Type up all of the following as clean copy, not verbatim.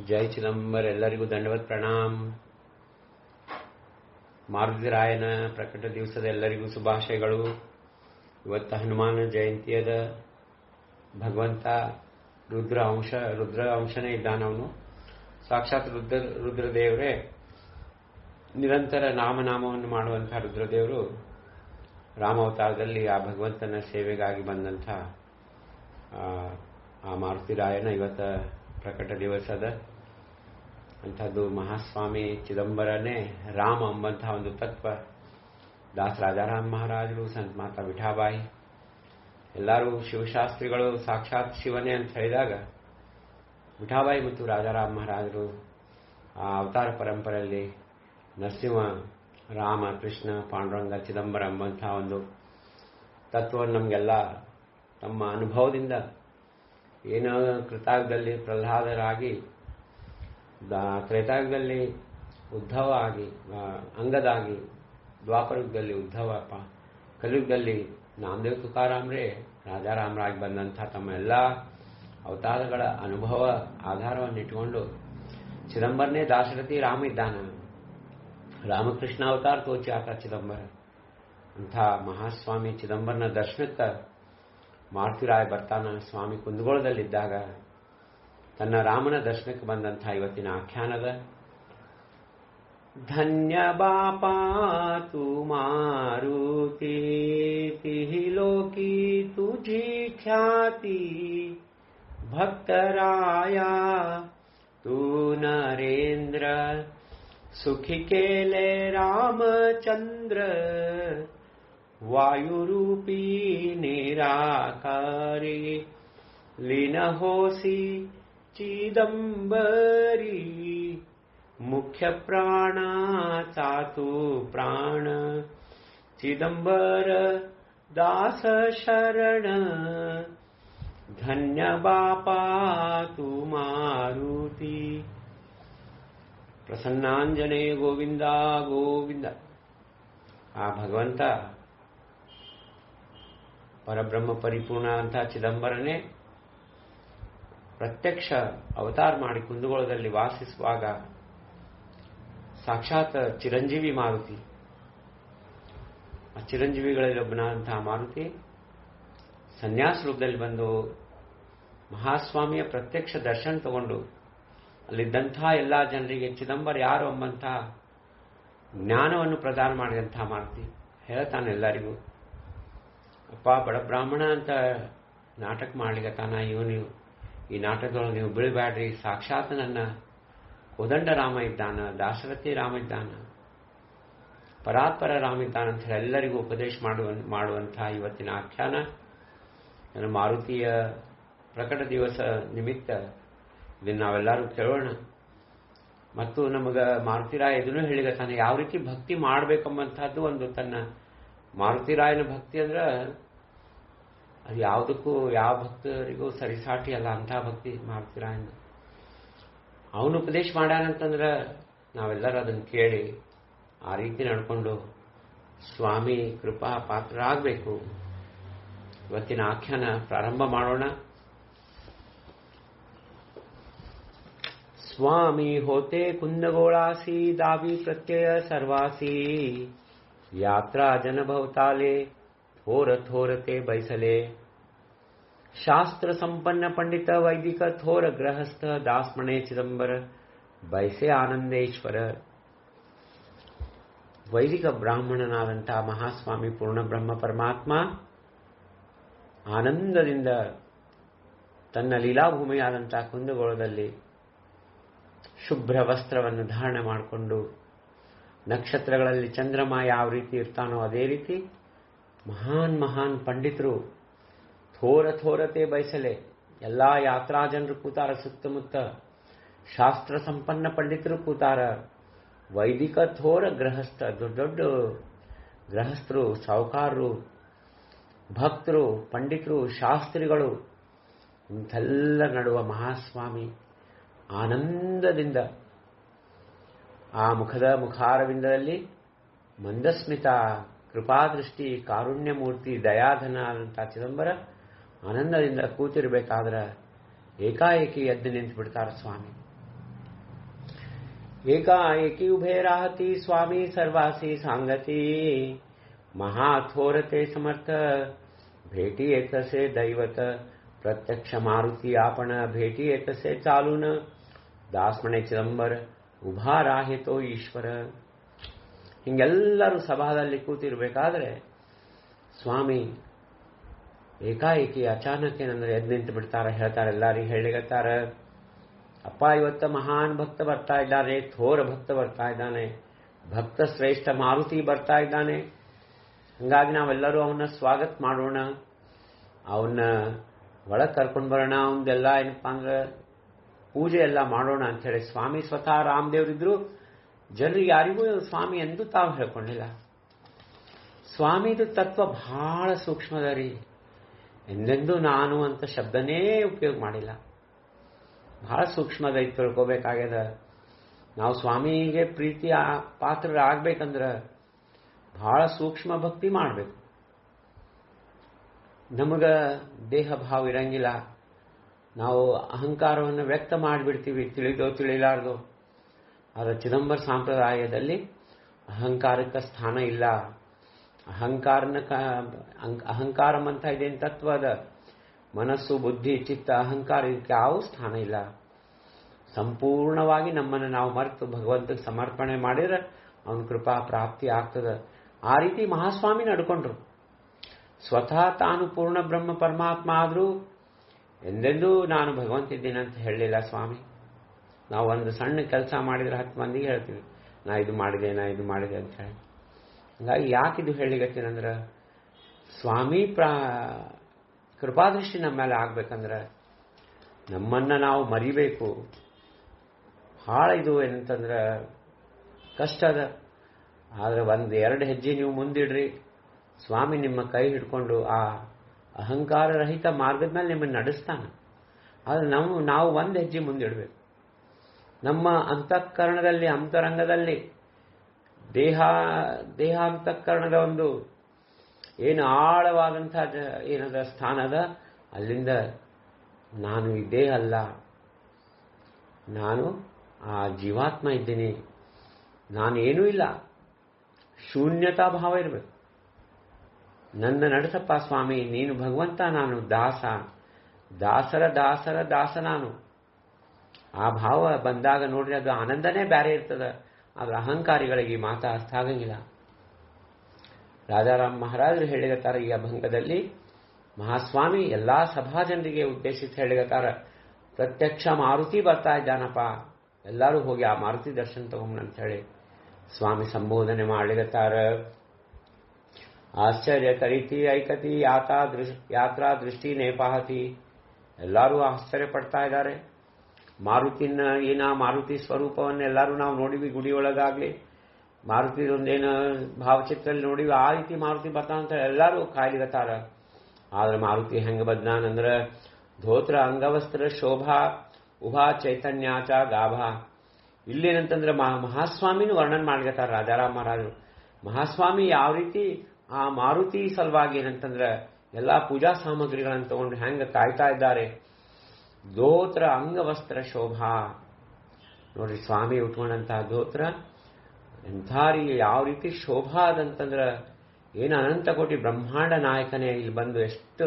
ಜೈ ಚಿದಂಬರ. ಎಲ್ಲರಿಗೂ ದಂಡವತ್ ಪ್ರಣಾಮ್. ಮಾರುತಿರಾಯನ ಪ್ರಕಟ ದಿವಸದ ಎಲ್ಲರಿಗೂ ಶುಭಾಶಯಗಳು. ಇವತ್ತು ಹನುಮಾನ ಜಯಂತಿಯದ. ಭಗವಂತ ರುದ್ರ ಅಂಶನೇ ಇದ್ದಾನವನು. ಸಾಕ್ಷಾತ್ ರುದ್ರದೇವರೇ ನಿರಂತರ ನಾಮವನ್ನು ಮಾಡುವಂತಹ ರುದ್ರದೇವರು ರಾಮಾವತಾರದಲ್ಲಿ ಆ ಭಗವಂತನ ಸೇವೆಗಾಗಿ ಬಂದಂಥ ಆ ಮಾರುತಿರಾಯನ ಇವತ್ತ ಪ್ರಕಟ ದಿವಸದ ಅಂಥದ್ದು. ಮಹಾಸ್ವಾಮಿ ಚಿದಂಬರನೇ ರಾಮ ಎಂಬಂತಹ ಒಂದು ತತ್ವ ದಾಸ ರಾಜಾರಾಮ್ ಮಹಾರಾಜರು, ಸಂತ ಮಾತಾ ವಿಠಾಬಾಯಿ, ಎಲ್ಲರೂ ಶಿವಶಾಸ್ತ್ರಿಗಳು ಸಾಕ್ಷಾತ್ ಶಿವನೇ ಅಂತ ಹೇಳಿದಾಗ ವಿಠಾಬಾಯಿ ಮತ್ತು ರಾಜಾರಾಮ್ ಮಹಾರಾಜರು ಆ ಅವತಾರ ಪರಂಪರೆಯಲ್ಲಿ ನರಸಿಂಹ, ರಾಮ, ಕೃಷ್ಣ, ಪಾಂಡುರಂಗ, ಚಿದಂಬರ ಎಂಬಂತಹ ಒಂದು ತತ್ವವನ್ನು ನಮಗೆಲ್ಲ ತಮ್ಮ ಅನುಭವದಿಂದ ಏನೋ ಕೃತಾಯುಗದಲ್ಲಿ ಪ್ರಹ್ಲಾದರಾಗಿ, ತ್ರೇತಾಯುಗದಲ್ಲಿ ಉದ್ಧವ ಆಗಿ, ಅಂಗದಾಗಿ, ದ್ವಾಪರಯುಗದಲ್ಲಿ ಉದ್ಧವ, ಕಲಿಯುಗದಲ್ಲಿ ನಾಮದೇವ್ ತುಕಾರಾಮ್ರೇ ರಾಜಾರಾಮರಾಗಿ ಬಂದಂಥ ತಮ್ಮ ಎಲ್ಲ ಅವತಾರಗಳ ಅನುಭವ ಆಧಾರವನ್ನು ಇಟ್ಟುಕೊಂಡು ಚಿದಂಬರನೇ ದಾಶರಥಿ ರಾಮ ಇದ್ದಾನ, ರಾಮಕೃಷ್ಣ ಅವತಾರ ತೋಚಿ ಆತ ಚಿದಂಬರ. ಅಂಥ ಮಹಾಸ್ವಾಮಿ ಚಿದಂಬರನ ದರ್ಶನಕ್ಕೆ ಮಾರುತಿರಾಯ ಬರ್ತಾನ. ಸ್ವಾಮಿ ಕುಂದಗೋಳದಲ್ಲಿದ್ದಾಗ ತನ್ನ ರಾಮನ ದರ್ಶನಕ್ಕೆ ಬಂದಂಥ ಇವತ್ತಿನ ಆಖ್ಯಾನದ. ಧನ್ಯ ಬಾಪಾ ತು ಮಾರುತಿ ಲೋಕಿ ತುझी ಖ್ಯಾತಿ, ಭಕ್ತರಾಯ ತು ನರೇಂದ್ರ ಸುಖಿ ಕೇಲೆ ರಾಮಚಂದ್ರ, ವಾಯುरूपी निराकारी लीन होसी चिदंबरी, मुख्य प्राणाचा तू प्राण चिदंबर दास शरण, धन्य बापा तू मारुती. ಪ್ರಸನ್ನಾಂಜನೇ ಗೋವಿಂದ ಗೋವಿಂದ. ಆ ಭಗವಂತ ಪರಬ್ರಹ್ಮ ಪರಿಪೂರ್ಣ ಅಂತ ಚಿದಂಬರನೇ ಪ್ರತ್ಯಕ್ಷ ಅವತಾರ ಮಾಡಿ ಕುಂದಗೋಳದಲ್ಲಿ ವಾಸಿಸುವಾಗ ಸಾಕ್ಷಾತ್ ಚಿರಂಜೀವಿ ಮಾರುತಿ, ಆ ಚಿರಂಜೀವಿಗಳಲ್ಲಿ ಒಬ್ಬನಾದಂತಹ ಮಾರುತಿ ಸನ್ಯಾಸ ರೂಪದಲ್ಲಿ ಬಂದು ಮಹಾಸ್ವಾಮಿಯ ಪ್ರತ್ಯಕ್ಷ ದರ್ಶನ ತಗೊಂಡು ಅಲ್ಲಿದ್ದಂಥ ಎಲ್ಲ ಜನರಿಗೆ ಚಿದಂಬರ ಯಾರು ಎಂಬಂಥ ಜ್ಞಾನವನ್ನು ಪ್ರದಾನ ಮಾಡಿದಂಥ ಮಾರುತಿ ಹೇಳ್ತಾನೆ ಎಲ್ಲರಿಗೂ, ಅಪ್ಪ ಬಡ ಬ್ರಾಹ್ಮಣ ಅಂತ ನಾಟಕ ಮಾಡ್ಲಿಕ್ಕತ್ತಾನ ಇವನು, ಈ ನಾಟಕದೊಳಗೆ ನೀವು ಬೀಳಬೇಡ್ರಿ, ಸಾಕ್ಷಾತ್ ನನ್ನ ಕೋದಂಡ ರಾಮ ಇದ್ದಾನ, ದಾಶರಥಿ ರಾಮ ಇದ್ದಾನ, ಪರಾತ್ಪರ ರಾಮ ಇದ್ದಾನ ಅಂತ ಹೇಳಿ ಎಲ್ಲರಿಗೂ ಉಪದೇಶ ಮಾಡುವಂಥ ಇವತ್ತಿನ ಆಖ್ಯಾನ. ಮಾರುತಿಯ ಪ್ರಕಟ ದಿವಸ ನಿಮಿತ್ತ ಇದನ್ನು ನಾವೆಲ್ಲರೂ ಕೇಳೋಣ. ಮತ್ತು ನಮಗೆ ಮಾರುತಿರಾಯ ಇದನ್ನು ಹೇಳಿಗತ್ತಾನೆ ಯಾವ ರೀತಿ ಭಕ್ತಿ ಮಾಡಬೇಕೆಂಬಂಥದ್ದು ಒಂದು ತನ್ನ ಮಾರುತಿರಾಯನ ಭಕ್ತಿ ಅಂದ್ರೆ ಅದು ಯಾವುದಕ್ಕೂ ಯಾವ ಭಕ್ತರಿಗೂ ಸರಿಸಾಟಿ ಅಲ್ಲ ಅಂಥ ಭಕ್ತಿ ಮಾರುತಿರಾಯನ. ಅವನು ಉಪದೇಶ ಮಾಡ್ಯಾನಂತಂದ್ರೆ ನಾವೆಲ್ಲರೂ ಅದನ್ನು ಕೇಳಿ ಆ ರೀತಿ ನಡ್ಕೊಂಡು ಸ್ವಾಮಿ ಕೃಪಾ ಪಾತ್ರರಾಗಬೇಕು. ಇವತ್ತಿನ ಆಖ್ಯಾನ ಪ್ರಾರಂಭ ಮಾಡೋಣ. स्वामी होते कुंदगोळासी, दावी प्रत्यय सर्वासी, यात्रा जन भवताले थोर थोरते बैसले, शास्त्र संपन्न पंडित वैदिक थोर गृहस्थ, दासमणे चिदंबर बैसे आनंदेश्वर. ವೈದಿಕ ಬ್ರಾಹ್ಮಣನಾದಂಥ ಮಹಾಸ್ವಾಮಿ ಪೂರ್ಣ ಬ್ರಹ್ಮ ಪರಮಾತ್ಮ ಆನಂದದಿಂದ ತನ್ನ ಲೀಲಾಭೂಮಿಯಾದಂಥ ಕುಂದಗೋಳದಲ್ಲಿ ಶುಭ್ರ ವಸ್ತ್ರವನ್ನು ಧಾರಣೆ ಮಾಡಿಕೊಂಡು, ನಕ್ಷತ್ರಗಳಲ್ಲಿ ಚಂದ್ರಮ ಯಾವ ರೀತಿ ಇರ್ತಾನೋ ಅದೇ ರೀತಿ ಮಹಾನ್ ಪಂಡಿತರು ಥೋರತೆ ಬಯಸಲೆ, ಎಲ್ಲ ಯಾತ್ರಾ ಜನರು ಕೂತಾರ ಸುತ್ತಮುತ್ತ, ಶಾಸ್ತ್ರ ಸಂಪನ್ನ ಪಂಡಿತರು ಕೂತಾರ, ವೈದಿಕ ಥೋರ ಗೃಹಸ್ಥ ದೊಡ್ಡ ಗೃಹಸ್ಥರು, ಸಾಹುಕಾರರು, ಭಕ್ತರು, ಪಂಡಿತರು, ಶಾಸ್ತ್ರಿಗಳು ಇಂಥೆಲ್ಲ ನಡುವ ಮಹಾಸ್ವಾಮಿ ಆನಂದದಿಂದ ಆ ಮುಖಾರವಿಂದದಲ್ಲಿ ಮಂದಸ್ಮಿತ, ಕೃಪಾದೃಷ್ಟಿ, ಕಾರುಣ್ಯಮೂರ್ತಿ, ದಯಾಧನ ಆದಂಥ ಚಿದಂಬರ ಆನಂದದಿಂದ ಕೂತಿರಬೇಕಾದ್ರೆ ಏಕಾಏಕಿ ಎದ್ದು ನಿಂತು ಬಿಡ್ತಾರೆ ಸ್ವಾಮಿ. एकाएकी उभे राहती स्वामी सर्वासी सांगती महाथोरते समर्थ भेटी येतसे दैवत प्रत्यक्ष मारुती आपण भेटी येतसे चालून दास म्हणे ಚಿದಂಬರ ಉಭಾ ರಾಹಿತೋ ಈಶ್ವರ. ಹಿಂಗೆಲ್ಲರೂ ಸಭಾದಲ್ಲಿ ಕೂತಿರ್ಬೇಕಾದ್ರೆ ಸ್ವಾಮಿ ಏಕಾಏಕಿ ಅಚಾನಕ್ ಏನಂದ್ರೆ ಎದ್ದು ನಿಂತು ಬಿಡ್ತಾರೆ. ಹೇಳ್ತಾರೆ, ಎಲ್ಲರಿಗೂ ಹೇಳಿಗತ್ತಾರ, ಅಪ್ಪ ಇವತ್ತ ಮಹಾನ್ ಭಕ್ತ ಬರ್ತಾ ಇದ್ದಾನೆ, ಥೋರ ಭಕ್ತ ಬರ್ತಾ ಇದ್ದಾನೆ, ಭಕ್ತ ಶ್ರೇಷ್ಠ ಮಾರುತಿ ಬರ್ತಾ ಇದ್ದಾನೆ. ಹಂಗಾಗಿ ನಾವೆಲ್ಲರೂ ಅವನ್ನ ಸ್ವಾಗತ ಮಾಡೋಣ, ಅವನ್ನ ಒಳಗೆ ಕರ್ಕೊಂಡು ಬರೋಣ, ಅವನ್ನೆಲ್ಲ ಏನಪ್ಪಾ ಅಂದ್ರೆ ಪೂಜೆ ಎಲ್ಲ ಮಾಡೋಣ ಅಂತ ಹೇಳಿ ಸ್ವಾಮಿ ಸ್ವತಃ ರಾಮದೇವರಿದ್ರು. ಜನರಿಗೆ ಯಾರಿಗೂ ಸ್ವಾಮಿ ಎಂದು ತಾವು ಹೇಳ್ಕೊಂಡಿಲ್ಲ. ಸ್ವಾಮಿದು ತತ್ವ ಬಹಳ ಸೂಕ್ಷ್ಮದ ರೀ. ಎಂದೆಂದೂ ನಾನು ಅಂತ ಶಬ್ದನೇ ಉಪಯೋಗ ಮಾಡಿಲ್ಲ. ಬಹಳ ಸೂಕ್ಷ್ಮದ ಇದು ತಿಳ್ಕೋಬೇಕಾಗ್ಯದ. ನಾವು ಸ್ವಾಮಿಗೆ ಪ್ರೀತಿ ಪಾತ್ರರಾಗಬೇಕಂದ್ರೆ ಬಹಳ ಸೂಕ್ಷ್ಮ ಭಕ್ತಿ ಮಾಡಬೇಕು. ನಮಗ ದೇಹ ಭಾವ ಇರಂಗಿಲ್ಲ. ನಾವು ಅಹಂಕಾರವನ್ನು ವ್ಯಕ್ತ ಮಾಡಿಬಿಡ್ತೀವಿ, ತಿಳಿದೋ ತಿಳಿಲಾರ್ದೋ. ಆದರೆ ಚಿದಂಬರ ಸಂಪ್ರದಾಯದಲ್ಲಿ ಅಹಂಕಾರಕ್ಕೆ ಸ್ಥಾನ ಇಲ್ಲ. ಅಹಂಕಾರಂ ಅಂತ ಇದೇನು ತತ್ವ ಅದ. ಮನಸ್ಸು, ಬುದ್ಧಿ, ಚಿತ್ತ, ಅಹಂಕಾರ ಇದಕ್ಕೆ ಯಾವ ಸ್ಥಾನ ಇಲ್ಲ. ಸಂಪೂರ್ಣವಾಗಿ ನಮ್ಮನ್ನು ನಾವು ಮರೆತು ಭಗವಂತಗೆ ಸಮರ್ಪಣೆ ಮಾಡಿದ್ರೆ ಅವನ ಕೃಪಾ ಪ್ರಾಪ್ತಿ ಆಗ್ತದೆ. ಆ ರೀತಿ ಮಹಾಸ್ವಾಮಿ ನಡ್ಕೊಂಡ್ರು. ಸ್ವತಃ ತಾನು ಪೂರ್ಣ ಬ್ರಹ್ಮ ಪರಮಾತ್ಮ ಆದರೂ ಎಂದೆಂದೂ ನಾನು ಭಗವಂತ ಇದ್ದೀನಂತ ಹೇಳಲಿಲ್ಲ ಸ್ವಾಮಿ. ನಾವು ಒಂದು ಸಣ್ಣ ಕೆಲಸ ಮಾಡಿದ್ರೆ 10 ಮಂದಿಗೆ ಹೇಳ್ತೀವಿ, ನಾ ಇದು ಮಾಡಿದೆ ಅಂತ ಹೇಳಿ. ಹಂಗಾಗಿ ಯಾಕಿದು ಹೇಳಿಗತ್ತೀನಂದ್ರೆ ಸ್ವಾಮಿ ಕೃಪಾದೃಷ್ಟಿ ನಮ್ಮ ಮೇಲೆ ಆಗ್ಬೇಕಂದ್ರೆ ನಮ್ಮನ್ನ ನಾವು ಮರಿಬೇಕು. ಭಾಳ ಇದು ಏನಂತಂದ್ರೆ ಕಷ್ಟ ಅದ. ಆದ್ರೆ 1-2 ಹೆಜ್ಜೆ ನೀವು ಮುಂದಿಡ್ರಿ, ಸ್ವಾಮಿ ನಿಮ್ಮ ಕೈ ಹಿಡ್ಕೊಂಡು ಆ ಅಹಂಕಾರ ರಹಿತ ಮಾರ್ಗದ ಮೇಲೆ ನಿಮ್ಮನ್ನು ನಡೆಸ್ತಾನೆ. ಆದರೆ ನಾವು 1 ಹೆಜ್ಜೆ ಮುಂದಿಡಬೇಕು. ನಮ್ಮ ಅಂತಃಕರಣದಲ್ಲಿ, ಅಂತರಂಗದಲ್ಲಿ, ದೇಹಾಂತಃಕರಣದ ಒಂದು ಏನು ಆಳವಾದಂಥ ಏನದ ಸ್ಥಾನದ, ಅಲ್ಲಿಂದ ನಾನು ಈ ದೇಹ ಅಲ್ಲ, ನಾನು ಆ ಜೀವಾತ್ಮ ಇದ್ದೀನಿ, ನಾನೇನೂ ಇಲ್ಲ, ಶೂನ್ಯತಾ ಭಾವ ಇರಬೇಕು. ನನ್ನ ನಡೆಸಪ್ಪ ಸ್ವಾಮಿ, ನೀನು ಭಗವಂತ, ನಾನು ದಾಸ, ದಾಸರ ದಾಸರ ದಾಸ ನಾನು. ಆ ಭಾವ ಬಂದಾಗ ನೋಡ್ರಿ ಅದು ಆನಂದನೇ ಬೇರೆ ಇರ್ತದೆ. ಆದ್ರೆ ಅಹಂಕಾರಿಗಳಿಗೆ ಮಾತಾ ಅರ್ಥ ಆಗಂಗಿಲ್ಲ. ರಾಜಾರಾಮ್ ಮಹಾರಾಜರು ಹೇಳಿಗತ್ತಾರ ಈ ಅಭಂಗದಲ್ಲಿ. ಮಹಾಸ್ವಾಮಿ ಎಲ್ಲಾ ಸಭಾ ಜನರಿಗೆ ಉದ್ದೇಶಿಸಿ ಹೇಳಿಗತ್ತಾರ, ಪ್ರತ್ಯಕ್ಷ ಮಾರುತಿ ಬರ್ತಾ ಇದ್ದಾನಪ್ಪ, ಎಲ್ಲರೂ ಹೋಗಿ ಆ ಮಾರುತಿ ದರ್ಶನ ತಗೊಂಬಂತ ಹೇಳಿ ಸ್ವಾಮಿ ಸಂಬೋಧನೆ ಮಾಡಲಿಗತ್ತಾರ. ಆಶ್ಚರ್ಯ ಕರೀತಿ ಐಕತಿ ಯಾತ್ರಾ ದೃಷ್ಟಿ ನೇಪಾಹತಿ. ಎಲ್ಲರೂ ಆಶ್ಚರ್ಯ ಪಡ್ತಾ ಇದ್ದಾರೆ. ಮಾರುತಿನ ಮಾರುತಿ ಸ್ವರೂಪವನ್ನು ಎಲ್ಲರೂ ನಾವು ನೋಡಿವಿ, ಗುಡಿಯೊಳಗಾಗ್ಲಿ ಮಾರುತಿ ಒಂದೇನು ಭಾವಚಿತ್ರದಲ್ಲಿ ನೋಡಿವಿ, ಆ ರೀತಿ ಮಾರುತಿ ಬರ್ತಾನಂತ ಎಲ್ಲರೂ ಕಾಯ್ಲಿಗತ್ತಾರ. ಆದ್ರೆ ಮಾರುತಿ ಹೆಂಗ ಬದ್ನಾನಂದ್ರೆ ಧೋತ್ರ ಅಂಗವಸ್ತ್ರ ಶೋಭಾ ಉಭಾ ಚೈತನ್ಯಾಚ ಗಾಭಾ. ಇಲ್ಲೇನಂತಂದ್ರೆ ಮಹಾಸ್ವಾಮಿನೂ ವರ್ಣನ್ ಮಾಡ್ಲಿಗತ್ತಾರ ರಾಜಾರಾಮ್ ಮಹಾರಾಜರು. ಮಹಾಸ್ವಾಮಿ ಯಾವ ರೀತಿ ಆ ಮಾರುತಿ ಸಲುವಾಗಿ ಏನಂತಂದ್ರೆ ಎಲ್ಲಾ ಪೂಜಾ ಸಾಮಗ್ರಿಗಳನ್ನು ತಗೊಂಡು ಹೆಂಗ ಕಾಯ್ತಾ ಇದ್ದಾರೆ. ಧೋತ್ರ ಅಂಗವಸ್ತ್ರ ಶೋಭಾ. ನೋಡ್ರಿ ಸ್ವಾಮಿ ಉಟ್ಕೊಂಡಂತಹ ಧೋತ್ರ ಎಂಥಾರಿ ಯಾವ ರೀತಿ ಶೋಭಾ ಅದಂತಂದ್ರೆ ಏನು ಅನಂತ ಕೋಟಿ ಬ್ರಹ್ಮಾಂಡ ನಾಯಕನೇ ಇಲ್ಲಿ ಬಂದು ಎಷ್ಟು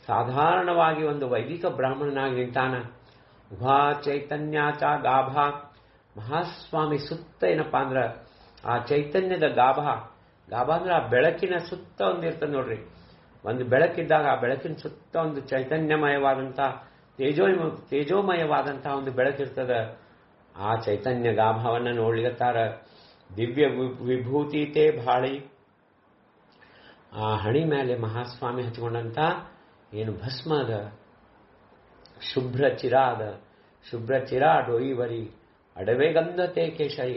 ಸಾಧಾರಣವಾಗಿ ಒಂದು ವೈದಿಕ ಬ್ರಾಹ್ಮಣನಾಗಿ ನಿಂತಾನ. ಉಭಾ ಚೈತನ್ಯಾಚ ಗಾಭಾ. ಮಹಾಸ್ವಾಮಿ ಸುತ್ತ ಏನಪ್ಪಾ ಅಂದ್ರ ಆ ಚೈತನ್ಯದ ಗಾಭಾ ಅಂದ್ರೆ ಆ ಬೆಳಕಿನ ಸುತ್ತ ಒಂದಿರ್ತದೆ ನೋಡ್ರಿ. ಒಂದು ಬೆಳಕಿದ್ದಾಗ ಆ ಬೆಳಕಿನ ಸುತ್ತ ಒಂದು ಚೈತನ್ಯಮಯವಾದಂತಹ ತೇಜೋಮಯವಾದಂತಹ ಒಂದು ಬೆಳಕಿರ್ತದೆ. ಆ ಚೈತನ್ಯ ಗಾಭಾವನ್ನ ನೋಡ್ಲಿಗತ್ತಾರ. ದಿವ್ಯ ವಿಭೂತಿ ತೇ ಭಾಳಿ. ಆ ಹಣಿ ಮೇಲೆ ಮಹಾಸ್ವಾಮಿ ಹಚ್ಕೊಂಡಂತ ಏನು ಭಸ್ಮ ಅದ, ಶುಭ್ರ ಚಿರ ಡೊಯಿವರಿ ಅಡವೆ ಗಂಧತೆ ಕೇಶೈ.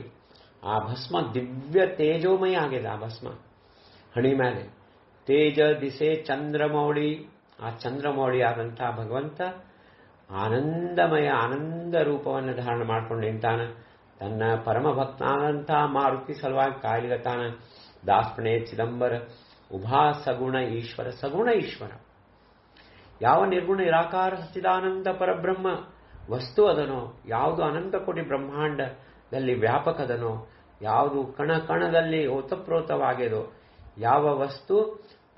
ಆ ಭಸ್ಮ ದಿವ್ಯ ತೇಜೋಮಯ ಆಗಿದೆ. ಆ ಭಸ್ಮ ಹಣಿ ಮೇಲೆ ತೇಜ ದಿಸೆ ಚಂದ್ರಮೌಳಿ. ಆ ಚಂದ್ರಮೌಳಿ ಆದಂತಹ ಭಗವಂತ ಆನಂದಮಯ ಆನಂದ ರೂಪವನ್ನು ಧಾರಣ ಮಾಡ್ಕೊಂಡು ನಿಂತಾನ. ತನ್ನ ಪರಮ ಭಕ್ತನಾದಂತಹ ಮಾರುತಿ ಸಲುವಾಗಿ ಕಾಯ್ಲಿಗತ್ತಾನ. ದಾಸ್ಪಣೆ ಚಿದಂಬರ ಉಭಾ ಸಗುಣ ಈಶ್ವರ. ಸಗುಣ ಈಶ್ವರ ಯಾವ ನಿರ್ಗುಣ ನಿರಾಕಾರ ಸಚ್ಚಿದಾನಂದ ಪರಬ್ರಹ್ಮ ವಸ್ತು ಅದನೋ, ಯಾವುದು ಅನಂತ ಕೋಟಿ ಬ್ರಹ್ಮಾಂಡ ದಲ್ಲಿ ವ್ಯಾಪಕದನೋ, ಯಾವುದು ಕಣ ಕಣದಲ್ಲಿ ಓತಪ್ರೋತವಾಗ್ಯದೋ, ಯಾವ ವಸ್ತು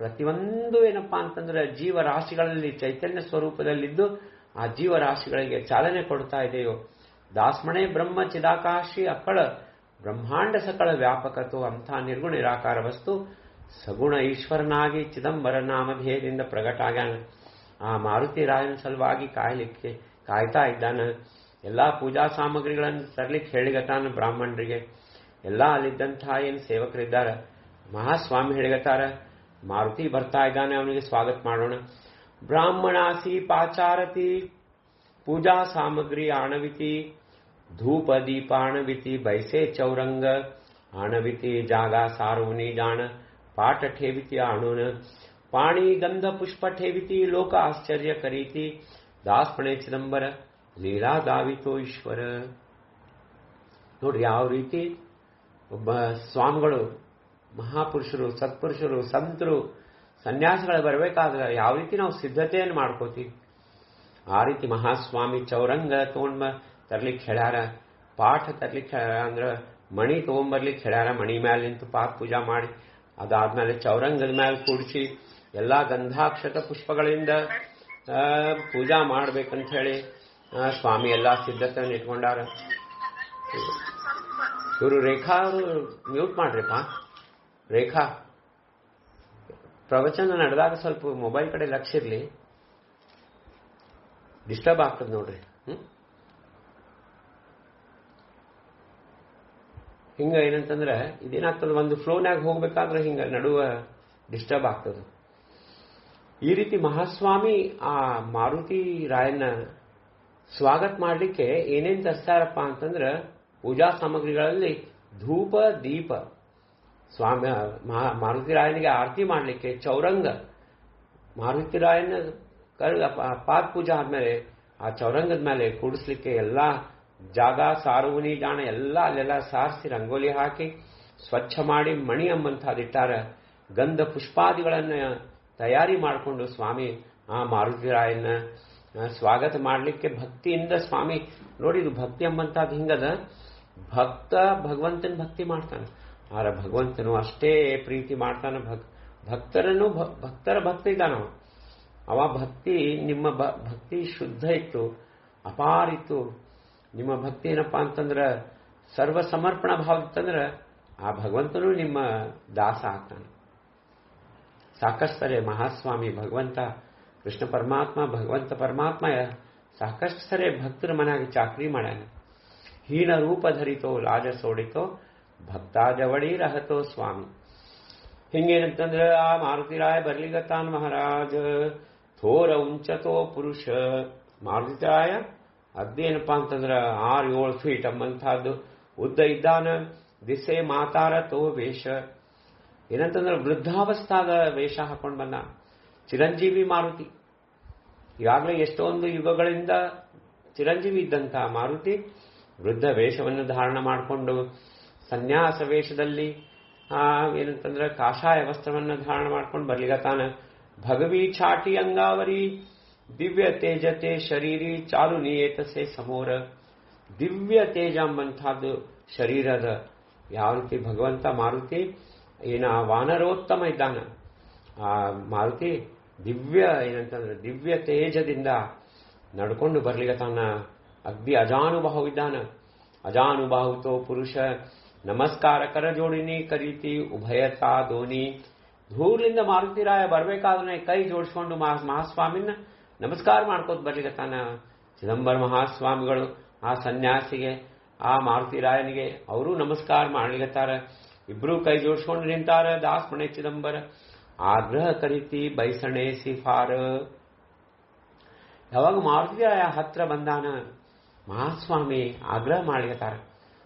ಪ್ರತಿಯೊಂದು ಏನಪ್ಪಾ ಅಂತಂದ್ರೆ ಜೀವರಾಶಿಗಳಲ್ಲಿ ಚೈತನ್ಯ ಸ್ವರೂಪದಲ್ಲಿದ್ದು ಆ ಜೀವರಾಶಿಗಳಿಗೆ ಚಾಲನೆ ಕೊಡ್ತಾ ಇದೆಯೋ, ದಾಸ್ಮಣೆ ಬ್ರಹ್ಮ ಚಿದಾಕಾಶಿ ಅಕ್ಕಳ ಬ್ರಹ್ಮಾಂಡ ಸಕಳ ವ್ಯಾಪಕತೋ ಅಂಥ ನಿರ್ಗುಣ ನಿರಾಕಾರ ವಸ್ತು ಸಗುಣ ಈಶ್ವರನಾಗಿ ಚಿದಂಬರ ನಾಮಧೇಯದಿಂದ ಪ್ರಗಟ ಆಗ್ಯಾನ. ಆ ಮಾರುತಿ ರಾಯನ ಸಲುವಾಗಿ ಕಾಯ್ತಾ ಇದ್ದಾನ. ಎಲ್ಲಾ ಪೂಜಾ ಸಾಮಗ್ರಿಗಳನ್ನು ತರ್ಲಿಕ್ಕೆ ಹೇಳಿಗತಾನ ಬ್ರಾಹ್ಮಣರಿಗೆ. ಎಲ್ಲಾ ಅಲ್ಲಿದ್ದಂಥ ಏನು ಸೇವಕರಿದ್ದಾರ ಮಹಾಸ್ವಾಮಿ ಹೇಳಿಗತಾರ, ಮಾರುತಿ ಬರ್ತಾ ಇದ್ದಾನೆ, ಅವನಿಗೆ ಸ್ವಾಗತ ಮಾಡೋಣ. ಬ್ರಾಹ್ಮಣಾಸಿ ಪಾಚಾರತಿ ಪೂಜಾ ಸಾಮಗ್ರಿ ಆಣವಿತಿ, धूप दीपाणविति बैसे चौरंग आणविति, जागा सार्वनी जाण पाठ ठेविति आणून, पाणी गंध पुष्प ठेविति लोक आश्चर्य करीति, दासपणे चिದಂಬರ ಲೀಲಾ ದಾವಿತೋ ಈಶ್ವರ. ನೋಡ್ರಿ ಯಾವ ರೀತಿ ಒಬ್ಬ ಸ್ವಾಮಿಗಳು, ಮಹಾಪುರುಷರು, ಸತ್ಪುರುಷರು, ಸಂತರು, ಸನ್ಯಾಸಿಗಳು ಬರಬೇಕಾದ್ರೆ ಯಾವ ರೀತಿ ನಾವು ಸಿದ್ಧತೆಯನ್ನು ಮಾಡ್ಕೋತೀವಿ, ಆ ರೀತಿ ಮಹಾಸ್ವಾಮಿ ಚೌರಂಗ ತಗೊಂಡ್ ತರ್ಲಿಕ್ಕೆ ಹೇಳ್ಯಾರ, ಪಾಠ ತರ್ಲಿಕ್ಕೆ ಹೇಳ್ಯಾರ, ಅಂದ್ರೆ ಮಣಿ ತಗೊಂಬರ್ಲಿಕ್ಕೆ ಹೇಳ್ಯಾರ. ಮಣಿ ಮ್ಯಾಲ ನಿಂತು ಪಾಠ ಪೂಜಾ ಮಾಡಿ ಅದಾದ್ಮೇಲೆ ಚೌರಂಗದ ಮ್ಯಾಲ ಕೂಡಿಸಿ ಎಲ್ಲಾ ಗಂಧಾಕ್ಷತ ಪುಷ್ಪಗಳಿಂದ ಪೂಜಾ ಮಾಡ್ಬೇಕಂತ ಹೇಳಿ ಸ್ವಾಮಿ ಎಲ್ಲಾ ಸಿದ್ಧತೆಯನ್ನು ಇಟ್ಕೊಂಡಾರ. ಇವರು ರೇಖಾ ಅವರು ಮ್ಯೂಟ್ ಮಾಡ್ರಿಪ್ಪ. ರೇಖಾ ಪ್ರವಚನ ನಡೆದಾಗ ಸ್ವಲ್ಪ ಮೊಬೈಲ್ ಕಡೆ ಲಕ್ಷ್ಯ ಇರ್ಲಿ, ಡಿಸ್ಟರ್ಬ್ ಆಗ್ತದೆ ನೋಡ್ರಿ. ಹಿಂಗ ಏನಂತಂದ್ರೆ ಇದೇನಾಗ್ತದೆ, ಒಂದು ಫ್ಲೋನ್ಯಾಗ ಹೋಗ್ಬೇಕಾದ್ರೆ ಹಿಂಗ ನಡುವ ಡಿಸ್ಟರ್ಬ್ ಆಗ್ತದೆ. ಈ ರೀತಿ ಮಹಾಸ್ವಾಮಿ ಆ ಮಾರುತಿ ರಾಯನ ಸ್ವಾಗತ ಮಾಡಲಿಕ್ಕೆ ಏನೇನ್ ತರ್ಸ್ತಾರಪ್ಪ ಅಂತಂದ್ರೆ, ಪೂಜಾ ಸಾಮಗ್ರಿಗಳಲ್ಲಿ ಧೂಪ ದೀಪ, ಸ್ವಾಮಿ ಮಾರುತಿ ರಾಯನಿಗೆ ಆರತಿ ಮಾಡಲಿಕ್ಕೆ ಚೌರಂಗ, ಮಾರುತಿ ರಾಯನ ಪಾದ ಪೂಜಾ ಆದ್ಮೇಲೆ ಆ ಚೌರಂಗದ ಮೇಲೆ ಕೂಡಿಸ್ಲಿಕ್ಕೆ ಎಲ್ಲಾ ಜಾಗ ಸಾರ್ವನಿ ಜಾಣ ಎಲ್ಲ ಅಲ್ಲೆಲ್ಲ ಸಾರಿಸಿ ರಂಗೋಲಿ ಹಾಕಿ ಸ್ವಚ್ಛ ಮಾಡಿ ಮಣಿ ಎಂಬಂತಹದಿಟ್ಟಾರ. ಗಂಧ ಪುಷ್ಪಾದಿಗಳನ್ನ ತಯಾರಿ ಮಾಡಿಕೊಂಡು ಸ್ವಾಮಿ ಆ ಮಾರುತಿ ರಾಯನ ಸ್ವಾಗತ ಮಾಡಲಿಕ್ಕೆ ಭಕ್ತಿಯಿಂದ ಸ್ವಾಮಿ ನೋಡಿ, ಇದು ಭಕ್ತಿ ಎಂಬಂತಹದ್ದು ಹಿಂಗದ. ಭಕ್ತ ಭಗವಂತನ ಭಕ್ತಿ ಮಾಡ್ತಾನೆ, ಆರ ಭಗವಂತನು ಅಷ್ಟೇ ಪ್ರೀತಿ ಮಾಡ್ತಾನೆ. ಭಕ್ತರ ಭಕ್ತ ಇದ್ದಾನ ಅವ. ಭಕ್ತಿ ನಿಮ್ಮ ಭಕ್ತಿ ಶುದ್ಧ ಇತ್ತು, ಅಪಾರಿತ್ತು. ನಿಮ್ಮ ಭಕ್ತಿ ಏನಪ್ಪಾ ಅಂತಂದ್ರ ಸರ್ವ ಸಮರ್ಪಣ ಭಾವ ಇತ್ತಂದ್ರೆ ಆ ಭಗವಂತನು ನಿಮ್ಮ ದಾಸ ಆಗ್ತಾನೆ. ಸಾಕಷ್ಟು ಸರಿ ಮಹಾಸ್ವಾಮಿ ಭಗವಂತ ಕೃಷ್ಣ ಪರಮಾತ್ಮ ಭಗವಂತ ಪರಮಾತ್ಮ ಸಾಕಷ್ಟು ಸರಿ ಭಕ್ತರ ಮನೆಯಾಗಿ ಚಾಕ್ರಿ ಮಾಡ್ಯಾನ. ಹೀನ ರೂಪ ಧರಿತೋ ಲಾಜ ಸೋಡಿತೋ ಭಕ್ತಾಜವಡಿ ರಹತೋ ಸ್ವಾಮಿ. ಹಿಂಗೇನಂತಂದ್ರೆ ಆ ಮಾರುತಿರಾಯ ಬರ್ಲಿಗತ್ತಾನ ಮಹಾರಾಜ ಥೋರ ಉಂಚತೋ ಪುರುಷ. ಮಾರುತಿರಾಯ ಅದೇನಪ್ಪಾ ಅಂತಂದ್ರ 6-7 ಫೀಟ್ ಅಂಬಂತಹದ್ದು ಉದ್ದ ಇದ್ದಾನ. ದಿಸೆ ಮಾತಾರ ತೋ ವೇಷ, ಏನಂತಂದ್ರೆ ವೃದ್ಧಾವಸ್ಥಾದ ವೇಷ ಹಾಕೊಂಡ್ ಬಂದ ಚಿರಂಜೀವಿ ಮಾರುತಿ. ಈಗಾಗಲೇ ಎಷ್ಟೊಂದು ಯುಗಗಳಿಂದ ಚಿರಂಜೀವಿ ಇದ್ದಂತ ಮಾರುತಿ ವೃದ್ಧ ವೇಷವನ್ನು ಧಾರಣ ಮಾಡಿಕೊಂಡು ಸನ್ಯಾಸ ವೇಷದಲ್ಲಿ ಏನಂತಂದ್ರೆ ಕಾಷಾಯ ವಸ್ತ್ರವನ್ನು ಧಾರಣ ಮಾಡ್ಕೊಂಡು ಬರ್ಲಿಗತಾನ. ಭಗವಿ ಛಾಟಿ ಅಂಗಾವರಿ ದಿವ್ಯ ತೇಜತೆ ಶರೀರಿ ಚಾಲು ನಿಯೇತಸೆ ಸಮೋರ. ದಿವ್ಯ ತೇಜ ಎಂಬಂತಹದ್ದು ಶರೀರದ ಯಾವ ರೀತಿ ಭಗವಂತ ಮಾರುತಿ ಏನ ವಾನರೋತ್ತಮ ಇದ್ದಾನ. ಆ ಮಾರುತಿ ದಿವ್ಯ ಏನಂತಂದ್ರೆ ದಿವ್ಯ ತೇಜದಿಂದ ನಡ್ಕೊಂಡು ಬರ್ಲಿಗತಾನ. ಅಗ್ದಿ ಅಜಾನುಬಾಹು ಇದ್ದಾನ. ಅಜಾನುಬಾಹುತೋ ಪುರುಷ ನಮಸ್ಕಾರ ಕರ ಜೋಡಿನಿ ಕರೀತಿ ಉಭಯತಾ ದೋನಿ. ದೂರ್ಲಿಂದ ಮಾರುತಿರಾಯ ಬರ್ಬೇಕಾದ್ರೆ ಕೈ ಜೋಡಿಸ್ಕೊಂಡು ಮಹಾಸ್ವಾಮಿನ ನಮಸ್ಕಾರ ಮಾಡ್ಕೋತ ಬರ್ಲಿಗತ್ತಾನ. ಚಿದಂಬರ ಮಹಾಸ್ವಾಮಿಗಳು ಆ ಸನ್ಯಾಸಿಗೆ ಆ ಮಾರುತಿರಾಯನಿಗೆ ಅವರು ನಮಸ್ಕಾರ ಮಾಡ್ಲಿಗತ್ತಾರ. ಇಬ್ರು ಕೈ ಜೋಡಿಸ್ಕೊಂಡು ನಿಂತಾರ. ದಾಸಪಣೆ ಚಿದಂಬರ ಆಗ್ರಹ ಕರೀತಿ ಬೈಸಣೆ ಸಿಫಾರ. ಯಾವಾಗ ಮಾರುತಿರಾಯ ಹತ್ರ ಬಂದಾನ ಮಹಾಸ್ವಾಮಿ ಆಗ್ರಹ ಮಾಡ್ಲಿಗತ್ತಾರ.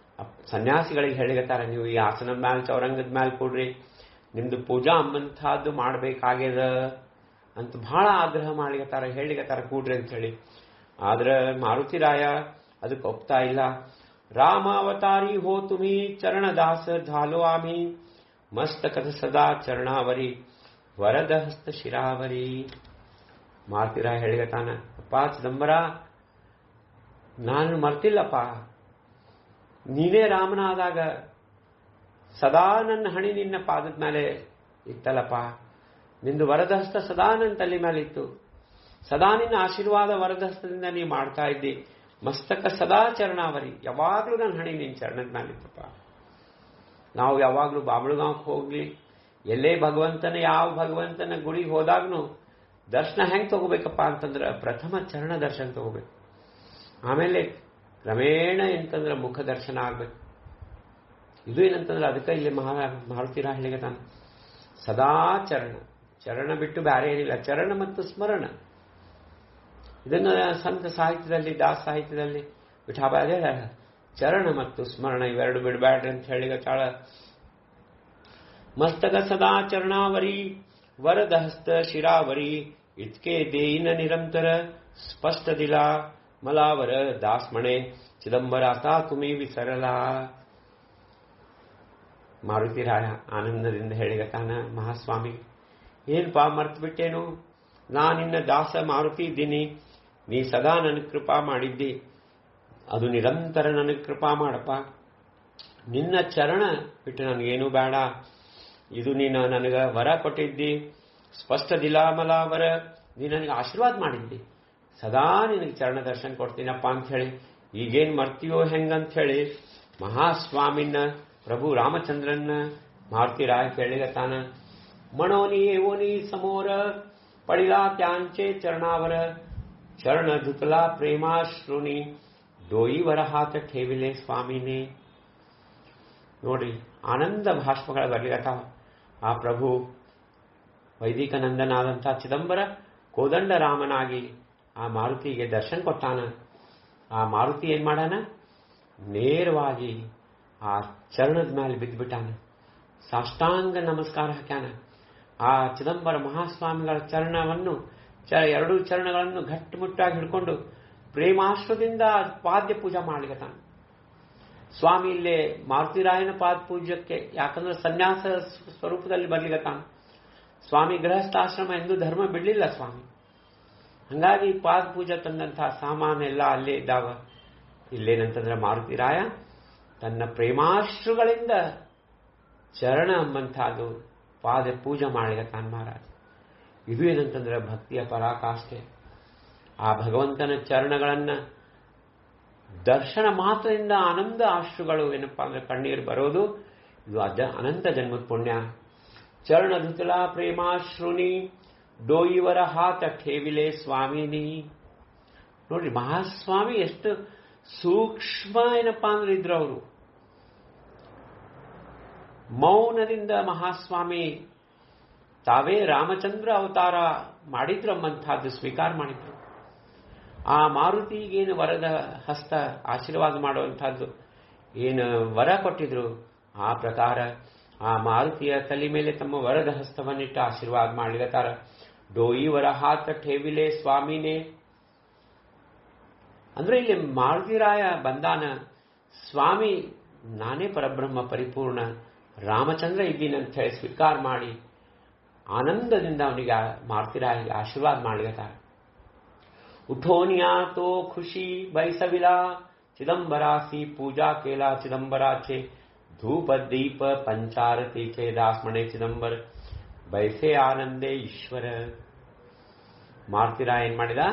ಸನ್ಯಾಸಿಗಳಿಗೆ ಹೇಳಿಗತ್ತಾರ, ನೀವು ಈ ಆಸನದ ಮ್ಯಾಲ ಚೌರಂಗದ ಮ್ಯಾಲ ಕೊಡ್ರಿ, ನಿಮ್ದು ಪೂಜಾ ಅಂಬಂತಹದ್ದು ಮಾಡ್ಬೇಕಾಗ್ಯದ ಅಂತ ಬಹಳ ಆಗ್ರಹ ಮಾಡ್ಲಿಗತ್ತಾರ. ಹೇಳಿಗತ್ತಾರ ಕೂಡ್ರಿ ಅಂತ ಹೇಳಿ. ಆದ್ರೆ ಮಾರುತಿರಾಯ ಅದಕ್ಕೆ ಒಪ್ತಾ ಇಲ್ಲ. ರಾಮ ಅವತಾರಿ ಹೋ ತುಮಿ ಚರಣದಾಸ ಧಾಲೋ ಆಮಿ ಮಸ್ತಕಥ ಸದಾ ಚರಣಾವರಿ ವರದ ಹಸ್ತ ಶಿರಾವರಿ. ಮಾರುತಿರಾಯ ಹೇಳಿಗತಾನ, ಅಪ್ಪ ಚಿದಂಬರ, ನಾನು ಮರ್ತಿಲ್ಲಪ್ಪ, ನೀನೇ ರಾಮನಾದಾಗ ಸದಾ ನನ್ನ ಹಣಿ ನಿನ್ನ ಪಾದದ ಮೇಲೆ ಇತ್ತಲ್ಲಪ್ಪ, ನಿಂದು ವರದಹಸ್ತ ಸದಾ ನನ್ನ ತಲೆ ಮೇಲೆ ಇತ್ತು, ಸದಾ ನಿನ್ನ ಆಶೀರ್ವಾದ ವರದಹಸ್ತದಿಂದ ನೀ ಮಾಡ್ತಾ ಇದ್ದಿ, ಮಸ್ತಕ ಸದಾ ಚರಣಾವರಿ, ಯಾವಾಗಲೂ ನನ್ನ ಹಣಿ ನಿನ್ನ ಚರಣದ ಮೇಲೆ ಇತ್ತಪ್ಪ. ನಾವು ಯಾವಾಗಲೂ ಬಾಬಳಗಾಂವ್ಗೆ ಹೋಗ್ಲಿ, ಎಲ್ಲೇ ಭಗವಂತನ ಯಾವ ಭಗವಂತನ ಗುಡಿಗೆ ಹೋದಾಗ್ನು ದರ್ಶನ ಹೆಂಗೆ ತಗೋಬೇಕಪ್ಪ ಅಂತಂದ್ರೆ ಪ್ರಥಮ ಚರಣ ದರ್ಶನ ತಗೋಬೇಕು, ಆಮೇಲೆ ಕ್ರಮೇಣ ಎಂತಂದ್ರೆ ಮುಖ ದರ್ಶನ ಆಗ್ಬೇಕು. ಇದು ಏನಂತಂದ್ರೆ ಅದಕ್ಕೆ ಇಲ್ಲಿ ಮಾರುತಿರ ಹೇಳಿಗೆ ತಾನು ಸದಾ ಚರಣ ಬಿಟ್ಟು ಬೇರೆ ಏನಿಲ್ಲ, ಚರಣ ಮತ್ತು ಸ್ಮರಣ. ಇದನ್ನು ಸಂತ ಸಾಹಿತ್ಯದಲ್ಲಿ ದಾಸ ಸಾಹಿತ್ಯದಲ್ಲಿ ವಿಠಾಬಾದ ಹೇಳ, ಚರಣ ಮತ್ತು ಸ್ಮರಣ ಇವೆರಡು ಬಿಡಬೇಡ್ರಿ ಅಂತ ಹೇಳಿ ತಾಳ. ಮಸ್ತಕ ಸದಾ ಚರಣಾವರಿ ವರದಹಸ್ತ ಶಿರಾವರಿ ಇತ್ಕೆ ದೇಯಿನ ನಿರಂತರ ಸ್ಪಷ್ಟ ದಿಲ ಮಲಾವರ ದಾಸ್ಮಣೆ ಚಿದಂಬರಾತ ತುಮಿ ವಿಸರಲ. ಮಾರುತಿರಾಯ ಆನಂದದಿಂದ ಹೇಳಿಗತಾನ ಮಹಾಸ್ವಾಮಿ, ಏನ್ಪಾ ಮರ್ತು ಬಿಟ್ಟೇನು, ನಾನಿನ್ನ ದಾಸ ಮಾರುತಿ ಇದ್ದೀನಿ, ನೀ ಸದಾ ನನಗೆ ಕೃಪಾ ಮಾಡಿದ್ದಿ, ಅದು ನಿರಂತರ ನನಗೆ ಕೃಪಾ ಮಾಡಪ್ಪ. ನಿನ್ನ ಚರಣ ಬಿಟ್ಟು ನನಗೇನು ಬೇಡ, ಇದು ನೀನು ನನಗೆ ವರ ಕೊಟ್ಟಿದ್ದಿ, ಸ್ಪಷ್ಟ ದಿಲಾಮಲ ವರ, ನೀ ನನಗೆ ಆಶೀರ್ವಾದ ಮಾಡಿದ್ದಿ, ಸದಾ ನಿನಗೆ ಚರಣ ದರ್ಶನ ಕೊಡ್ತೀನಪ್ಪ ಅಂತ ಹೇಳಿ ಈಗೇನು ಮರ್ತೀಯೋ ಹೆಂಗಂತ ಹೇಳಿ ಮಹಾಸ್ವಾಮಿನ ಪ್ರಭು ರಾಮಚಂದ್ರನ್ನ ಮಾರುತಿರಾಯ ಕೇಳಿಗತಾನ. ಮಣೋನಿ ಏವೋನಿ ಸಮೋರ ಪಡಿಲಾ ತ್ಯಾಂಚೆ ಚರಣಾವರ ಚರಣ ಧುತಲಾ ಪ್ರೇಮಾಶ್ರುನಿ ಡೋಯಿವರ ಹಾತ ಠೇವಿಲೆ ಸ್ವಾಮಿನೇ. ನೋಡ್ರಿ, ಆನಂದ ಭಾಷ್ಪಗಳ ಬರ್ಲಿಗತ್ತಾವ. ಆ ಪ್ರಭು ವೈದಿಕ ನಂದನಾದಂಥ ಚಿದಂಬರ ಕೋದಂಡ ರಾಮನಾಗಿ ಆ ಮಾರುತಿಗೆ ದರ್ಶನ ಕೊಟ್ಟಾನ. ಆ ಮಾರುತಿ ಏನ್ ಮಾಡಾನ, ನೇರವಾಗಿ ಆ ಚರಣದ ಮೇಲೆ ಬಿದ್ದುಬಿಟ್ಟಾನ, ಸಾಷ್ಟಾಂಗ ನಮಸ್ಕಾರ ಹಾಕ್ಯಾನ. ಆ ಚಿದಂಬರ ಮಹಾಸ್ವಾಮಿಗಳ ಚರಣವನ್ನು ಎರಡೂ ಚರಣಗಳನ್ನು ಗಟ್ಟುಮುಟ್ಟಾಗಿ ಹಿಡ್ಕೊಂಡು ಪ್ರೇಮಾಶ್ರದಿಂದ ಪಾದ್ಯ ಪೂಜಾ ಮಾಡ್ಲಿಕತ್ತಾನ. ಸ್ವಾಮಿ ಇಲ್ಲೇ ಮಾರುತಿರಾಯನ ಪಾದ ಪೂಜ್ಯಕ್ಕೆ, ಯಾಕಂದ್ರೆ ಸನ್ಯಾಸ ಸ್ವರೂಪದಲ್ಲಿ ಬರ್ಲಿಕತ್ತಾನ. ಸ್ವಾಮಿ ಗೃಹಸ್ಥಾಶ್ರಮ ಎಂದು ಧರ್ಮ ಬಿಡ್ಲಿಲ್ಲ ಸ್ವಾಮಿ, ಹಂಗಾಗಿ ಪಾದ ಪೂಜಾ ತಂದಂತಹ ಸಾಮಾನೆಲ್ಲ ಅಲ್ಲೇ ಇದ್ದಾವ. ಇಲ್ಲೇನಂತಂದ್ರೆ ಮಾರುತಿರಾಯ ತನ್ನ ಪ್ರೇಮಾಶ್ರುಗಳಿಂದ ಚರಣ ಎಂಬಂತಹದ್ದು ಪಾದ ಪೂಜೆ ಮಾಡಿಗತಾನ ಮಹಾರಾಜ. ಇದು ಏನಂತಂದ್ರೆ ಭಕ್ತಿಯ ಪರಾಕಾಷ್ಠೆ. ಆ ಭಗವಂತನ ಚರಣಗಳನ್ನ ದರ್ಶನ ಮಾತ್ರದಿಂದ ಆನಂದ ಆಶ್ರುಗಳು ಏನಪ್ಪಾ ಅಂದ್ರೆ ಕಣ್ಣೀರು ಬರೋದು, ಇದು ಅನಂತ ಜನ್ಮದ ಪುಣ್ಯ. ಚರಣ ಧುತಲಾ ಪ್ರೇಮಾಶ್ರುನಿ ಡೋಯಿವರ ಹಾತ ಠೇವಿಲೆ ಸ್ವಾಮಿನಿ. ನೋಡ್ರಿ, ಮಹಾಸ್ವಾಮಿ ಎಷ್ಟು ಸೂಕ್ಷ್ಮ ಏನಪ್ಪಾ ಅಂದ್ರೆ ಇದ್ರು ಅವರು. ಮೌನದಿಂದ ಮಹಾಸ್ವಾಮಿ ತಾವೇ ರಾಮಚಂದ್ರ ಅವತಾರ ಮಾಡಿದ್ರಂಬಂತಹದ್ದು ಸ್ವೀಕಾರ ಮಾಡಿದ್ರು. ಆ ಮಾರುತಿಗೇನು ವರದ ಹಸ್ತ ಆಶೀರ್ವಾದ ಮಾಡುವಂತಹದ್ದು ಏನು ವರ ಕೊಟ್ಟಿದ್ರು, ಆ ಪ್ರಕಾರ ಆ ಮಾರುತಿಯ ತಲೆ ಮೇಲೆ ತಮ್ಮ ವರದ ಹಸ್ತವನ್ನಿಟ್ಟು ಆಶೀರ್ವಾದ ಮಾಡಲಿಗತ್ತಾರ. ಡೋಯಿ ವರ ಹಾತ ಠೇವಿಲೆ ಸ್ವಾಮಿನೇ. ಅಂದ್ರೆ ಇಲ್ಲಿ ಮಾರುತಿರಾಯ ಬಂದಾನ, ಸ್ವಾಮಿ ನಾನೇ ಪರಬ್ರಹ್ಮ ಪರಿಪೂರ್ಣ ರಾಮಚಂದ್ರ ಇದ್ದೀನಂತ ಹೇಳಿ ಸ್ವೀಕಾರ ಮಾಡಿ ಆನಂದದಿಂದ ಅವನಿಗೆ ಮಾರುತಿರಾಯಿಗೆ ಆಶೀರ್ವಾದ ಮಾಡಲಿಗತ್ತಾರ. ಉಠೋನಿಯಾತೋ ಖುಷಿ ಬೈಸವಿಲಾ ಚಿದಂಬರಾಸಿ ಪೂಜಾ ಕೇಲಾ ಚಿದಂಬರಾಚೆ ಧೂಪ ದೀಪ ಪಂಚಾರತಿ ಚೇ ದಾಸ್ಮಣೆ ಚಿದಂಬರ ಬೈಸೆ ಆನಂದೇ ಈಶ್ವರ. ಮಾರುತಿರಾಯ ಏನ್ ಮಾಡಿದ,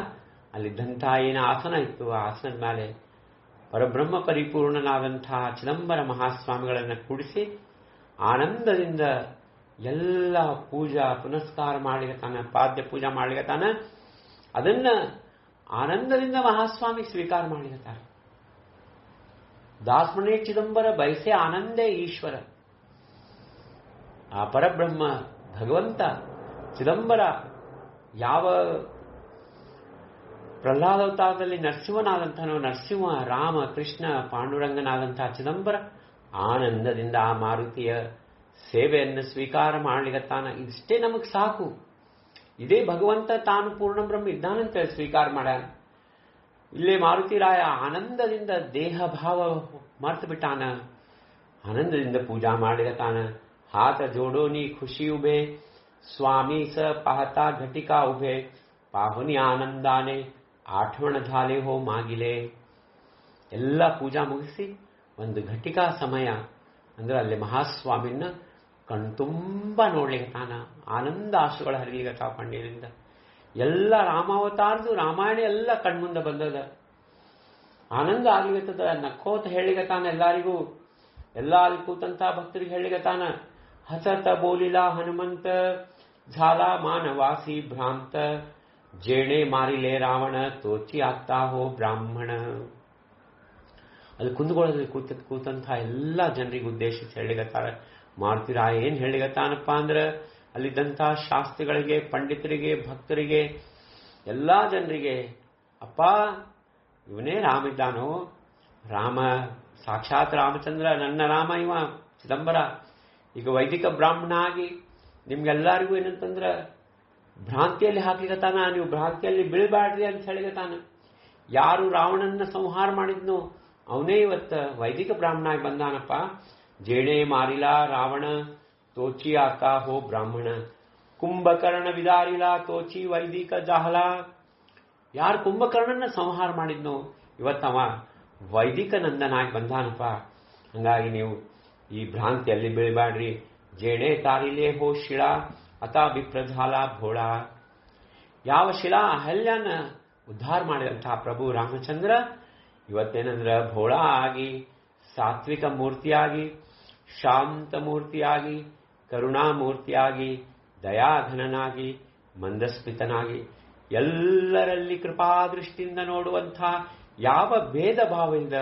ಅಲ್ಲಿದ್ದಂಥ ಏನು ಆಸನ ಇತ್ತು, ಆ ಆಸನದ ಮೇಲೆ ಪರಬ್ರಹ್ಮ ಪರಿಪೂರ್ಣನಾದಂತಹ ಚಿದಂಬರ ಮಹಾಸ್ವಾಮಿಗಳನ್ನು ಕೂಡಿಸಿ ಆನಂದದಿಂದ ಎಲ್ಲ ಪೂಜಾ ಪುನಸ್ಕಾರ ಮಾಡ್ಲಿಕತ್ತಾನ, ಪಾದ್ಯ ಪೂಜಾ ಮಾಡ್ಲಿಕತ್ತಾನ. ಅದನ್ನ ಆನಂದದಿಂದ ಮಹಾಸ್ವಾಮಿ ಸ್ವೀಕಾರ ಮಾಡ್ಲಿಕತ್ತಾರ. ದಾಸ್ಮಣೆ ಚಿದಂಬರ ಬಯಸೆ ಆನಂದೇ ಈಶ್ವರ. ಆ ಪರಬ್ರಹ್ಮ ಭಗವಂತ ಚಿದಂಬರ ಯಾವ ಪ್ರಹ್ಲಾದವತಾರದಲ್ಲಿ ನರಸಿಂಹನಾದಂಥನೋ, ನರಸಿಂಹ ರಾಮ ಕೃಷ್ಣ ಪಾಂಡುರಂಗನಾದಂತಹ ಚಿದಂಬರ ಆನಂದದಿಂದ ಆ ಮಾರುತಿಯ ಸೇವೆಯನ್ನು ಸ್ವೀಕಾರ ಮಾಡ್ಲಿಕತ್ತಾನ. ಇಷ್ಟೇ ನಮಗ್ ಸಾಕು. ಇದೇ ಭಗವಂತ ತಾನು ಪೂರ್ಣ ಬ್ರಹ್ಮ ಇದ್ದಾನಂತ ಸ್ವೀಕಾರ ಮಾಡ್ಯಾನ. ಇಲ್ಲೇ ಮಾರುತಿರಾಯ ಆನಂದದಿಂದ ದೇಹ ಭಾವ ಮರ್ತು ಬಿಟ್ಟಾನ, ಆನಂದದಿಂದ ಪೂಜಾ ಮಾಡ್ಲಿಕತ್ತಾನ. ಹಾತ ಜೋಡೋನಿ ಖುಷಿ ಉಭೆ ಸ್ವಾಮಿ ಸ ಪಾಹತಾ ಘಟಿಕಾ ಉಭೆ ಪಾಹುನಿ ಆನಂದಾನೆ ಆಠವಣ ಧಾಲೆ ಹೋ ಮಾಗಿಲೆ. ಎಲ್ಲ ಪೂಜಾ ಮುಗಿಸಿ ಒಂದು ಘಟಿಕಾ ಸಮಯ ಅಂದ್ರೆ ಅಲ್ಲಿ ಮಹಾಸ್ವಾಮಿನ ಕಣ್ತುಂಬ ನೋಡ್ಲಿಕ್ಕೆ ತಾನ ಆನಂದ ಆಶುಗಳು ಹರಿಲಿಗತ್ತಾವ ಕಣ್ಣೀರಿಂದ. ಎಲ್ಲ ರಾಮಾವತಾರದು ರಾಮಾಯಣ ಎಲ್ಲ ಕಣ್ಮುಂದೆ ಬಂದದ. ಆನಂದ ಆಗ್ಲಿಗತ್ತದ. ನಕ್ಕೋತ ಹೇಳಿಗತಾನ ಎಲ್ಲಾರಿಗೂ, ಎಲ್ಲ ಅಲ್ಲಿ ಕೂತಂತ ಭಕ್ತರಿಗೆ ಹೇಳಿಗತಾನ. ಹಸತ ಬೋಲಿಲ ಹನುಮಂತ ಝಾಲಾ ಮಾನವಾಸಿ ಭ್ರಾಂತ ಜೇಣೆ ಮಾರಿಲೆ ರಾವಣ ತೋಚಿ ಆಗ್ತಾ ಹೋ ಬ್ರಾಹ್ಮಣ. ಅಲ್ಲಿ ಕುಂದುಗಳಲ್ಲಿ ಕೂತಂತ ಎಲ್ಲ ಜನರಿಗೆ ಉದ್ದೇಶಿಸಿ ಹೇಳಿಗತ್ತಾರ. ಮಾಡ್ತೀರಾ ಏನ್ ಹೇಳಿಗತ್ತಾನಪ್ಪ ಅಂದ್ರ ಅಲ್ಲಿದ್ದಂಥ ಶಾಸ್ತ್ರಿಗಳಿಗೆ, ಪಂಡಿತರಿಗೆ, ಭಕ್ತರಿಗೆ, ಎಲ್ಲಾ ಜನರಿಗೆ, ಅಪ್ಪ ಇವನೇ ರಾಮ ಇದ್ದಾನೋ, ರಾಮ ಸಾಕ್ಷಾತ್ ರಾಮಚಂದ್ರ, ನನ್ನ ರಾಮ ಇವ ಚಿದಂಬರ. ಈಗ ವೈದಿಕ ಬ್ರಾಹ್ಮಣ ಆಗಿ ನಿಮ್ಗೆಲ್ಲರಿಗೂ ಏನಂತಂದ್ರ ಭ್ರಾಂತಿಯಲ್ಲಿ ಹಾಕ್ಲಿಗತಾನ. ನೀವು ಭ್ರಾಂತಿಯಲ್ಲಿ ಬೀಳ್ಬಾಡ್ರಿ ಅಂತ ಹೇಳಿಗತಾನ. ಯಾರು ರಾವಣನ್ನ ಸಂಹಾರ ಮಾಡಿದ್ನೋ ಅವನೇ ಇವತ್ತ ವೈದಿಕ ಬ್ರಾಹ್ಮಣ ಆಗಿ ಬಂದಾನಪ್ಪ. ಜೇಣೆ ಮಾರಿಲ ರಾವಣ ತೋಚಿ ಆತಾ ಹೋ ಬ್ರಾಹ್ಮಣ. ಕುಂಭಕರ್ಣ ವಿದಾರಿಲ ತೋಚಿ ವೈದಿಕ ಜಾಹಲ. ಯಾರು ಕುಂಭಕರ್ಣನ ಸಂಹಾರ ಮಾಡಿದ್ನೋ ಇವತ್ತವ ವೈದಿಕ ನಂದನಾಗಿ ಬಂದಾನಪ್ಪ. ಹಂಗಾಗಿ ನೀವು ಈ ಭ್ರಾಂತಿಯಲ್ಲಿ ಬೀಳ್ಬಾಡ್ರಿ. ಜೇಣೆ ತಾರಿಲೆ ಹೋ ಶಿಳಾ ಅತಾ ವಿಪ್ರಧಾಲ ಭೋಳ. ಯಾವ ಶಿಲಾ ಅಹಲ್ಯನ ಉದ್ಧಾರ ಮಾಡಿದಂತಹ ಪ್ರಭು ರಾಮಚಂದ್ರ ಇವತ್ತೇನಂದ್ರ ಭೋಳ ಆಗಿ, ಸಾತ್ವಿಕ ಮೂರ್ತಿಯಾಗಿ, ಶಾಂತ ಮೂರ್ತಿಯಾಗಿ, ಕರುಣಾಮೂರ್ತಿಯಾಗಿ, ದಯಾಘನನಾಗಿ, ಮಂದಸ್ಮಿತನಾಗಿ, ಎಲ್ಲರಲ್ಲಿ ಕೃಪಾದೃಷ್ಟಿಯಿಂದ ನೋಡುವಂಥ, ಯಾವ ಭೇದ ಭಾವದಿಂದ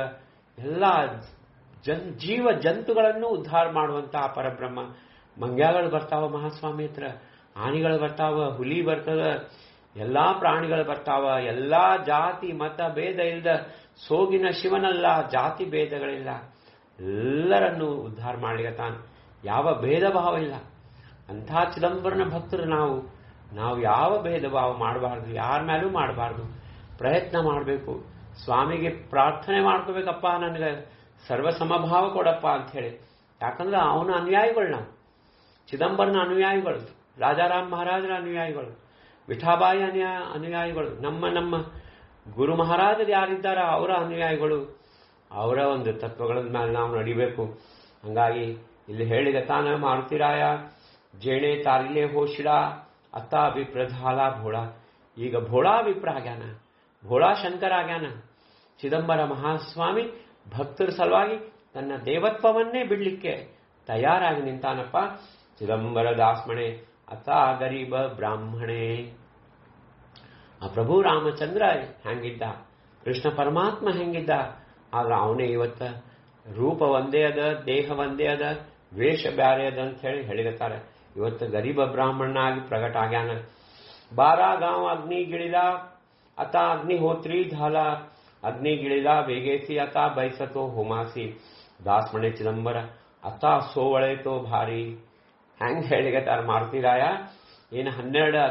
ಎಲ್ಲ ಜೀವ ಜಂತುಗಳನ್ನು ಉದ್ಧಾರ ಮಾಡುವಂತಹ ಪರಬ್ರಹ್ಮ. ಮಂಗ್ಯಾಗಳು ಬರ್ತಾವ ಮಹಾಸ್ವಾಮಿ ಹತ್ರ, ಆನೆಗಳು ಬರ್ತಾವ, ಹುಲಿ ಬರ್ತದ, ಎಲ್ಲಾ ಪ್ರಾಣಿಗಳು ಬರ್ತಾವ. ಎಲ್ಲಾ ಜಾತಿ ಮತ ಭೇದ ಇಲ್ಲದ ಸೋಗಿನ ಶಿವನಲ್ಲ, ಜಾತಿ ಭೇದಗಳಿಲ್ಲ, ಎಲ್ಲರನ್ನೂ ಉದ್ಧಾರ ಮಾಡ್ಲಿಗತಾನ. ಯಾವ ಭೇದ ಭಾವ ಇಲ್ಲ. ಅಂಥ ಚಿದಂಬರನ ಭಕ್ತರು ನಾವು ಯಾವ ಭೇದ ಭಾವ ಮಾಡಬಾರ್ದು, ಯಾರ ಮೇಲೂ ಮಾಡಬಾರ್ದು. ಪ್ರಯತ್ನ ಮಾಡಬೇಕು. ಸ್ವಾಮಿಗೆ ಪ್ರಾರ್ಥನೆ ಮಾಡ್ಕೋಬೇಕಪ್ಪ, ನನಗೆ ಸರ್ವ ಸಮಭಾವ ಕೊಡಪ್ಪ ಅಂತ ಹೇಳಿ. ಯಾಕಂದ್ರೆ ಅವನ ಅನುಯಾಯಿಗಳು, ನಾವು ಚಿದಂಬರನ ಅನುಯಾಯಿಗಳು, ರಾಜಾರಾಮ್ ಮಹಾರಾಜರ ಅನುಯಾಯಿಗಳು, ವಿಠಾಬಾಯಿ ಅನುಯಾಯಿಗಳು, ನಮ್ಮ ಗುರು ಮಹಾರಾಜರು ಯಾರಿದ್ದಾರ ಅವರ ಅನುಯಾಯಿಗಳು. ಅವರ ಒಂದು ತತ್ವಗಳ ಮೇಲೆ ನಾವು ನಡಿಬೇಕು. ಹಂಗಾಗಿ ಇಲ್ಲಿ ಹೇಳಿದ ತಾನ ಮಾರುತಿರಾಯ ಜೇಣೆ ತಾರಿಲೆ ಹೋಶಿಡ ಅತ್ತ ವಿಪ್ರಧಾಲ ಭೋಳ. ಈಗ ಭೋಳಾ ವಿಪ್ರ ಆಗ್ಯಾನ, ಭೋಳಾ ಶಂಕರ ಆಗ್ಯಾನ. ಚಿದಂಬರ ಮಹಾಸ್ವಾಮಿ ಭಕ್ತರ ಸಲುವಾಗಿ ತನ್ನ ದೇವತ್ವವನ್ನೇ ಬಿಡ್ಲಿಕ್ಕೆ ತಯಾರಾಗಿ ನಿಂತಾನಪ್ಪ. ಚಿದಂಬರ ದಾಸ್ಮಣೆ ಅತ ಗರೀಬ ಬ್ರಾಹ್ಮಣೆ. ಆ ಪ್ರಭು ರಾಮಚಂದ್ರ ಹೆಂಗಿದ್ದ, ಕೃಷ್ಣ ಪರಮಾತ್ಮ ಹೆಂಗಿದ್ದ, ಆದ್ರೆ ಅವನೇ ಇವತ್ತ ರೂಪ ಒಂದೇ ಅದ, ದೇಹ ಒಂದೇ ಅದ, ವೇಷ ಬ್ಯಾರೆ ಅದ ಅಂತ ಹೇಳಿ ಹೇಳಿರ್ತಾರೆ. ಇವತ್ತು ಗರೀಬ ಬ್ರಾಹ್ಮಣನಾಗಿ ಪ್ರಗಟ ಆಗ್ಯಾನ. 12 गाव ಅಗ್ನಿ ಗಿಳಿದ ಅತ ಅಗ್ನಿಹೋತ್ರಿ ಧಾಲ. ಅಗ್ನಿ ಗಿಳಿದ ಬೇಗೇಸಿ ಅತ ಬೈಸತೋ ಹೋಮಾಸಿ. ದಾಸ್ಮಣೆ ಚಿದಂಬರ ಅತ ಸೋವಳೆತೋ ಭಾರಿ. ಹೆಂಗ್ ಹೇಳಿಗತ್ತಾರ ಮಾರುತಿರಾಯ. ಏನು 12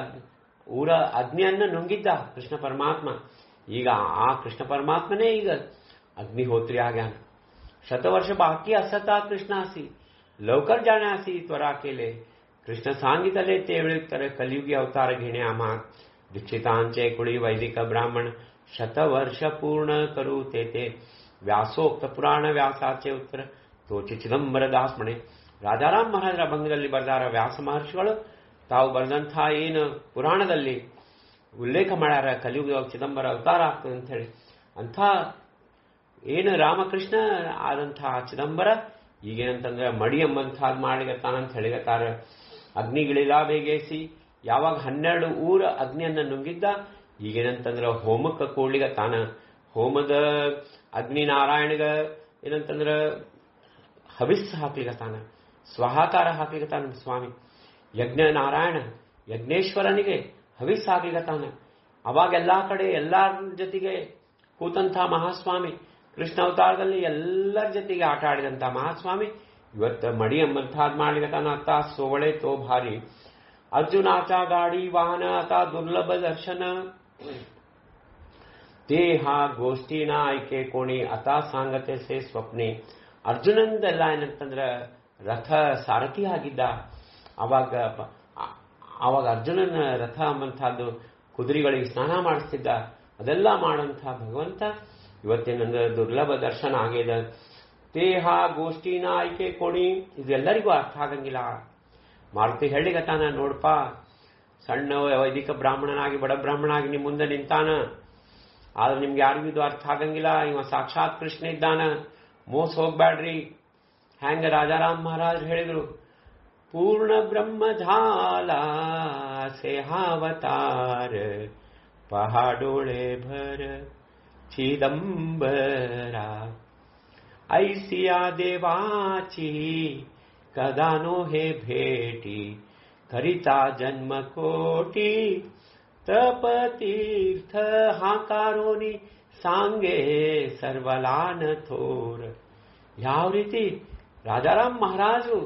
ಊರ ಅಗ್ನಿಯನ್ನ ನುಂಗಿದ್ದ ಕೃಷ್ಣ ಪರಮಾತ್ಮ. ಈಗ ಆ ಕೃಷ್ಣ ಪರಮಾತ್ಮನೇ ಈಗ अग्निहोत्री ಆಗ್ಯಾನ. शतवर्ष बाकी असता कृष्णासी लवकर जाण्यासी त्वरा केले. कृष्ण सांगितले तेवढे तर कलियुगी अवतार घेणे आम्हा. दीक्षितांचे कुळी वैदिक ब्राह्मण शतवर्ष पूर्ण करू ते व्यासोक्त पुराण व्यासाचे उत्तर तोचे ಚಿದಂಬರ ದಾಸ್ ಮಣೆ. ರಾಜಾರಾಮ್ ಮಹಾರಾಜರ ಭಂಗದಲ್ಲಿ ಬರೆದಾರ ವ್ಯಾಸ ಮಹರ್ಷಿಗಳು ತಾವು ಬರೆದಂಥ ಏನು ಪುರಾಣದಲ್ಲಿ ಉಲ್ಲೇಖ ಮಾಡ್ಯಾರ ಕಲಿಯುಗ ಚಿದಂಬರ ಅವತಾರ ಆಗ್ತದೆ ಅಂತ ಹೇಳಿ. ಅಂಥ ಏನು ರಾಮಕೃಷ್ಣ ಆದಂತಹ ಚಿದಂಬರ ಈಗೇನಂತಂದ್ರೆ ಮಡಿ ಎಂಬಂಥದ್ದು ಮಾಡಿಗತ್ತಾನಂತ ಹೇಳಿಗತ್ತಾರ. ಅಗ್ನಿಗಳಿಲ್ಲ ಬೇಗೇಸಿ. ಯಾವಾಗ 12 ಊರ ಅಗ್ನಿಯನ್ನ ನುಂಗಿದ್ದ ಈಗೇನಂತಂದ್ರೆ ಹೋಮಕ್ಕೆ ಕೂಡ್ಲಿಗತ್ತಾನ. ಹೋಮದ ಅಗ್ನಿ ನಾರಾಯಣಗ ಏನಂತಂದ್ರ ಹವಿಸ್ ಹಾಕ್ಲಿಗತ್ತಾನ, ಸ್ವಹಾಕಾರ ಹಾಕ್ಲಿಗತ್ತಾನ ಸ್ವಾಮಿ. ಯಜ್ಞ ನಾರಾಯಣ ಯಜ್ಞೇಶ್ವರನಿಗೆ ಹವಿಸ್ ಹಾಕ್ಲಿಗತ್ತಾನ. ಅವಾಗ ಎಲ್ಲಾ ಕಡೆ ಎಲ್ಲಾರ ಜೊತೆಗೆ ಕೂತಂಥ ಮಹಾಸ್ವಾಮಿ, ಕೃಷ್ಣ ಅವತಾರದಲ್ಲಿ ಎಲ್ಲರ ಜೊತೆಗೆ ಆಟ ಆಡಿದಂಥ ಮಹಾಸ್ವಾಮಿ ಇವತ್ತು ಮಡಿ ಎಂಬಂಥದ್ದು ಮಾಡ್ಲಿಗತ್ತಾನ. ಅತ್ತ ಸೋವಳೆ ತೋ ಭಾರಿ. ಅರ್ಜುನಾಚ ಗಾಡಿ ವಾಹನ ಅತ ದುರ್ಲಭ ದರ್ಶನ. ದೇಹ ಗೋಷ್ಠಿನ ಆಯ್ಕೆ ಕೋಣಿ ಅತ ಸಾಂಗತೆ ಸೇ ಸ್ವಪ್ನೆ. ಅರ್ಜುನಂದೆಲ್ಲ ಏನಂತಂದ್ರ ರಥ ಸಾರಥಿ ಆಗಿದ್ದ. ಅವಾಗ ಅರ್ಜುನನ ರಥ ಎಂಬಂಥದ್ದು ಕುದುರೆಗಳಿಗೆ ಸ್ನಾನ ಮಾಡಿಸ್ತಿದ್ದ. ಅದೆಲ್ಲ ಮಾಡುವಂಥ ಭಗವಂತ ಇವತ್ತೇನಂದ್ರೆ ದುರ್ಲಭ ದರ್ಶನ ಆಗ್ಯದ. ತೇಹ ಗೋಷ್ಠಿನ ಆಯ್ಕೆ ಕೊಡಿ. ಇದೆಲ್ಲರಿಗೂ ಅರ್ಥ ಆಗಂಗಿಲ್ಲ. ಮಾರುತಿ ಹೇಳಿಗತಾನ, ನೋಡ್ಪ ಸಣ್ಣ ವೈದಿಕ ಬ್ರಾಹ್ಮಣನಾಗಿ ಬಡ ಬ್ರಾಹ್ಮಣನಾಗಿ ನಿಮ್ ಮುಂದೆ ನಿಂತಾನ, ಆದ್ರೆ ನಿಮ್ಗೆ ಯಾರಿಗೂ ಇದು ಅರ್ಥ ಆಗಂಗಿಲ್ಲ. ಇವ ಸಾಕ್ಷಾತ್ ಕೃಷ್ಣ ಇದ್ದಾನ, ಮೋಸ ಹೋಗ್ಬ್ಯಾಡ್ರಿ. ಹೆಂಗ ರಾಜಾರಾಮ್ ಮಹಾರಾಜ್ ಹೇಳಿದ್ರು, पूर्ण ब्रह्म झाला सेहावतार पहाडोळे भर चिदंबरा. ऐसिया देवाची कदानो हे भेटी करिता जन्म कोटी. तपतीर्थ हाकारोनी सांगे सर्वलान थोर. ಯಾವ ರೀತಿ ರಾಜಾರಾಮ್ ಮಹಾರಾಜು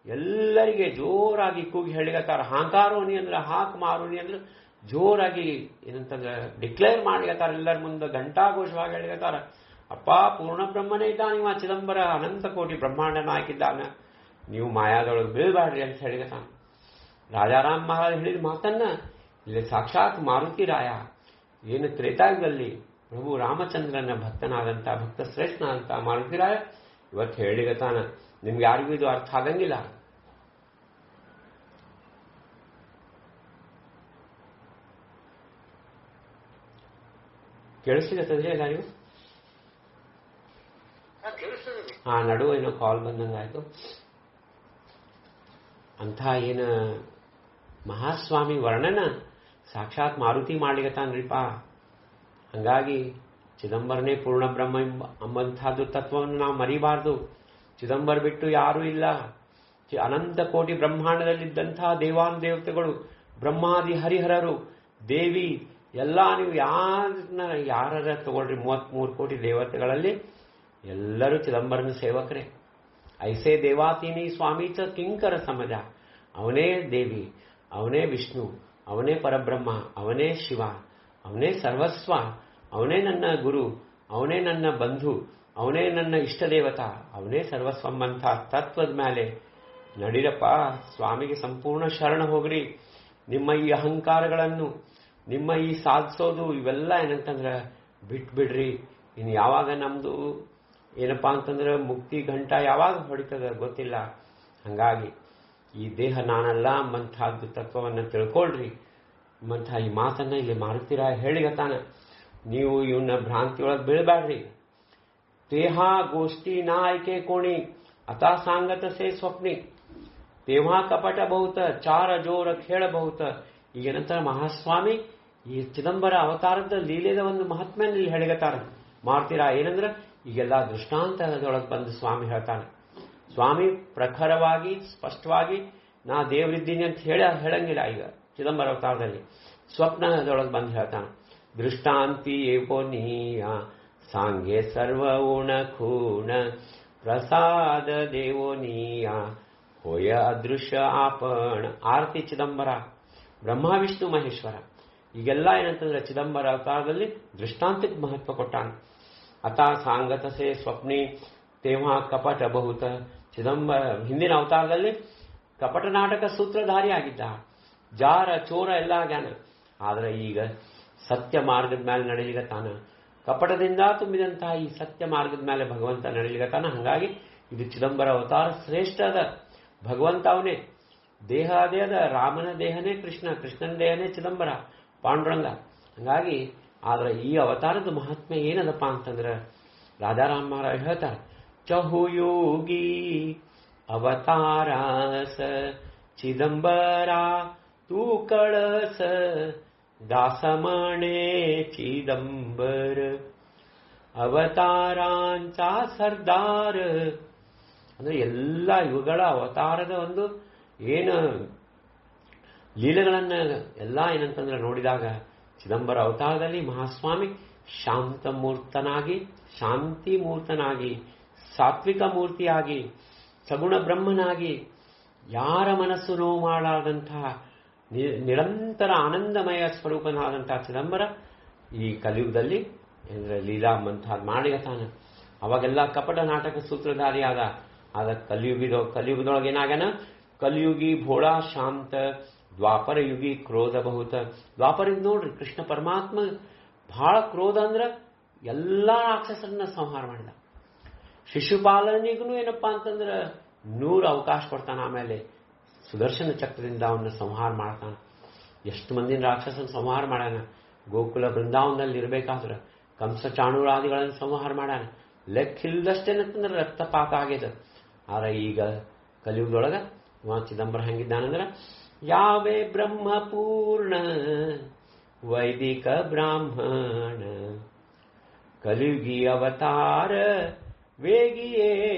ಎಲ್ಲರಿಗೆ ಜೋರಾಗಿ ಕೂಗಿ ಹೇಳಿಗತ್ತಾರ. ಹಾಂಕಾರೋನಿ ಅಂದ್ರೆ ಹಾಕ್ ಮಾರೋನಿ ಅಂದ್ರೆ ಜೋರಾಗಿ ಏನಂತಂದ್ರೆ ಡಿಕ್ಲೇರ್ ಮಾಡಿಗತ್ತಾರ. ಎಲ್ಲರ ಮುಂದೆ ಘಂಟಾಘೋಷವಾಗಿ ಹೇಳಿಗತ್ತಾರ, ಅಪ್ಪ ಪೂರ್ಣ ಬ್ರಹ್ಮನೇ ಇದ್ದಾನೆ, ಇವ ಚಿದಂಬರ ಅನಂತ ಕೋಟಿ ಬ್ರಹ್ಮಾಂಡ ನಾಯಕಿದ್ದಾನ, ನೀವು ಮಾಯಾದೊಳಗೆ ಬೀಳ್ಬೇಡ್ರಿ ಅಂತ ಹೇಳಿಗತ್ತಾನ. ರಾಜಾರಾಮ್ ಮಹಾರಾಜ್ ಹೇಳಿದ ಮಾತನ್ನ ಇಲ್ಲಿ ಸಾಕ್ಷಾತ್ ಮಾರುತಿ ರಾಯ ಏನು ತ್ರೇತಾಯುಗದಲ್ಲಿ ಪ್ರಭು ರಾಮಚಂದ್ರನ ಭಕ್ತನಾದಂತ ಭಕ್ತ ಶ್ರೇಷ್ಠನಾದಂತ ಮಾರುತಿ ರಾಯ ಇವತ್ತು ಹೇಳಿಗತಾನ. ನಿಮ್ಗೆ ಯಾರಿಗೂ ಇದು ಅರ್ಥ ಆಗಂಗಿಲ್ಲ. ಕೇಳಿಸ್ಲಿಕ್ಕತ್ತದ್ರಿ ಎಲ್ಲರಿಗೂ? ನಡುವೆ ಏನೋ ಕಾಲ್ ಬಂದಂಗಾಯ್ತು. ಅಂಥ ಏನ ಮಹಾಸ್ವಾಮಿ ವರ್ಣನ ಸಾಕ್ಷಾತ್ ಮಾರುತಿ ಮಾಡ್ಲಿಗತ್ತಾನ್ರಿಪ. ಹಂಗಾಗಿ ಚಿದಂಬರನೇ ಪೂರ್ಣ ಬ್ರಹ್ಮ ಎಂಬಂಥದ್ದು ತತ್ವವನ್ನು ನಾವು ಮರಿಬಾರ್ದು. ಚಿದಂಬರ ಬಿಟ್ಟು ಯಾರೂ ಇಲ್ಲ. ಅನಂತ ಕೋಟಿ ಬ್ರಹ್ಮಾಂಡದಲ್ಲಿದ್ದಂತಹ ದೇವಾನು ದೇವತೆಗಳು, ಬ್ರಹ್ಮಾದಿ ಹರಿಹರರು, ದೇವಿ ಎಲ್ಲ ನೀವು ಯಾರ ತಗೊಳ್ರಿ, 33 ಕೋಟಿ ದೇವತೆಗಳಲ್ಲಿ ಎಲ್ಲರೂ ಚಿದಂಬರನ ಸೇವಕರೇ. ಐಸೇ ದೇವಾತೀನಿ ಸ್ವಾಮೀಚ ಕಿಂಕರ ಸಮಜ. ಅವನೇ ದೇವಿ, ಅವನೇ ವಿಷ್ಣು, ಅವನೇ ಪರಬ್ರಹ್ಮ, ಅವನೇ ಶಿವ, ಅವನೇ ಸರ್ವಸ್ವ, ಅವನೇ ನನ್ನ ಗುರು, ಅವನೇ ನನ್ನ ಬಂಧು, ಅವನೇ ನನ್ನ ಇಷ್ಟ ದೇವತಾ, ಅವನೇ ಸರ್ವಸ್ವಂಬಂಥ ತತ್ವದ ಮೇಲೆ ನಡೀರಪ್ಪ. ಸ್ವಾಮಿಗೆ ಸಂಪೂರ್ಣ ಶರಣ ಹೋಗ್ರಿ. ನಿಮ್ಮ ಈ ಅಹಂಕಾರಗಳನ್ನು, ನಿಮ್ಮ ಈ ಸಾಧಿಸೋದು ಇವೆಲ್ಲ ಏನಂತಂದ್ರೆ ಬಿಟ್ಬಿಡ್ರಿ. ಇನ್ನು ಯಾವಾಗ ನಮ್ದು ಏನಪ್ಪಾ ಅಂತಂದ್ರೆ ಮುಕ್ತಿ ಘಂಟ ಯಾವಾಗ ಹೊಡಿತದ ಗೊತ್ತಿಲ್ಲ. ಹಂಗಾಗಿ ಈ ದೇಹ ನಾನಲ್ಲ ಎಂಬಂಥದ್ದು ತತ್ವವನ್ನು ತಿಳ್ಕೊಳ್ರಿ ಎಂಬಂಥ ಈ ಮಾತನ್ನ ಇಲ್ಲಿ ಮಾರುತಿರಾಯ ಹೇಳಿಗತಾನ. ನೀವು ಇವನ್ನ ಭ್ರಾಂತಿಯೊಳಗೆ ಬೀಳ್ಬ್ಯಾಡ್ರಿ. तेहा गोष्टी ना ऐके कोणी आता सांगत से स्वप्नी. तेव्हा कपट बहुत चार जोर खेळ बहुत. ಈಗ ನಂತರ ಮಹಾಸ್ವಾಮಿ ಈ ಚಿದಂಬರ ಅವತಾರದ ಲೀಲೆದ ಒಂದು ಮಹಾತ್ಮೆಯನ್ನು ಇಲ್ಲಿ ಹೇಳಿಗತಾರ ಮಾರುತಿರಾಯ. ಏನಂದ್ರೆ ಈಗೆಲ್ಲ ದೃಷ್ಟಾಂತದೊಳಗೆ ಬಂದು ಸ್ವಾಮಿ ಹೇಳ್ತಾನೆ. ಸ್ವಾಮಿ ಪ್ರಖರವಾಗಿ ಸ್ಪಷ್ಟವಾಗಿ ನಾ ದೇವರಿದ್ದೀನಿ ಅಂತ ಹೇಳಂಗಿಲ್ಲ. ಈಗ ಚಿದಂಬರ ಅವತಾರದಲ್ಲಿ ಸ್ವಪ್ನದೊಳಗೆ ಬಂದು ಹೇಳ್ತಾನೆ. ದೃಷ್ಟಾಂತಿ ಏಕೋನೀಯ सांगे सर्व ऊण खूण प्रसाद देवोनीय होय ಅದೃಶ್ಯ आपण. ಆರತಿ ಚಿದಂಬರ, ಬ್ರಹ್ಮ ವಿಷ್ಣು ಮಹೇಶ್ವರ ಈಗೆಲ್ಲ ಏನಂತಂದ್ರೆ ಚಿದಂಬರ ಅವತಾರದಲ್ಲಿ ದೃಷ್ಟಾಂತಕ್ಕೆ ಮಹತ್ವ ಕೊಟ್ಟಾನ. ಅತಾ ಸಾಂಗತಸೆ ಸ್ವಪ್ನಿ ತೇವಾ ಕಪಟ ಬಹುತ. ಚಿದಂಬರ ಹಿಂದಿನ ಅವತಾರದಲ್ಲಿ ಕಪಟ ನಾಟಕ ಸೂತ್ರಧಾರಿ ಆಗಿದ್ದ, ಜಾರ ಚೋರ ಎಲ್ಲ ಆಗ್ಯಾನ. ಆದ್ರೆ ಈಗ ಸತ್ಯ ಮಾರ್ಗದ ಮೇಲೆ ನಡೆಯಲಿಗತ್ತಾನ. ಕಪಟದಿಂದ ತುಂಬಿದಂತಹ ಈ ಸತ್ಯ ಮಾರ್ಗದ ಮೇಲೆ ಭಗವಂತ ನಡೆಯಲಿಗತ್ತಾನ. ಹಾಗಾಗಿ ಇದು ಚಿದಂಬರ ಅವತಾರ ಶ್ರೇಷ್ಠ ಅದ. ಭಗವಂತ ಅವನೇ, ದೇಹ ಅದೇ ಅದ. ರಾಮನ ದೇಹನೇ ಕೃಷ್ಣ, ಕೃಷ್ಣನ ದೇಹನೇ ಚಿದಂಬರ ಪಾಂಡುರಂಗ. ಹಂಗಾಗಿ ಆದ್ರೆ ಈ ಅವತಾರದ ಮಹಾತ್ಮೆ ಏನದಪ್ಪ ಅಂತಂದ್ರೆ ರಾಜಾರಾಮ್ ಮಹಾರಾಜ್ ಹೇಳ್ತಾರೆ, ಚಹುಯೋಗಿ ಅವತಾರಾಸ ಚಿದಂಬರ ತೂ ಕಳಸ दासमणे चिदंबर ಅವತಾರಾಂಚ ಸರ್ದಾರ. ಅಂದ್ರೆ ಎಲ್ಲ ಇವುಗಳ ಅವತಾರದ ಒಂದು ಏನು ಲೀಲೆಗಳನ್ನ ಎಲ್ಲ ಏನಂತಂದ್ರೆ ನೋಡಿದಾಗ ಚಿದಂಬರ ಅವತಾರದಲ್ಲಿ ಮಹಾಸ್ವಾಮಿ ಶಾಂತ ಮೂರ್ತನಾಗಿ, ಶಾಂತಿ ಮೂರ್ತನಾಗಿ, ಸಾತ್ವಿಕ ಮೂರ್ತಿಯಾಗಿ, ಸಗುಣ ಬ್ರಹ್ಮನಾಗಿ, ಯಾರ ಮನಸ್ಸು ನೋವು ಮಾಡಾದಂತಹ ನಿರಂತರ ಆನಂದಮಯ ಸ್ವರೂಪನಾದಂತಹ ಚಿದಂಬರ ಈ ಕಲಿಯುಗದಲ್ಲಿ ಅಂದ್ರೆ ಲೀಲಾ ಮಂಥಾದ್ ಮಾಡಿಗತಾನ. ಅವಾಗೆಲ್ಲ ಕಪಟ ನಾಟಕ ಸೂತ್ರಧಾರಿ ಆದ ಕಲಿಯುಗದೊಳಗೆ ಏನಾಗನ, ಕಲಿಯುಗಿ ಭೋಳ ಶಾಂತ, ದ್ವಾಪರ ಯುಗಿ ಕ್ರೋಧ ಬಹುತ. ದ್ವಾಪರ ನೋಡ್ರಿ, ಕೃಷ್ಣ ಪರಮಾತ್ಮ ಬಹಳ ಕ್ರೋಧ ಅಂದ್ರ ಎಲ್ಲಾ ರಾಕ್ಷಸರನ್ನ ಸಂಹಾರ ಮಾಡಿದ. ಶಿಶುಪಾಲನಿಗೂ ಏನಪ್ಪಾ ಅಂತಂದ್ರೆ 100 ಅವಕಾಶ ಕೊಡ್ತಾನ. ಆಮೇಲೆ ಸುದರ್ಶನ ಚಕ್ರದಿಂದ ಅವನ್ನ ಸಂಹಾರ ಮಾಡ್ತಾನ. ಎಷ್ಟು ಮಂದಿನ ರಾಕ್ಷಸನ ಸಂಹಾರ ಮಾಡ್ಯಾನ. ಗೋಕುಲ ಬೃಂದಾವನದಲ್ಲಿ ಇರಬೇಕಾದ್ರೆ ಕಂಸ ಚಾಣೂರಾದಿಗಳನ್ನು ಸಂಹಾರ ಮಾಡ್ಯಾನ. ಲೆಕ್ಕಿಲ್ದಷ್ಟೇನಂತಂದ್ರೆ ರಕ್ತಪಾತ ಆಗ್ಯದ. ಆದ್ರೆ ಈಗ ಕಲಿಯುಗದೊಳಗ ಚಿದಂಬರ ಹೆಂಗಿದ್ದಾನಂದ್ರ ಯಾವೇ ಬ್ರಹ್ಮಪೂರ್ಣ ವೈದಿಕ ಬ್ರಾಹ್ಮಣ ಕಲಿಯುಗಿ ಅವತಾರ ವೇಗಿಯೇ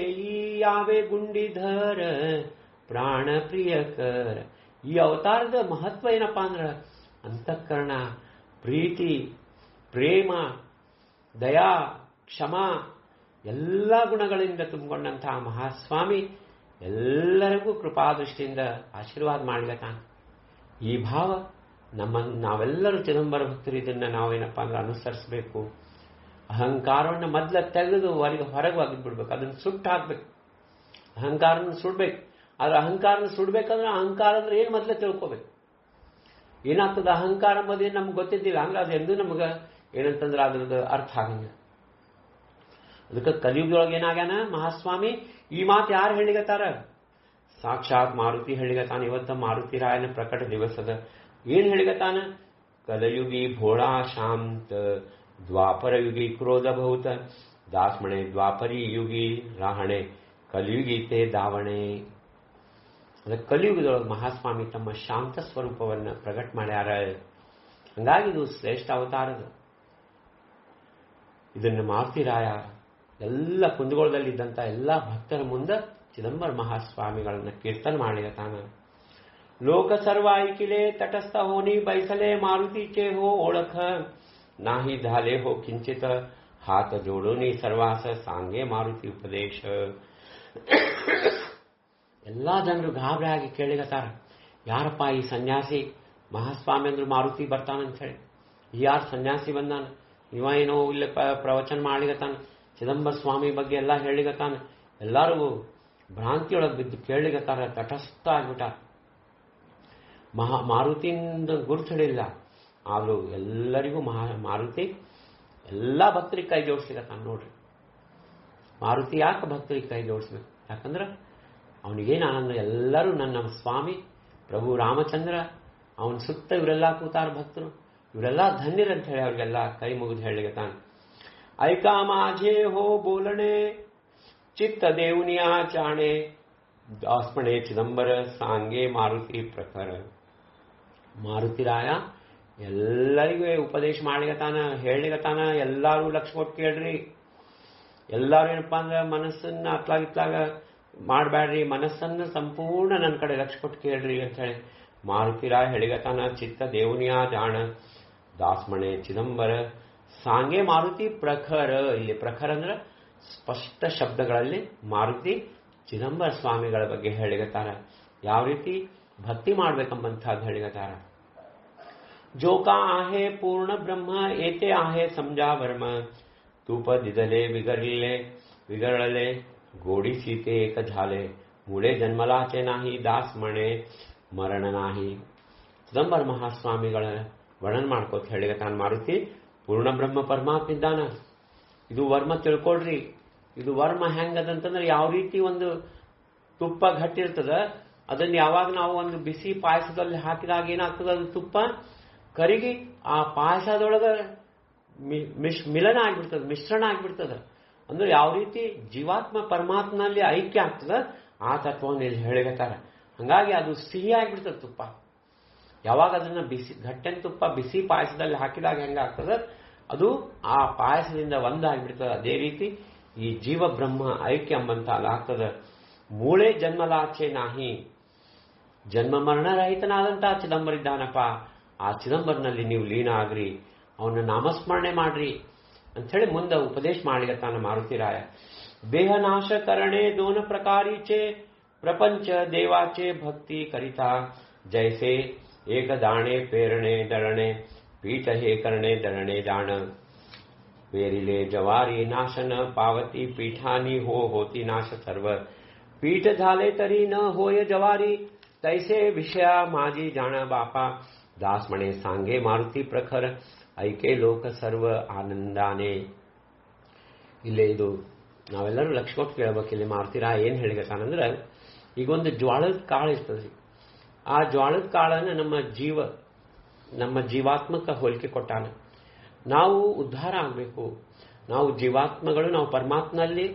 ಈ ಯಾವೇ ಗುಂಡಿಧರ ಪ್ರಾಣ ಪ್ರಿಯಕರ. ಈ ಅವತಾರದ ಮಹತ್ವ ಏನಪ್ಪಾ ಅಂದ್ರ ಅಂತಃಕರಣ, ಪ್ರೀತಿ, ಪ್ರೇಮ, ದಯಾ, ಕ್ಷಮ ಎಲ್ಲ ಗುಣಗಳಿಂದ ತುಂಬಿಕೊಂಡಂತಹ ಮಹಾಸ್ವಾಮಿ ಎಲ್ಲರಿಗೂ ಕೃಪಾದೃಷ್ಟಿಯಿಂದ ಆಶೀರ್ವಾದ ಮಾಡ್ಲತಾನ. ಈ ಭಾವ ನಾವೆಲ್ಲರೂ ಚಿದಂಬರ ಭಕ್ತರು ಇದನ್ನ ನಾವೇನಪ್ಪಾ ಅಂದ್ರೆ ಅನುಸರಿಸಬೇಕು. ಅಹಂಕಾರವನ್ನು ಮೊದಲ ತೆಗೆದು ಹೊರಗೆ ಒಗೆದ್ಬಿಡ್ಬೇಕು. ಅದನ್ನು ಸುಟ್ಟು ಹಾಕ್ಬೇಕು. ಅಹಂಕಾರನ ಸುಡ್ಬೇಕು. ಆದ್ರೆ ಅಹಂಕಾರನ ಸುಡ್ಬೇಕಂದ್ರೆ ಅಹಂಕಾರ ಅಂದ್ರೆ ಏನು ಮೊದಲೇ ತಿಳ್ಕೋಬೇಕು. ಏನಾಗ್ತದ ಅಹಂಕಾರ ಎಂಬುದೇನು ನಮ್ಗೆ ಗೊತ್ತಿದ್ದಿಲ್ಲ ಅಂದ್ರೆ ಅದೆಂದೂ ನಮ್ಗೆ ಏನಂತಂದ್ರೆ ಅದ್ರದ್ದು ಅರ್ಥ ಆಗಂಗಿಲ್ಲ. ಅದಕ್ಕೆ ಕಲಿಯುಗದೊಳಗೆ ಏನಾಗ್ಯಾನ ಮಹಾಸ್ವಾಮಿ ಈ ಮಾತು ಯಾರು ಹೇಳಿಗತ್ತಾರ? ಸಾಕ್ಷಾತ್ ಮಾರುತಿ ಹೇಳಿಗತಾನ. ಇವತ್ತ ಮಾರುತಿ ರಾಯನ ಪ್ರಕಟ ದಿವಸದ ಏನ್ ಹೇಳಿಗತಾನ? ಕಲಯುಗಿ ಭೋಳಾ ಶಾಂತ ದ್ವಾಪರ ಯುಗಿ ಕ್ರೋಧ ಭೌತ ದಾಸ್ಮಣೆ ದ್ವಾಪರಿ ಯುಗಿ ರಾಹಣೆ ಕಲಿಯುಗಿ ತೇ ದಾವಣೆ. ಅದಕ್ಕೆ ಕಲಿಯುಗದೊಳಗೆ ಮಹಾಸ್ವಾಮಿ ತಮ್ಮ ಶಾಂತ ಸ್ವರೂಪವನ್ನು ಪ್ರಕಟ ಮಾಡ್ಯಾರ. ಹಂಗಾಗಿ ಇದು ಶ್ರೇಷ್ಠ ಅವತಾರದ. ಇದನ್ನು ಮಾರುತಿರಾಯ ಎಲ್ಲ ಕುಂದಗೋಳದಲ್ಲಿದ್ದಂಥ ಎಲ್ಲ ಭಕ್ತರ ಮುಂದೆ ಚಿದಂಬರ ಮಹಾಸ್ವಾಮಿಗಳನ್ನ ಕೀರ್ತನ ಮಾಡಿಗತಾನ. ಲೋಕ ಸರ್ವಾಯಿಕಿಲೆ ತಟಸ್ಥ ಹೋನಿ ಬೈಸಲೆ ಮಾರುತಿचे हो ओळख नाही झाले हो किंचित हात जोडोनी सर्वास सांगे मारुತಿ ಉಪದೇಶ. ಎಲ್ಲಾ ಜನರು ಗಾಬರಿ ಆಗಿ ಕೇಳಿಗತಾರ, ಯಾರಪ್ಪ ಈ ಸನ್ಯಾಸಿ? ಮಹಾಸ್ವಾಮಿ ಅಂದ್ರು ಮಾರುತಿ ಬರ್ತಾನಂತ ಹೇಳಿ. ಯಾರು ಸನ್ಯಾಸಿ ಬಂದಾನ? ಇವ ಏನೋ ಇಲ್ಲಿ ಪ್ರವಚನ ಮಾಡಿಗತಾನ, ಚಿದಂಬರ ಸ್ವಾಮಿ ಬಗ್ಗೆ ಎಲ್ಲ ಹೇಳಿಗತಾನ. ಎಲ್ಲರೂ ಭ್ರಾಂತಿಯೊಳಗೆ ಬಿದ್ದು ಕೇಳಿಗತಾರ, ತಟಸ್ಥ ಆಗ್ಬಿಟ್ಟಾರ. ಮಾರುತಿಯಿಂದ ಗುರುತು ಹಿಡಿಲ್ಲ. ಆದ್ರೂ ಎಲ್ಲರಿಗೂ ಮಾರುತಿ ಎಲ್ಲ ಭಕ್ತರಿಗೆ ಕೈ ಜೋಡಿಸ್ಲಿಕತ್ತಾನ. ನೋಡ್ರಿ, ಮಾರುತಿ ಯಾಕೆ ಭಕ್ತರಿಗೆ ಕೈ ಜೋಡಿಸ್ಬೇಕು? ಯಾಕಂದ್ರೆ ಅವನಿಗೇನು ಆನಂದ. ಎಲ್ಲರೂ ನನ್ನ ಸ್ವಾಮಿ ಪ್ರಭು ರಾಮಚಂದ್ರ ಅವನ ಸುತ್ತ ಇವರೆಲ್ಲ ಕೂತಾರ ಭಕ್ತರು, ಇವರೆಲ್ಲ ಧನ್ಯರಂತ ಹೇಳಿ ಅವ್ರಿಗೆಲ್ಲ ಕೈ ಮುಗಿದು ಹೇಳಿಗತಾನ. ऐका माझे हो बोलणे चित्त देवनिया चाणे दासपणे चिದಂಬರ सांगे ಮಾರುತಿ ಪ್ರಖರ. ಮಾರುತಿರಾಯ ಎಲ್ಲರಿಗೂ ಉಪದೇಶ ಮಾಡಿಗತಾನ, ಹೇಳಿಗತಾನ. ಎಲ್ಲಾರು ಲಕ್ಷ ಕೊಟ್ಟು ಕೇಳ್ರಿ. ಎಲ್ಲಾರು ಏನಪ್ಪಾ ಅಂದ್ರೆ ಮನಸ್ಸನ್ನ ಅತ್ಲಾಗಿತ್ಲಾಗ ಮಾಡಬೇಡ್ರಿ, ಮನಸ್ಸನ್ನ ಸಂಪೂರ್ಣ ನನ್ನ ಕಡೆ ಲಕ್ಷ ಕೊಟ್ಟು ಕೇಳ್ರಿ ಅಂತ ಹೇಳಿ ಮಾರುತಿರಾಯ ಹೇಳಿಗತಾನ. ಚಿತ್ತ ದೇವನಿಯಾ ಜಾಣ ದಾಸಮಣೆ ಚಿದಂಬರ ಸಾಂಗೆ ಮಾರುತಿ ಪ್ರಖರ. ಇಲ್ಲಿ ಪ್ರಖರ ಅಂದ್ರೆ ಸ್ಪಷ್ಟ ಶಬ್ದಗಳಲ್ಲಿ ಮಾರುತಿ ಚಿದಂಬರ ಸ್ವಾಮಿಗಳ ಬಗ್ಗೆ ಹೇಳಿಗತಾರ. ಯಾವ ರೀತಿ ಭಕ್ತಿ ಮಾಡ್ಬೇಕಂಬಂಥದ್ದು ಹೇಳಿಗತಾರ. ಜೋಕಾ आहे पूर्ण ब्रह्म येते आहे समजा वर्म तूप दिदले विगरले गोडी सीते एक झाले मुळे जन्मलाचे नाही दास म्हणे मरण नाही. ಚಿದಂಬರ ಮಹಾಸ್ವಾಮಿಗಳ ವರ್ಣನ್ ಮಾಡ್ಕೋತ ಹೇಳಿಗತಾನ. ಮಾರುತಿ ಪೂರ್ಣ ಬ್ರಹ್ಮ ಪರಮಾತ್ಮ ಇದ್ದಾನ. ಇದು ವರ್ಮ ತಿಳ್ಕೊಳ್ರಿ. ಇದು ವರ್ಮ ಹೆಂಗದಂತಂದ್ರೆ ಯಾವ ರೀತಿ ಒಂದು ತುಪ್ಪ ಗಟ್ಟಿರ್ತದ, ಅದನ್ನ ಯಾವಾಗ ನಾವು ಒಂದು ಬಿಸಿ ಪಾಯಸದಲ್ಲಿ ಹಾಕಿದಾಗ ಏನಾಗ್ತದ, ಅದು ತುಪ್ಪ ಕರಿಗಿ ಆ ಪಾಯಸದೊಳಗ ಮಿಲನ ಆಗ್ಬಿಡ್ತದ, ಮಿಶ್ರಣ ಆಗ್ಬಿಡ್ತದ. ಅಂದ್ರೆ ಯಾವ ರೀತಿ ಜೀವಾತ್ಮ ಪರಮಾತ್ಮನಲ್ಲಿ ಐಕ್ಯ ಆಗ್ತದ ಆ ತತ್ವವನ್ನು ಇಲ್ಲಿ ಹೇಳಿಗತಾರ. ಹಂಗಾಗಿ ಅದು ಸಿಹಿ ಆಗ್ಬಿಡ್ತದ ತುಪ್ಪ. ಯಾವಾಗ ಅದನ್ನ ಬಿಸಿ ಗಟ್ಟೆನ ತುಪ್ಪ ಬಿಸಿ ಪಾಯಸದಲ್ಲಿ ಹಾಕಿದಾಗ ಹೆಂಗಾಗ್ತದ, ಅದು ಆ ಪಾಯಸದಿಂದ ಒಂದಾಗ್ಬಿಡ್ತದ. ಅದೇ ರೀತಿ ಈ ಜೀವ ಬ್ರಹ್ಮ ಐಕ್ಯ ಎಂಬಂತ ಆಗ್ತದ. ಮೂಳೆ ಜನ್ಮಲಾಚೆ ನಾಹಿ, ಜನ್ಮ ಮರಣ ರಹಿತನಾದಂತಹ ಚಿದಂಬರ ಇದ್ದಾನಪ್ಪ. ಆ ಚಿದಂಬರನಲ್ಲಿ ನೀವು ಲೀನ ಆಗ್ರಿ, ಅವನ ನಾಮಸ್ಮರಣೆ ಮಾಡ್ರಿ ಅಂತ ಹೇಳಿ ಮುಂದೆ ಉಪದೇಶ ಮಾಡಿಗತಾನ ಮಾರುತಿರಾಯ. ದೇಹನಾಶ ಕರಣೆ दोन प्रकारीचे प्रपंच देवाचे भक्ती करिता जैसे एक दाणे पेरणे दळणे पीठ हे करणे दळणे जाण पेरिले जवारी नाशन पावती पीठानी होती नाश सर्व पीठ झाले तरी न होय जवारी तैसे विषया माझी जाण बापा दास म्हणे सांगे मारुती प्रखर ऐके लोक सर्व आनंदाने. ಇಲ್ಲೇ ಇದು ನಾವೆಲ್ಲರೂ ಲಕ್ಷ ಕೊಟ್ಟು ಕೇಳ್ಬೇಕು. ಇಲ್ಲಿ ಮಾರುತಿರಾ ಏನ್ ಹೇಳಿಗತ್ತಾನಂದ್ರೆ, ಈಗ ಒಂದು ಜ್ವಾಳದ ಕಾಳು ಇರ್ತದೆ. ಆ ಜ್ವಾಳದ ಕಾಳನ್ನ ನಮ್ಮ ಜೀವಾತ್ಮಕ ಹೋಲಿಕೆ ಕೊಟ್ಟಾನ. ನಾವು ಉದ್ಧಾರ ಆಗಬೇಕು, ನಾವು ಜೀವಾತ್ಮಗಳು, ನಾವು ಪರಮಾತ್ಮನಲ್ಲಿ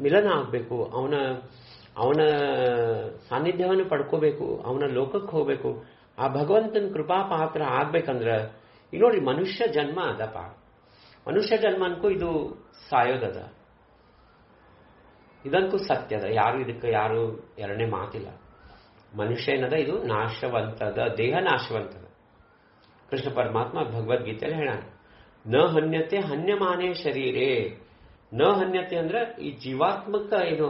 ಮಿಲನ ಆಗಬೇಕು, ಅವನ ಸಾನ್ನಿಧ್ಯವನ್ನು ಪಡ್ಕೋಬೇಕು, ಅವನ ಲೋಕಕ್ಕೆ ಹೋಗ್ಬೇಕು, ಆ ಭಗವಂತನ ಕೃಪಾ ಪಾತ್ರ ಆಗ್ಬೇಕಂದ್ರ ಈಗ ನೋಡ್ರಿ, ಮನುಷ್ಯ ಜನ್ಮ ಅದಪ್ಪ. ಮನುಷ್ಯ ಜನ್ಮ ಅನ್ಕೋ ಇದು ಸಾಯೋದದ, ಇದಂತೂ ಸತ್ಯದ, ಯಾರು ಎರಡನೇ ಮಾತಿಲ್ಲ. ಮನುಷ್ಯ ಏನದ, ಇದು ನಾಶವಂತದ, ದೇಹ ನಾಶವಂತದ. ಕೃಷ್ಣ ಪರಮಾತ್ಮ ಭಗವದ್ಗೀತೆಯಲ್ಲಿ ಹೇಳಾನ, ನ ಹನ್ಯತೆ ಹನ್ಯಮಾನೇ ಶರೀರೇ. ನ ಹನ್ಯತೆ ಅಂದ್ರೆ ಈ ಜೀವಾತ್ಮಕ ಏನು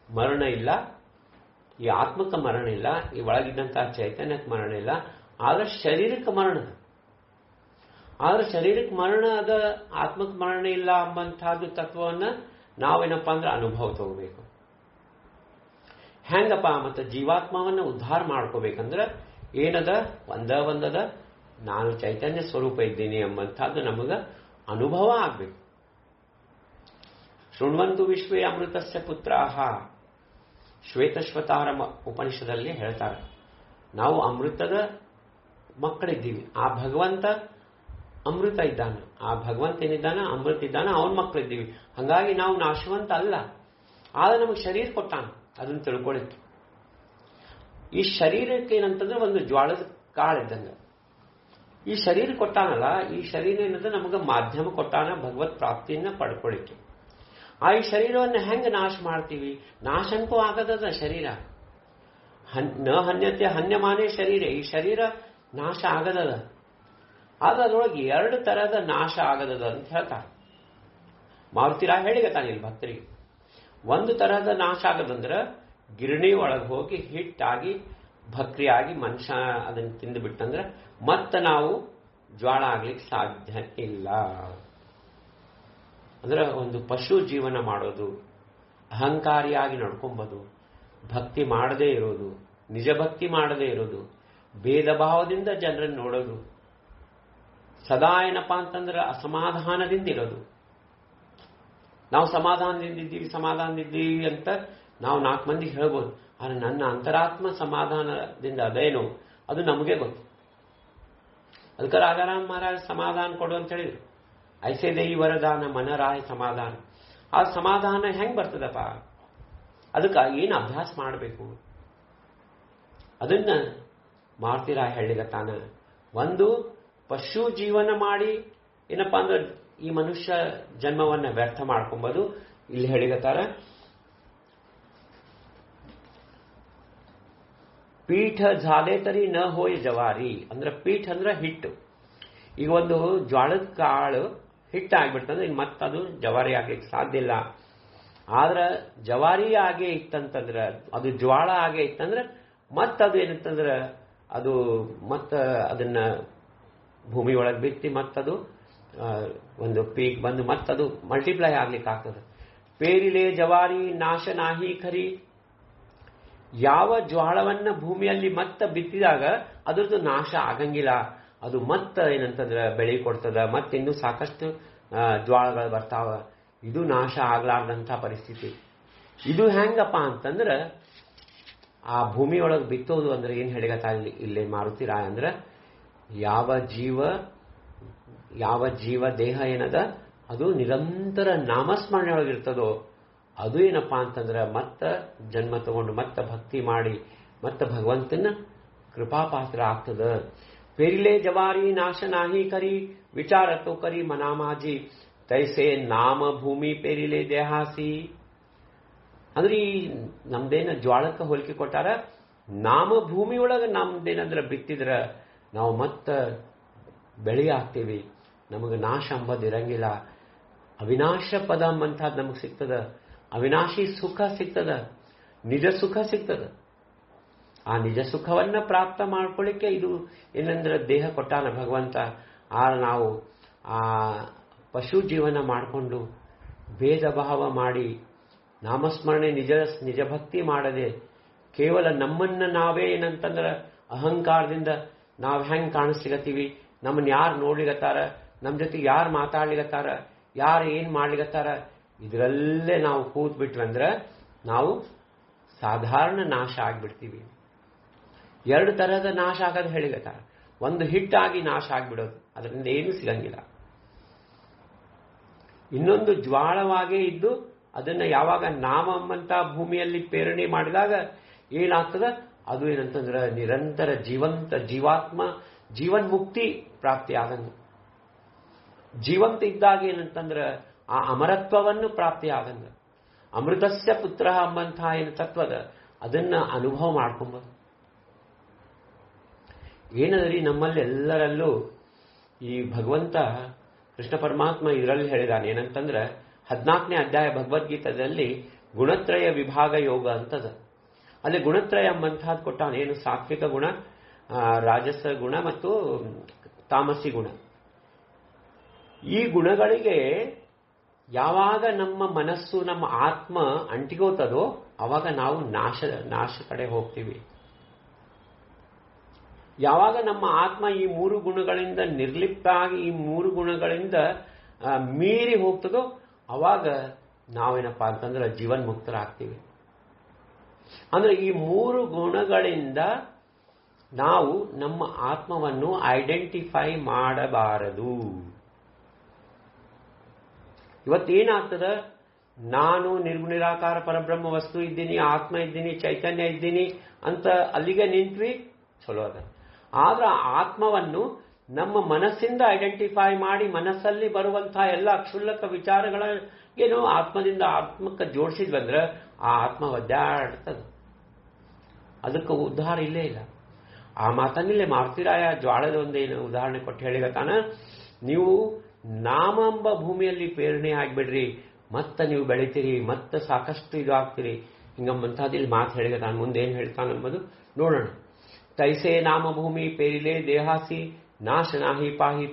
ಮರಣ ಇಲ್ಲ, ಈ ಆತ್ಮಕ ಮರಣ ಇಲ್ಲ, ಈ ಒಳಗಿದ್ದಂತಹ ಚೈತನ್ಯಕ್ಕೆ ಮರಣ ಇಲ್ಲ, ಆದ್ರೆ ಶರೀರಕ್ಕೆ ಮರಣ. ಆದ್ರೆ ಶರೀರಕ್ಕೆ ಮರಣ ಅದ, ಆತ್ಮಕ್ಕೆ ಮರಣ ಇಲ್ಲ ಎಂಬಂತಹದ್ದು ತತ್ವವನ್ನ ನಾವೇನಪ್ಪ ಅಂದ್ರೆ ಅನುಭವ ತಗೋಬೇಕು. ಹೆಂಗಪ್ಪ? ಮತ್ತೆ ಜೀವಾತ್ಮವನ್ನ ಉದ್ಧಾರ ಮಾಡ್ಕೋಬೇಕಂದ್ರೆ ಏನದ, ಒಂದದ ನಾನು ಚೈತನ್ಯ ಸ್ವರೂಪ ಇದ್ದೀನಿ ಎಂಬಂತಹದ್ದು ನಮಗ ಅನುಭವ ಆಗ್ಬೇಕು. ಶೃಣ್ವಂತು ವಿಶ್ವೇ ಅಮೃತಸ್ಯ ಪುತ್ರಾಹ, ಶ್ವೇತಶ್ವತಾರ ಉಪನಿಷದಲ್ಲಿ ಹೇಳ್ತಾರೆ, ನಾವು ಅಮೃತದ ಮಕ್ಕಳಿದ್ದೀವಿ. ಆ ಭಗವಂತ ಅಮೃತ ಇದ್ದಾನ, ಆ ಭಗವಂತ ಏನಿದ್ದಾನ ಅಮೃತ ಇದ್ದಾನ, ಅವನ ಮಕ್ಕಳಿದ್ದೀವಿ. ಹಂಗಾಗಿ ನಾವು ನಾಶವಂತ ಅಲ್ಲ. ಆದ್ರೆ ನಮಗೆ ಶರೀರ ಕೊಟ್ಟಾನ, ಅದನ್ನ ತಿಳ್ಕೊಳ್ಳಿಕ್ಕೆ. ಈ ಶರೀರಕ್ಕೆ ಏನಂತಂದ್ರೆ ಒಂದು ಜ್ವಾಳದ ಕಾಳಿದ್ದಂಗ. ಈ ಶರೀರ ಕೊಟ್ಟಾನಲ್ಲ, ಈ ಶರೀರ ಏನಂದ್ರೆ ನಮಗೆ ಮಾಧ್ಯಮ ಕೊಟ್ಟಾನ ಭಗವತ್ ಪ್ರಾಪ್ತಿಯನ್ನ ಪಡ್ಕೊಳ್ಳಿಕ್ಕೆ. ಈ ಶರೀರವನ್ನು ಹೆಂಗ ನಾಶ ಮಾಡ್ತೀವಿ? ನಾಶ ಅನ್ಕೋ ಆಗದ ಶರೀರ. ನ ಹನ್ಯತೆ ಹನ್ಯಮಾನೇ ಶರೀರ. ಈ ಶರೀರ ನಾಶ ಆಗದದ, ಆದ್ರೆ ಅದ್ರೊಳಗೆ ಎರಡು ತರಹದ ನಾಶ ಆಗದದ ಅಂತ ಹೇಳ್ತಾರೆ. ಮಾರುತಿರಾ ಹೇಳಿಗತಾನೆ ಇಲ್ಲಿ ಭಕ್ತರಿಗೆ. ಒಂದು ತರಹದ ನಾಶ ಆಗದಂದ್ರ ಗಿರಣಿ ಒಳಗೆ ಹೋಗಿ ಹಿಟ್ಟಾಗಿ ಭಕ್ರಿಯಾಗಿ ಮನುಷ್ಯ ಅದನ್ನ ತಿಂದು ಬಿಟ್ಟಂದ್ರೆ ಮತ್ತೆ ನಾವು ಜ್ವಾಳ ಆಗ್ಲಿಕ್ಕೆ ಸಾಧ್ಯ ಇಲ್ಲ. ಅಂದ್ರೆ ಒಂದು ಪಶು ಜೀವನ ಮಾಡೋದು, ಅಹಂಕಾರಿಯಾಗಿ ನಡ್ಕೊಂಬೋದು, ಭಕ್ತಿ ಮಾಡದೇ ಇರೋದು, ನಿಜ ಭಕ್ತಿ ಮಾಡದೇ ಇರೋದು, ಭೇದ ಭಾವದಿಂದ ಜನರನ್ನು ನೋಡೋದು, ಸದಾ ಏನಪ್ಪಾ ಅಂತಂದ್ರೆ ಅಸಮಾಧಾನದಿಂದ ಇರೋದು. ನಾವು ಸಮಾಧಾನದಿಂದಿದ್ದೀವಿ ಅಂತ ನಾವು 4 ಮಂದಿಗೆ ಹೇಳ್ಬೋದು. ಆದ್ರೆ ನನ್ನ ಅಂತರಾತ್ಮ ಸಮಾಧಾನದಿಂದ ಅದೇನು ಅದು ನಮಗೆ ಗೊತ್ತು. ಅದಕ್ಕೆ ರಾಜಾರಾಮ್ ಮಹಾರಾಜ್ ಸಮಾಧಾನ ಕೊಡು ಅಂತ ಹೇಳಿದ್ರು. ಐಸೆ ದೇಯಿ ವರದಾನ ಮನರಾಯ ಸಮಾಧಾನ. ಆ ಸಮಾಧಾನ ಹೆಂಗ್ ಬರ್ತದಪ್ಪ? ಅದಕ್ಕೆ ಏನು ಅಭ್ಯಾಸ ಮಾಡಬೇಕು? ಅದನ್ನ ಮಾರುತಿರಾಯ ಹೇಳಿಗತಾನ. ಒಂದು, ಪಶು ಜೀವನ ಮಾಡಿ ಏನಪ್ಪಾ ಅಂದ್ರೆ ಈ ಮನುಷ್ಯ ಜನ್ಮವನ್ನ ವ್ಯರ್ಥ ಮಾಡ್ಕೊಂಬೋದು. ಇಲ್ಲಿ ಹೇಳಿಗತಾರ, ಪೀಠ ಝಾಲೆ ತರಿ ನ ಹೋಯ್ ಜವಾರಿ. ಅಂದ್ರೆ ಪೀಠ ಅಂದ್ರೆ ಹಿಟ್ಟು. ಈಗ ಒಂದು ಜ್ವಾಳದ ಕಾಳು ಹಿಟ್ಟಾಗ್ಬಿಡ್ತಂದ್ರೆ ಈಗ ಮತ್ತದು ಜವಾರಿ ಆಗ್ಲಿಕ್ಕೆ ಸಾಧ್ಯ ಇಲ್ಲ. ಆದ್ರೆ ಜವಾರಿ ಆಗೇ ಇತ್ತಂತಂದ್ರ, ಅದು ಜ್ವಾಳ ಆಗೇ ಇತ್ತಂದ್ರೆ ಮತ್ತದು ಏನಂತಂದ್ರೆ ಅದು ಅದನ್ನ ಭೂಮಿ ಒಳಗೆ ಬಿತ್ತಿ ಮತ್ತದು ಒಂದು ಪೀಕ್ ಬಂದು ಮತ್ತದು ಮಲ್ಟಿಪ್ಲೈ ಆಗ್ಲಿಕ್ಕೆ ಆಗ್ತದೆ. ಪೇರಿಲೆ ಜವಾರಿ ನಾಶ ನಾಹಿ ಖರಿ. ಯಾವ ಜ್ವಾಳವನ್ನ ಭೂಮಿಯಲ್ಲಿ ಮತ್ತೆ ಬಿತ್ತಿದಾಗ ಅದ್ರದ್ದು ನಾಶ ಆಗಂಗಿಲ್ಲ. ಅದು ಮತ್ತೆ ಏನಂತಂದ್ರೆ ಬೆಳೆ ಕೊಡ್ತದ, ಮತ್ತಿನ್ನೂ ಸಾಕಷ್ಟು ಜ್ವಾಳಗಳು ಬರ್ತಾವ. ಇದು ನಾಶ ಆಗ್ಲಾರ್ದಂಥ ಪರಿಸ್ಥಿತಿ. ಇದು ಹೆಂಗಪ್ಪ ಅಂತಂದ್ರೆ ಆ ಭೂಮಿಯೊಳಗೆ ಬಿತ್ತೋದು ಅಂದ್ರೆ ಏನ್ ಹೇಳಿಗತ್ತ ಇಲ್ಲಿ ಮಾರುತಿರಾಯ ಅಂದ್ರೆ, ಯಾವ ಜೀವ ದೇಹ ಏನದ ಅದು ನಿರಂತರ ನಾಮಸ್ಮರಣೆ ಒಳಗಿರ್ತದೋ ಅದು ಏನಪ್ಪಾ ಅಂತಂದ್ರೆ ಮತ್ತ ಜನ್ಮ ತಗೊಂಡು ಮತ್ತ ಭಕ್ತಿ ಮಾಡಿ ಮತ್ತ ಭಗವಂತನ ಕೃಪಾಪಾತ್ರ ಆಗ್ತದ. ಪೇರಿಲೆ ಜವಾರಿ ನಾಶ ನಾಹಿ ಕರಿ ವಿಚಾರ ತೋ ಕರಿ ಮನಾಮಾಜಿ ತೈಸೆ ನಾಮ ಭೂಮಿ ಪೇರಿಲೆ ದೇಹಾಸಿ. ಅಂದ್ರೆ ಈ ನಮ್ದೇನ ಜ್ವಾಳಕ್ಕೆ ಹೋಲಿಕೆ ಕೊಟ್ಟಾರ. ನಾಮ ಭೂಮಿ ಒಳಗೆ ನಮ್ದೇನಂದ್ರ ಬಿತ್ತಿದ್ರ ನಾವು ಮತ್ತ ಬೆಳೆ ಆಗ್ತೀವಿ. ನಮಗೆ ನಾಶ ಅಂಬದಿರಂಗಿಲ್ಲ. ಅವಿನಾಶ ಪದ ಅಂಬಂಥದ್ದು ನಮಗೆ ಸಿಗ್ತದ. ಅವಿನಾಶಿ ಸುಖ ಸಿಗ್ತದ, ನಿಜ ಸುಖ ಸಿಗ್ತದ. ಆ ನಿಜ ಸುಖವನ್ನ ಪ್ರಾಪ್ತ ಮಾಡ್ಕೊಳ್ಳಿಕ್ಕೆ ಇದು ಏನಂದ್ರೆ ದೇಹ ಕೊಟ್ಟಾನ ಭಗವಂತ. ನಾವು ಆ ಪಶು ಜೀವನ ಮಾಡಿಕೊಂಡು ಭೇದ ಭಾವ ಮಾಡಿ ನಾಮಸ್ಮರಣೆ ನಿಜ ಭಕ್ತಿ ಮಾಡದೆ ಕೇವಲ ನಮ್ಮನ್ನ ನಾವೇ ಏನಂತಂದ್ರೆ ಅಹಂಕಾರದಿಂದ ನಾವು ಹೆಂಗ್ ಕಾಣಿಸ್ಲಿಗತ್ತೀವಿ, ನಮ್ಮನ್ನ ಯಾರು ನೋಡ್ಲಿಗತ್ತಾರ, ನಮ್ಮ ಜೊತೆಗೆ ಯಾರು ಮಾತಾಡ್ಲಿಗತ್ತಾರ, ಯಾರು ಏನ್ ಮಾಡ್ಲಿಕತ್ತಾರ ಇದರಲ್ಲೇ ನಾವು ಕೂತ್ ಬಿಟ್ವಂದ್ರ ನಾವು ಸಾಧಾರಣ ನಾಶ ಆಗ್ಬಿಡ್ತೀವಿ. 2 ತರಹದ ನಾಶ ಆಗೋದು ಹೇಳಿಗತ್ತಾರ. ಒಂದು ಹಿಟ್ಟಾಗಿ ನಾಶ ಆಗ್ಬಿಡೋದು, ಅದರಿಂದ ಏನು ಸಿಗಂಗಿಲ್ಲ. ಇನ್ನೊಂದು ಜ್ವಾಳವಾಗೇ ಇದ್ದು ಅದನ್ನ ಯಾವಾಗ ನಾಮ ಎಂಬಂತ ಭೂಮಿಯಲ್ಲಿ ಪ್ರೇರಣೆ ಮಾಡಿದಾಗ ಏನಾಗ್ತದ, ಅದು ಏನಂತಂದ್ರೆ ನಿರಂತರ ಜೀವಂತ ಜೀವಾತ್ಮ ಜೀವನ್ಮುಕ್ತಿ ಪ್ರಾಪ್ತಿ ಆದಂಗ. ಜೀವಂತ ಇದ್ದಾಗ ಏನಂತಂದ್ರೆ ಆ ಅಮರತ್ವವನ್ನು ಪ್ರಾಪ್ತಿ ಆದಂಗ. ಅಮೃತಸ್ಯ ಪುತ್ರ ಎಂಬಂಥ ಏನು ತತ್ವದ ಅದನ್ನ ಅನುಭವ ಮಾಡ್ಕೊಂಬೋದು. ಏನದ್ರಿ ನಮ್ಮಲ್ಲಿ ಎಲ್ಲರಲ್ಲೂ ಈ ಭಗವಂತ ಕೃಷ್ಣ ಪರಮಾತ್ಮ ಇದರಲ್ಲಿ ಹೇಳಿದಾನೆ ಏನಂತಂದ್ರೆ 14ನೇ ಅಧ್ಯಾಯ ಭಗವದ್ಗೀತದಲ್ಲಿ ಗುಣತ್ರಯ ವಿಭಾಗ ಯೋಗ ಅಂತದ. ಅಲ್ಲಿ ಗುಣತ್ರಯ ಎಂಬಂತಹದ್ದು ಕೊಟ್ಟಾನೆ. ಏನು ಸಾತ್ವಿಕ ಗುಣ, ರಾಜಸ ಗುಣ ಮತ್ತು ತಾಮಸಿ ಗುಣ. ಈ ಗುಣಗಳಿಗೆ ಯಾವಾಗ ನಮ್ಮ ಮನಸ್ಸು ನಮ್ಮ ಆತ್ಮ ಅಂಟಿಗೋತದೋ ಅವಾಗ ನಾವು ನಾಶ ಕಡೆ ಹೋಗ್ತೀವಿ. ಯಾವಾಗ ನಮ್ಮ ಆತ್ಮ ಈ 3 ಗುಣಗಳಿಂದ ನಿರ್ಲಿಪ್ತ ಆಗಿ ಈ 3 ಗುಣಗಳಿಂದ ಮೀರಿ ಹೋಗ್ತದೋ ಅವಾಗ ನಾವೇನಪ್ಪಾ ಅಂತಂದ್ರೆ ಜೀವನ್ಮುಕ್ತರಾಗ್ತೀವಿ. ಅಂದ್ರೆ ಈ 3 ಗುಣಗಳಿಂದ ನಾವು ನಮ್ಮ ಆತ್ಮವನ್ನು ಐಡೆಂಟಿಫೈ ಮಾಡಬಾರದು. ಇವತ್ತೇನಾಗ್ತದ, ನಾನು ನಿರ್ಗುಣಿರಾಕಾರ ಪರಬ್ರಹ್ಮ ವಸ್ತು ಇದ್ದೀನಿ, ಆತ್ಮ ಇದ್ದೀನಿ, ಚೈತನ್ಯ ಇದ್ದೀನಿ ಅಂತ ಅಲ್ಲಿಗೆ ನಿಂತ್ವಿ, ಚಲೋ ಅದ. ಆದ್ರೆ ಆತ್ಮವನ್ನು ನಮ್ಮ ಮನಸ್ಸಿಂದ ಐಡೆಂಟಿಫೈ ಮಾಡಿ ಮನಸ್ಸಲ್ಲಿ ಬರುವಂತಹ ಎಲ್ಲ ಕ್ಷುಲ್ಲಕ ವಿಚಾರಗಳೇನು ಆತ್ಮದಿಂದ ಆತ್ಮಕ್ಕೆ ಜೋಡಿಸಿದ್ವಂದ್ರೆ ಆ ಆತ್ಮ ಒದ್ದಾಡ್ತದ. ಅದಕ್ಕೆ ಉದ್ಧಾರ ಇಲ್ಲೇ ಇಲ್ಲ. ಆ ಮಾತನ್ನಿಲ್ಲೇ ಮಾರುತಿರಾಯ ಜ್ವಾಳದ ಒಂದೇನು ಉದಾಹರಣೆ ಕೊಟ್ಟು ಹೇಳಿಗತಾನ, ನೀವು ನಾಮ ಎಂಬ ಭೂಮಿಯಲ್ಲಿ ಪ್ರೇರಣೆ ಆಗಿಬಿಡ್ರಿ, ಮತ್ತೆ ನೀವು ಬೆಳಿತೀರಿ, ಮತ್ತೆ ಸಾಕಷ್ಟು ಇದಾಗ್ತೀರಿ ಹಿಂಗಂಬಂತಹದ್ದು ಇಲ್ಲಿ ಮಾತು ಹೇಳಿಗತಾನ. ಮುಂದೆ ಏನ್ ಹೇಳ್ತಾನಂಬುದು ನೋಡೋಣ. ತೈಸೆ ನಾಮ ಭೂಮಿ ಪೇರಿಲೆ ದೇಹಾಸಿ ನಾಶ ನಾಹಿ ಪಾಹಿ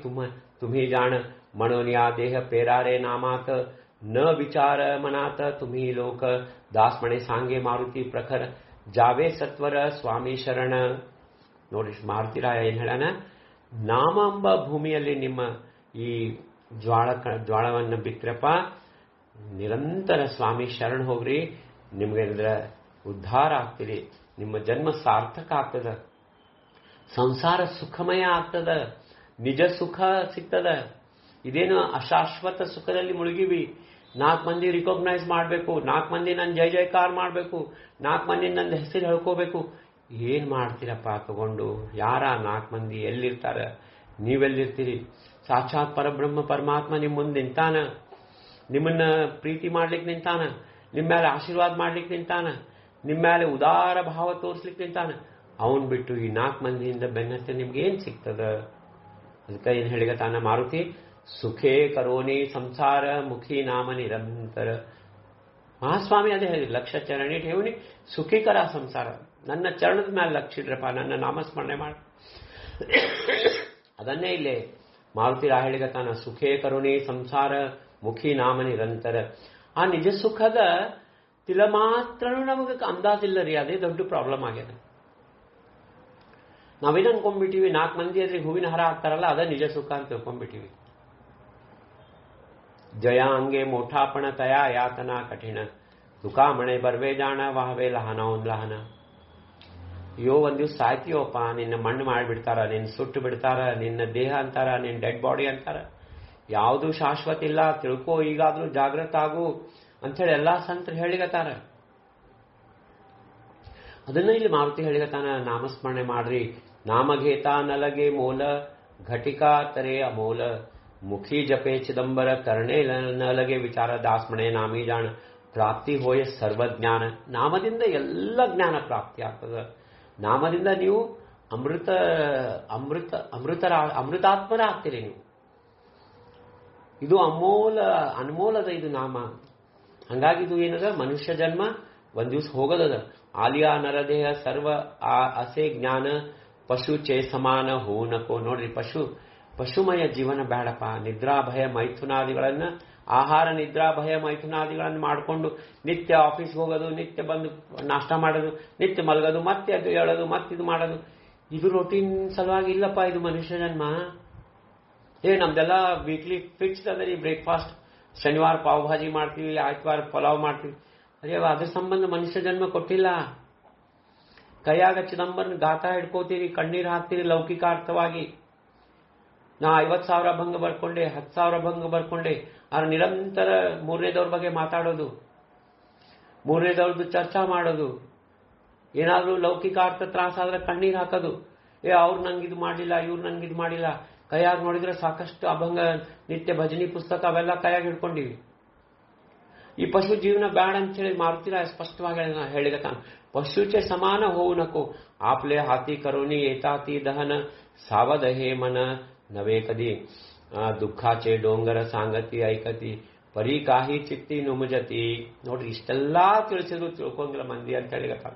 तुम्ही जाण मनोनिया देह पेरारे नामात न विचार मनात तुम्ही लोक दासमणे सांगे मारुती प्रखर जावे सत्वर स्वामी ಶರಣ. ನೋಡಿ ಮಾರುತಿರಾಯ ಏನ್ ಹೇಳಾನ, ನಾಮ ಎಂಬ ಭೂಮಿಯಲ್ಲಿ ನಿಮ್ಮ ಈ ಜ್ವಾಳವನ್ನು ಬಿತ್ರಪ್ಪ, ನಿರಂತರ ಸ್ವಾಮಿ ಶರಣ ಹೋಗ್ರಿ, ನಿಮ್ಗೆ ಉದ್ಧಾರ ಆಗ್ತೀರಿ, ನಿಮ್ಮ ಜನ್ಮ ಸಾರ್ಥಕ ಆಗ್ತದ, ಸಂಸಾರ ಸುಖಮಯ ಆಗ್ತದ, ನಿಜ ಸುಖ ಸಿಗ್ತದ. ಇದೇನು ಅಶಾಶ್ವತ ಸುಖದಲ್ಲಿ ಮುಳುಗಿವಿ. 4 ಮಂದಿ ರಿಕಾಗ್ನೈಸ್ ಮಾಡಬೇಕು, 4 ಮಂದಿ ನನ್ನ ಜಯ ಜಯಕಾರ ಮಾಡಬೇಕು, 4 ಮಂದಿ ನನ್ನ ಹೆಸರು ಹೇಳ್ಕೋಬೇಕು. ಏನ್ ಮಾಡ್ತೀರಪ್ಪ ತಗೊಂಡು? ಯಾರ 4 ಮಂದಿ ಎಲ್ಲಿರ್ತಾರ? ನೀವೆಲ್ಲಿರ್ತೀರಿ? ಸಾಕ್ಷಾತ್ ಪರಬ್ರಹ್ಮ ಪರಮಾತ್ಮ ನಿಮ್ಮ ಮುಂದೆ ನಿಂತಾನ, ನಿಮ್ಮನ್ನ ಪ್ರೀತಿ ಮಾಡ್ಲಿಕ್ಕೆ ನಿಂತಾನ, ನಿಮ್ಮ ಮೇಲೆ ಆಶೀರ್ವಾದ ಮಾಡ್ಲಿಕ್ಕೆ ನಿಂತಾನ, ನಿಮ್ಮ ಮೇಲೆ ಉದಾರ ಭಾವ ತೋರಿಸ್ಲಿಕ್ಕೆ ನಿಂತಾನ. ಅವನ್ ಬಿಟ್ಟು ಈ 4 ಮಂದಿಯಿಂದ ಬೆನ್ನತ್ತೆ ನಿಮ್ಗೆ ಏನ್ ಸಿಗ್ತದ? ಅದಕ್ಕೆ ಏನ್ ಹೇಳಿಗತಾನ ಮಾರುತಿ, ಸುಖೇ ಕರೋನಿ ಸಂಸಾರ ಮುಖಿ ನಾಮ ನಿರಂತರ. ಮಹಾಸ್ವಾಮಿ ಅದೇ ಹೇಳಿ, ಲಕ್ಷ ಚರಣಿ ಠೇವನಿ ಸುಖಿಕರ ಸಂಸಾರ. ನನ್ನ ಚರಣದ ಮೇಲೆ ಲಕ್ಷ ಇಡ್ರಪ್ಪ, ನನ್ನ ನಾಮಸ್ಮರಣೆ ಮಾಡಿ. ಅದನ್ನೇ ಇಲ್ಲೇ ಮಾರುತಿ ಹೇಳಿಗತಾನ, ಸುಖೇ ಕರುಣಿ ಸಂಸಾರ ಮುಖಿ ನಾಮ ನಿರಂತರ. ಆ ನಿಜ ಸುಖದ ತಿಲ ಮಾತ್ರನೂ ನಮಗೆ ಅಂದಾಜಿಲ್ಲ ರೀ. ಅದೇ ದೊಡ್ಡ ಪ್ರಾಬ್ಲಮ್ ಆಗ್ಯದ. ನಾವೇನು ಅನ್ಕೊಂಡ್ಬಿಟ್ಟಿವಿ, 4 ಮಂದಿ ಅದ್ರಿ ಹೂವಿನ ಹಾರ ಹಾಕ್ತಾರಲ್ಲ ಅದ ನಿಜ ಸುಖ ಅಂತ ತಿಳ್ಕೊಂಡ್ಬಿಟ್ಟಿವಿ. ಜಯ ಹಂಗೆ ಮೋಠಾಪಣ ತಯಾ ಯಾತನಾ ಕಠಿಣ ದುಃಖ ಮಣೆ ಬರ್ವೇ ಜಾಣ ವಾಹವೇ ಲಹನ ಒಂದ್ ಲಹನ. ಅಯ್ಯೋ ಒಂದ್ ದಿವ್ಸ ಸಾಯ್ತೀವಪ್ಪ, ನಿನ್ನ ಮಣ್ಣು ಮಾಡಿಬಿಡ್ತಾರ, ನಿನ್ನ ಸುಟ್ಟು ಬಿಡ್ತಾರ, ನಿನ್ನ ದೇಹ ಅಂತಾರ, ನಿನ್ನ ಡೆಡ್ ಬಾಡಿ ಅಂತಾರ, ಯಾವುದು ಶಾಶ್ವತ ಇಲ್ಲ, ತಿಳ್ಕೋ, ಈಗಾದ್ರೂ ಜಾಗೃತ ಆಗು ಅಂಥೇಳಿ ಎಲ್ಲಾ ಸಂತರು ಹೇಳಿಗತಾರ. ಅದನ್ನ ಇಲ್ಲಿ ಮಾರುತಿ ಹೇಳಿಗತಾನ, ನಾಮಸ್ಮರಣೆ ಮಾಡ್ರಿ. ನಾಮಘೇತ ನಲಗೆ ಮೋಲ ಘಟಿಕಾ ತರೆ ಅಮೋಲ ಮುಖಿ ಜಪೆ ಚಿದಂಬರ ಕರ್ಣೆ ನಲಗೆ ವಿಚಾರ ದಾಸ್ಮಣೆ ನಾಮಿ ಜಾಣ ಪ್ರಾಪ್ತಿ ಹೋಯ ಸರ್ವಜ್ಞಾನ. ನಾಮದಿಂದ ಎಲ್ಲ ಜ್ಞಾನ ಪ್ರಾಪ್ತಿ ಆಗ್ತದ. ನಾಮದಿಂದ ನೀವು ಅಮೃತಾತ್ಮರ ಆಗ್ತೀರಿ. ನೀವು ಇದು ಅನ್ಮೋಲದ ಇದು ನಾಮ. ಹಂಗಾಗಿ ಇದು ಏನದ, ಮನುಷ್ಯ ಜನ್ಮ ಒಂದ್ ದಿವ್ಸ ಹೋಗೋದದ. ಆಲಿಯಾ ನರದೇಹ ಸರ್ವ ಅಸೆ ಜ್ಞಾನ ಪಶು ಚೇ ಸಮಾನ ಹೋ ನಕೋ. ನೋಡ್ರಿ, ಪಶುಮಯ ಜೀವನ ಬೇಡಪ್ಪ. ನಿದ್ರಾ ಭಯ ಮೈಥುನಾದಿಗಳನ್ನ, ಆಹಾರ ನಿದ್ರಾ ಭಯ ಮೈಥುನಾದಿಗಳನ್ನು ಮಾಡಿಕೊಂಡು ನಿತ್ಯ ಆಫೀಸ್ಗೆ ಹೋಗೋದು, ನಿತ್ಯ ಬಂದು ನಾಷ್ಟ ಮಾಡೋದು, ನಿತ್ಯ ಮಲಗೋದು, ಮತ್ತೆ ಅದು ಹೇಳೋದು, ಮತ್ತೆ ಇದು ಮಾಡೋದು, ಇದು ರೊಟೀನ್ ಸಲುವಾಗಿ ಇಲ್ಲಪ್ಪ. ಇದು ಮನುಷ್ಯ ಜನ್ಮ. ನಮ್ದೆಲ್ಲ ವೀಕ್ಲಿ ಫಿಕ್ಸ್ಡ್ ಅಂದ್ರೆ ಈ ಬ್ರೇಕ್ಫಾಸ್ಟ್ ಶನಿವಾರ ಪಾವಭಾಜಿ ಮಾಡ್ತೀವಿ, ಆಯ್ತವಾರ ಪಲಾವ್ ಮಾಡ್ತೀವಿ. ಅರೇ ಅದ್ರ ಸಂಬಂಧ ಮನುಷ್ಯ ಜನ್ಮ ಕೊಟ್ಟಿಲ್ಲ. ಕೈಯಾಗ ಚಿದಂಬರನ ಗಾತಾ ಹಿಡ್ಕೋತೀರಿ, ಕಣ್ಣೀರು ಹಾಕ್ತೀರಿ ಲೌಕಿಕಾರ್ಥವಾಗಿ. ನಾ 50,000 ಭಂಗ ಬರ್ಕೊಂಡೆ, 10,000 ಭಂಗ ಬರ್ಕೊಂಡೆ. ಆದ್ರೆ ನಿರಂತರ ಮೂರನೇದವ್ರ ಬಗ್ಗೆ ಮಾತಾಡೋದು, ಮೂರನೇದವ್ರದ್ದು ಚರ್ಚಾ ಮಾಡೋದು, ಏನಾದ್ರೂ ಲೌಕಿಕಾರ್ಥ ತ್ರಾಸ ಆದ್ರೆ ಕಣ್ಣೀರು ಹಾಕೋದು. ಅವ್ರು ನಂಗಿದು ಮಾಡಿಲ್ಲ, ಇವ್ರು ನಂಗಿದು ಮಾಡಿಲ್ಲ. ಕೈಯಾಗ ನೋಡಿದ್ರೆ ಸಾಕಷ್ಟು ಅಭಂಗ, ನಿತ್ಯ ಭಜನಿ ಪುಸ್ತಕ ಅವೆಲ್ಲ ಕೈಯಾಗ ಹಿಡ್ಕೊಂಡಿವಿ. ಈ ಪಶು ಜೀವನ ಬ್ಯಾಡ ಅಂತ ಹೇಳಿ ಮಾರುತಿರಾಯ ಸ್ಪಷ್ಟವಾಗಿ ಹೇಳಿದತಾನ. ಪಶುಚೆ ಸಮಾನ ಹೋವು ನಕು, ಆಪ್ಲೆ ಹಾತಿ ಕರೋನಿ ಏತಾತಿ ದಹನ ಸಾವಧ ಹೇ ಮನ ನವೇ ಕದಿ ದುಃಖಾಚೆ ಡೋಂಗರ ಸಾಂಗತಿ ಐಕತಿ ಪರಿ ಕಾಹಿ ಚಿತ್ತಿ ನುಮಜತಿ. ನೋಡ್ರಿ, ಇಷ್ಟೆಲ್ಲಾ ತಿಳಿಸಿದ್ರು ತಿಳ್ಕೊಂಗಿಲ್ಲ ಮಂದಿ ಅಂತ ಹೇಳಿಗತಾನ.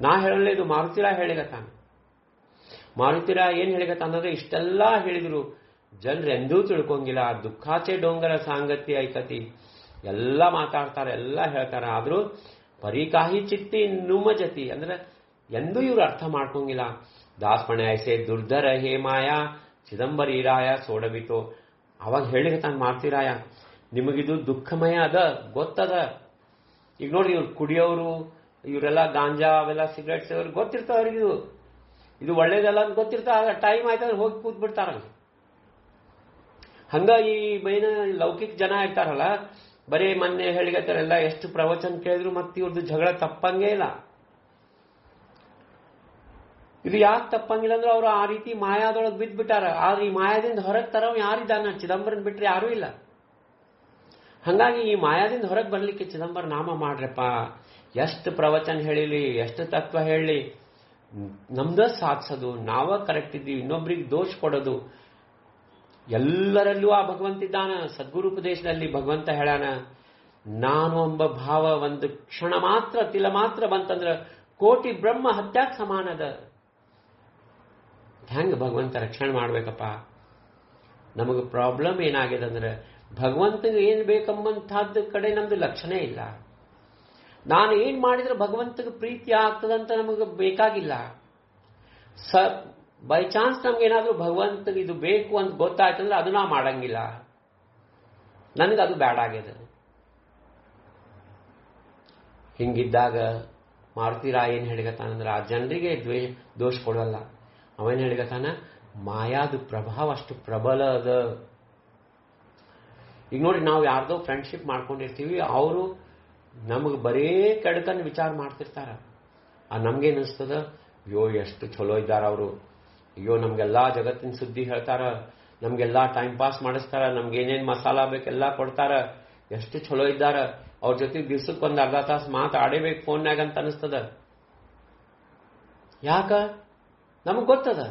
ನಾ ಹೇಳಲೇದು, ಮಾರುತಿರಾಯ ಹೇಳಿಗತಾನ. ಮಾರುತಿರಾಯ ಏನ್ ಹೇಳಿಗತಾನ ಅಂದ್ರೆ, ಇಷ್ಟೆಲ್ಲಾ ಹೇಳಿದ್ರು ಜನರೆಂದೂ ತಿಳ್ಕೊಂಗಿಲ್ಲ. ದುಃಖಾಚೆ ಡೋಂಗರ ಸಾಂಗತಿ ಐಕತಿ, ಎಲ್ಲ ಮಾತಾಡ್ತಾರೆ, ಎಲ್ಲ ಹೇಳ್ತಾರೆ. ಆದ್ರೂ ಪರಿಕಾಹಿ ಚಿತ್ತಿ ನುಮಜತಿ ಅಂದ್ರೆ ಎಂದೂ ಇವ್ರು ಅರ್ಥ ಮಾಡ್ಕೊಂಗಿಲ್ಲ. ದಾಸ್ಮಣೆ ಐಸೆ ದುರ್ಧರ ಹೇ ಮಾಯಾ ಚಿದಂಬರೀರಾಯ ಸೋಡಬಿತೋ. ಅವಾಗ ಹೇಳಿಗತಾನ ಮಾರುತಿರಾಯ, ನಿಮಗಿದು ದುಃಖಮಯ ಅದ, ಗೊತ್ತದ. ಈಗ ನೋಡಿ, ಇವ್ರು ಕುಡಿಯೋರು, ಇವರೆಲ್ಲ ಗಾಂಜಾ ಅವೆಲ್ಲ ಸಿಗರೇಟ್ಸ್ ಅವ್ರಿಗೆ ಗೊತ್ತಿರ್ತಾವ, ಅವ್ರಿಗಿದು ಇದು ಒಳ್ಳೇದಲ್ಲ ಅಂತ ಗೊತ್ತಿರ್ತಾವ. ಟೈಮ್ ಆಯ್ತಂದ್ರೆ ಹೋಗಿ ಕೂತ್ ಬಿಡ್ತಾರಲ್ಲ. ಹಂಗ ಈ ಮೈನ ಲೌಕಿಕ ಜನ ಇರ್ತಾರಲ್ಲ, ಬರೀ ಮೊನ್ನೆ ಹೇಳಿಗತ್ತಾರೆಲ್ಲ, ಎಷ್ಟು ಪ್ರವಚನ ಕೇಳಿದ್ರು ಮತ್ತೆ ಇವ್ರದ್ದು ಜಗಳ ತಪ್ಪಂಗೇ ಇಲ್ಲ. ಇದು ಯಾಕೆ ತಪ್ಪಂಗಿಲ್ಲ ಅಂದ್ರೆ ಅವ್ರು ಆ ರೀತಿ ಮಾಯಾದೊಳಗೆ ಬಿದ್ದ್ಬಿಟ್ಟಾರ. ಆದ್ರೆ ಈ ಮಾಯಾದಿಂದ ಹೊರಗೆ ತರವ್ ಯಾರಿದ್ದಾನ? ಚಿದಂಬರನ್ ಬಿಟ್ರೆ ಯಾರೂ ಇಲ್ಲ. ಹಂಗಾಗಿ ಈ ಮಾಯಾದಿಂದ ಹೊರಗೆ ಬರ್ಲಿಕ್ಕೆ ಚಿದಂಬರ ನಾಮ ಮಾಡ್ರಪ್ಪ. ಎಷ್ಟು ಪ್ರವಚನ ಹೇಳಿಲಿ, ಎಷ್ಟು ತತ್ವ ಹೇಳಿ, ನಮ್ದ ಸಾಧಿಸೋದು, ನಾವ ಕರೆಕ್ಟ್ ಇದ್ದೀವಿ, ಇನ್ನೊಬ್ರಿಗೆ ದೋಷ ಕೊಡೋದು. ಎಲ್ಲರಲ್ಲೂ ಆ ಭಗವಂತ ಇದ್ದಾನ. ಸದ್ಗುರು ಉಪದೇಶದಲ್ಲಿ ಭಗವಂತ ಹೇಳಾನ, ನಾನು ಎಂಬ ಭಾವ ಒಂದು ಕ್ಷಣ ಮಾತ್ರ, ತಿಲ ಮಾತ್ರ ಬಂತಂದ್ರ ಕೋಟಿ ಬ್ರಹ್ಮ ಹತ್ಯಾಕ್ ಸಮಾನದ. ಹೆಂಗ ಭಗವಂತ ರಕ್ಷಣೆ ಮಾಡ್ಬೇಕಪ್ಪ? ನಮಗೆ ಪ್ರಾಬ್ಲಮ್ ಏನಾಗಿದೆ ಅಂದ್ರೆ, ಭಗವಂತಗೆ ಏನ್ ಬೇಕಂಬಂತಹದ್ದು ಕಡೆ ನಮ್ದು ಲಕ್ಷಣೇ ಇಲ್ಲ. ನಾನು ಏನ್ ಮಾಡಿದ್ರೆ ಭಗವಂತಗೆ ಪ್ರೀತಿ ಆಗ್ತದಂತ ನಮಗೆ ಬೇಕಾಗಿಲ್ಲ. ಬೈ ಚಾನ್ಸ್ ನಮ್ಗೇನಾದ್ರೂ ಭಗವಂತಗೆ ಇದು ಬೇಕು ಅಂತ ಗೊತ್ತಾಯ್ತಂದ್ರೆ ಅದು ನಾ ಮಾಡಂಗಿಲ್ಲ. ನನಗೆ ಅದು ಬ್ಯಾಡ ಆಗ್ಯದ. ಹಿಂಗಿದ್ದಾಗ ಮಾರುತಿರಾಯ ಏನ್ ಹೇಳಿಗತಾನಂದ್ರೆ, ಆ ಜನರಿಗೆ ದೋಷ ಕೊಡಲ್ಲ. ಅವೇನ್ ಹೇಳಿಗತಾನ, ಮಾಯಾದ ಪ್ರಭಾವ ಅಷ್ಟು ಪ್ರಬಲ ಅದ. ಈಗ ನೋಡಿ, ನಾವು ಯಾರ್ದೋ ಫ್ರೆಂಡ್ಶಿಪ್ ಮಾಡ್ಕೊಂಡಿರ್ತೀವಿ, ಅವರು ನಮಗೆ ಬರೇ ಕೆಡಕನ್ ವಿಚಾರ ಮಾಡ್ತಿರ್ತಾರ. ನಮ್ಗೇನ್ ಅನಿಸ್ತದ, ಅಯ್ಯೋ ಎಷ್ಟು ಚಲೋ ಇದ್ದಾರ ಅವರು, ಅಯ್ಯೋ ನಮ್ಗೆಲ್ಲಾ ಜಗತ್ತಿನ ಸುದ್ದಿ ಹೇಳ್ತಾರ, ನಮ್ಗೆಲ್ಲಾ ಟೈಮ್ ಪಾಸ್ ಮಾಡಿಸ್ತಾರ, ನಮ್ಗೇನೇನ್ ಮಸಾಲಾ ಬೇಕೆಲ್ಲ ಕೊಡ್ತಾರ, ಎಷ್ಟು ಚಲೋ ಇದ್ದಾರ, ಅವ್ರ ಜೊತೆಗೆ ದಿವ್ಸಕ್ಕೆ ಒಂದು ಅರ್ಧ ತಾಸು ಮಾತಾಡೇಬೇಕು ಫೋನ್ಯಾಗ ಅಂತ ಅನಿಸ್ತದ. ಯಾಕ? ನಮಗ್ ಗೊತ್ತದ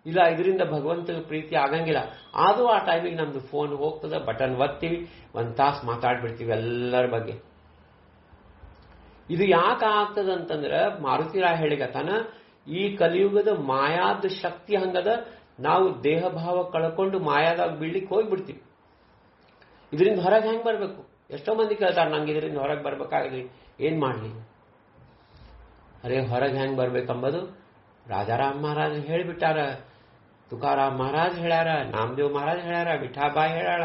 ಇಲ್ಲ ಇದರಿಂದ ಭಗವಂತನ ಪ್ರೀತಿ ಆಗಂಗಿಲ್ಲ. ಆದ್ರೂ ಆ ಟೈಮಿಗೆ ನಮ್ದು ಫೋನ್ ಹೋಗ್ತದ, ಬಟನ್ ಒತ್ತೀವಿ, ಒಂದು ತಾಸು ಮಾತಾಡ್ಬಿಡ್ತೀವಿ ಎಲ್ಲರ ಬಗ್ಗೆ. ಇದು ಯಾಕೆ ಆಗ್ತದಂತಂದ್ರೆ, ಮಾರುತಿರಾಯ ಹೇಳಿಗತಾನ, ಈ ಕಲಿಯುಗದ ಮಾಯಾದ ಶಕ್ತಿ ಹಂಗದ. ನಾವು ದೇಹ ಭಾವ ಕಳ್ಕೊಂಡು ಮಾಯಾದಾಗ ಬೀಳ್ಲಿಕ್ಕೆ ಹೋಗ್ಬಿಡ್ತೀವಿ. ಇದರಿಂದ ಹೊರಗೆ ಹೆಂಗ್ ಬರ್ಬೇಕು? ಎಷ್ಟೋ ಮಂದಿ ಕೇಳ್ತಾರೆ, ನಂಗೆ ಇದರಿಂದ ಹೊರಗೆ ಬರ್ಬೇಕಾಗಿದೆ, ಏನ್ ಮಾಡ್ಲಿ? ಅರೆ, ಹೊರಗೆ ಹೆಂಗ್ ಬರ್ಬೇಕಂಬುದು ರಾಜಾರಾಮ್ ಮಹಾರಾಜ್ ಹೇಳಿಬಿಟ್ಟಾರ, ತುಕಾರಾಮ್ ಮಹಾರಾಜ್ ಹೇಳ್ಯಾರ, ನಾಮದೇವ್ ಮಹಾರಾಜ್ ಹೇಳ್ಯಾರ, ವಿಠಾಬಾಯಿ ಹೇಳ್ಯಾರ.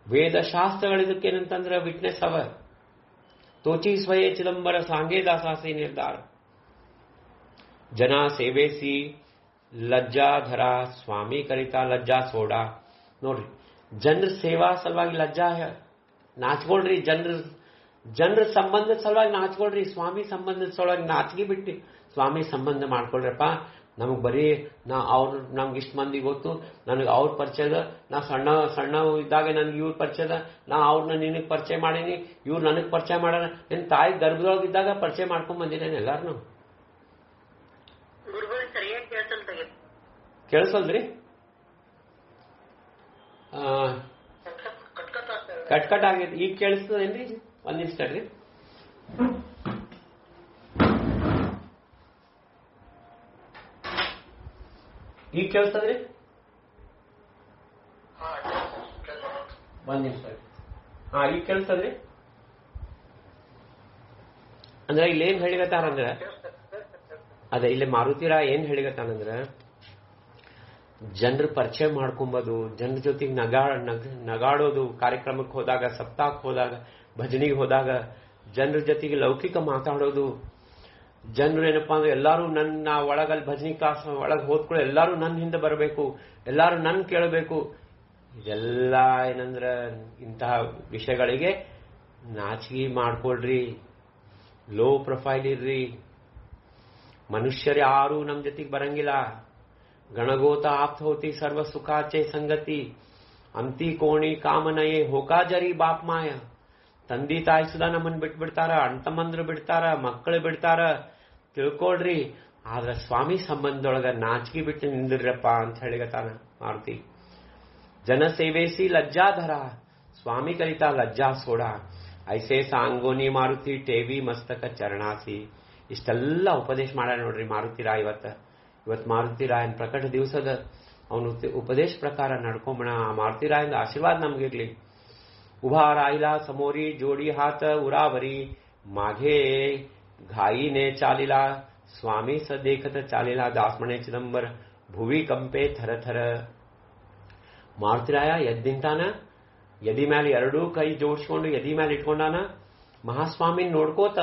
ವೇದ ಶಾಸ್ತ್ರಗಳಿದಕ್ಕೇನಂತಂದ್ರೆ ವಿಟ್ನೆಸ್ ಅವ. ತೋಚಿ ಸ್ವಯೇ ಚಿದಂಬರ ಸಾಂಗೇ ದಾಸಾಸಿ ನಿರ್ಧಾರ ಜನ ಸೇವೇಸಿ ಲಜ್ಜಾಧರ ಸ್ವಾಮಿ ಕರಿತಾ ಲಜ್ಜಾ ಸೋಡಾ. ನೋಡ್ರಿ, ಜನರ ಸೇವಾ ಸಲುವಾಗಿ ಲಜ್ಜಾ ನಾಚ್ಕೊಳ್ರಿ, ಜನರ ಸಂಬಂಧದ ಸಲುವಾಗಿ ನಾಚ್ಕೊಳ್ರಿ, ಸ್ವಾಮಿ ಸಂಬಂಧದ ಸಲುವಾಗಿ ನಾಚಿಗೆ ಬಿಟ್ಟು ಸ್ವಾಮಿ ಸಂಬಂಧ ಮಾಡ್ಕೊಳ್ರಪ್ಪ. ನಮಗ್ ಬರೀ ನಮ್ಗೆ ಇಷ್ಟ ಮಂದಿ ಗೊತ್ತು, ನನಗೆ ಅವ್ರ ಪರಿಚಯದ, ನಾ ಸಣ್ಣ ಇದ್ದಾಗ ನನ್ಗೆ ಇವ್ರ ಪರಿಚಯದ, ನಾ ಅವ್ರನ್ನ ನಿನಗ್ ಪರಿಚಯ ಮಾಡೀನಿ, ಇವ್ರು ನನಗ್ ಪರಿಚಯ ಮಾಡೋಣ. ನಿನ್ ತಾಯಿ ಗರ್ಭದೊಳಗಿದ್ದಾಗ ಪರಿಚಯ ಮಾಡ್ಕೊಂಡ್ ಬಂದಿದ್ದೇನೆ ಎಲ್ಲಾರು. ಕೇಳಿಸಲ್ರಿ? ಕಟ್ ಆಗೈತಿ. ಈಗ ಕೇಳಿಸ್ತದೇನ್ರಿ? ಒಂದ್ ನಿಮಿಷ ತಡ್ರಿ. ಈಗ ಕೇಳಿಸ್ತದ್ರಿ? ಒಂದ್ ನಿಮಿಷ. ಈಗ ಕೇಳಿಸ್ತದ್ರಿ? ಅಂದ್ರೆ ಇಲ್ಲಿ ಏನ್ ಹೇಳಿಗತ್ತಾರಂದ್ರ, ಅದೇ ಇಲ್ಲಿ ಮಾರುತಿರಾಯ ಏನ್ ಹೇಳಿಗತ್ತಾನಂದ್ರ, ಜನರ ಪರಿಚಯ ಮಾಡ್ಕೊಂಬೋದು, ಜನರ ಜೊತೆಗೆ ನಗಾಡೋದು, ಕಾರ್ಯಕ್ರಮಕ್ಕೆ ಹೋದಾಗ, ಸಪ್ತಾಹಕ್ಕೆ ಹೋದಾಗ, ಭಜನೆಗೆ ಹೋದಾಗ ಜನರ ಜೊತೆಗೆ ಲೌಕಿಕ ಮಾತಾಡೋದು. ಜನರು ಏನಪ್ಪಾ ಅಂದ್ರೆ ಎಲ್ಲರೂ ನನ್ನ ಒಳಗಲ್ಲಿ ಭಜನಿ ಕ್ಲಾಸ್ ಒಳಗೆ ಹೋದ್ಕೊಳ್ಳೋ ಎಲ್ಲರೂ ನನ್ನ ಹಿಂದೆ ಬರಬೇಕು, ಎಲ್ಲರೂ ನನ್ನ ಕೇಳಬೇಕು. ಇದೆಲ್ಲ ಏನಂದ್ರ ಇಂತಹ ವಿಷಯಗಳಿಗೆ ನಾಚಿಕೆ ಮಾಡ್ಕೊಳ್ರಿ, ಲೋ ಪ್ರೊಫೈಲ್ ಇರ್ರಿ. ಮನುಷ್ಯರು ಯಾರು ನಮ್ಮ ಜೊತೆಗೆ ಬರಂಗಿಲ್ಲ. ಗಣಗೋತ ಆಪ್ತ ಹೋತಿ ಸರ್ವ ಸುಖಾಚೆ ಸಂಗತಿ, ಅಂತಿ ಕೋಣಿ ಕಾಮನಯೇ ಹೋಕಾ ಜರಿ ಬಾಪ್ ಮಾಯ. ತಂದಿ ತಾಯಿ ಸುಧಾ ನಮ್ಮನ್ನು ಬಿಟ್ಬಿಡ್ತಾರ, ಅಣ್ತಮ್ಮಂದ್ರು ಬಿಡ್ತಾರ, ಮಕ್ಕಳು ಬಿಡ್ತಾರ, ತಿಳ್ಕೊಳ್ರಿ. ಆದ್ರೆ ಸ್ವಾಮಿ ಸಂಬಂಧದೊಳಗ ನಾಚಿಕೆ ಬಿಟ್ಟು ನಿಂದಿರ್ರಪ್ಪ ಅಂತ ಹೇಳಿಗತಾನ ಮಾರುತಿ. ಜನ ಸೇವೇಸಿ ಲಜ್ಜಾಧರ, ಸ್ವಾಮಿ ಕಲಿತಾ ಲಜ್ಜಾ ಸೋಡ. ಐಸೇ ಸಾಂಗೋನಿ ಮಾರುತಿ ಟೇವಿ ಮಸ್ತಕ ಚರಣಾಸಿ. ಇಷ್ಟೆಲ್ಲ ಉಪದೇಶ ಮಾಡ್ಯಾರ ನೋಡ್ರಿ ಮಾರುತಿ ರಾಯ್. ಇವತ್ತು ಮಾರುತಿ ರಾಯನ್ ಪ್ರಕಟ ದಿವಸದ ಅವನು ಉಪದೇಶ ಪ್ರಕಾರ ನಡ್ಕೊಂಬಣ. ಆ ಮಾರುತಿ ರಾಯನ ಆಶೀರ್ವಾದ ನಮ್ಗಿರ್ಲಿ. उभा राहिला समोरी जोडी हात उरावरी, मागे घाईने चालिला स्वामी स देखत चालिला. दास म्हणे चिदंबर भुवी कंपे ಥರಥರ. ಮಾರುತಿರಾಯ ಎದ್ದಿಂತಾನ, ಎದಿ ಮೇಲೆ ಎರಡೂ ಕೈ ಜೋಡಿಸ್ಕೊಂಡು ಎದಿ ಮೇಲೆ ಇಟ್ಕೊಂಡಾನ. ಮಹಾಸ್ವಾಮಿನ ನೋಡ್ಕೋತ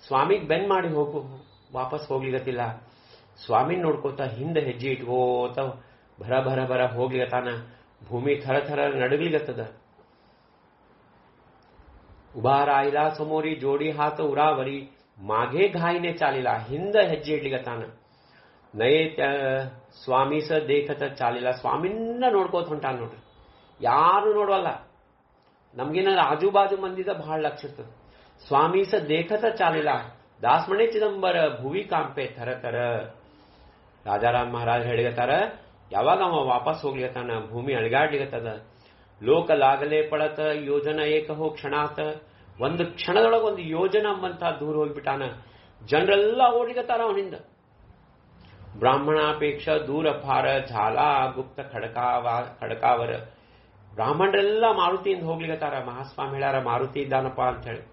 ಸ್ವಾಮಿಗ್ ಬೆನ್ ಮಾಡಿ ವಾಪಸ್ ಹೋಗ್ಲಿಗತ್ತಿಲ್ಲ. ಸ್ವಾಮಿನ ನೋಡ್ಕೋತ ಹಿಂದೆ ಹೆಜ್ಜೆ ಇಟ್ಕೋತ ಭರ ಭರ ಭರ ಹೋಗ್ಲಿಗತ್ತಾನ. ಭೂಮಿ ಥರ ಥರ ನಡಗ್ಲಿಗತ್ತದ. उभा राहिला समोरी जोडी हात उरावरी, मागे घाईने चालिला. ಹಿಂದೆ ಹೆಜ್ಜೆ ಇಡ್ಲಿಗತ್ತಾನ. ನಯೇ ಸ್ವಾಮಿ ಸ ದೇಖತ ಚಾಲಿಲ್ಲ. ಸ್ವಾಮಿನ ನೋಡ್ಕೋತ ಹೊಂಟಾನ ನೋಡ್ರಿ, ಯಾರು ನೋಡವಲ್ಲ. ನಮ್ಗೇನಾದ್ರು ಆಜು ಬಾಜು ಮಂದಿದ ಬಹಳ ಲಕ್ಷ ಇರ್ತದೆ. ಸ್ವಾಮಿ ಸ ದೇಖತ ಚಾಲಿಲ್ಲ. ದಾಸಮಣೆ ಚಿದಂಬರ ಭುವಿ ಕಾಂಪೆ ಥರಥರ. ರಾಜಾರಾಮ್ ಮಹಾರಾಜ್ ಹೇಳಿಗತ್ತಾರ, ಯಾವಾಗ ಅವ ವಾಪಸ್ ಹೋಗ್ಲಿಗತ್ತಾನ ಭೂಮಿ ಅಳಗಾಡ್ಲಿಗತ್ತದ. ಲೋಕ ಲಾಗಲೇ ಪಡತ ಯೋಜನ ಏಕಹೋ ಕ್ಷಣಾತ. ಒಂದು ಕ್ಷಣದೊಳಗೆ ಒಂದು ಯೋಜನ ಅಂಬಂತ ದೂರ ಹೋಗ್ಬಿಟ್ಟಾನ. ಜನರೆಲ್ಲ ಓಡಿಗತ್ತಾರ ಅವನಿಂದ. ಬ್ರಾಹ್ಮಣಾಪೇಕ್ಷ ದೂರ ಫಾರ ಝಾಲಾ ಗುಪ್ತ ಖಡಕಾವರ. ಬ್ರಾಹ್ಮಣರೆಲ್ಲ ಮಾರುತಿಯಿಂದ ಹೋಗ್ಲಿಗತ್ತಾರ. ಮಹಾಸ್ವಾಮಿ ಹೇಳ್ಯಾರ ಮಾರುತಿ ಇದ್ದಾನಪ್ಪ ಅಂತ ಹೇಳಿ.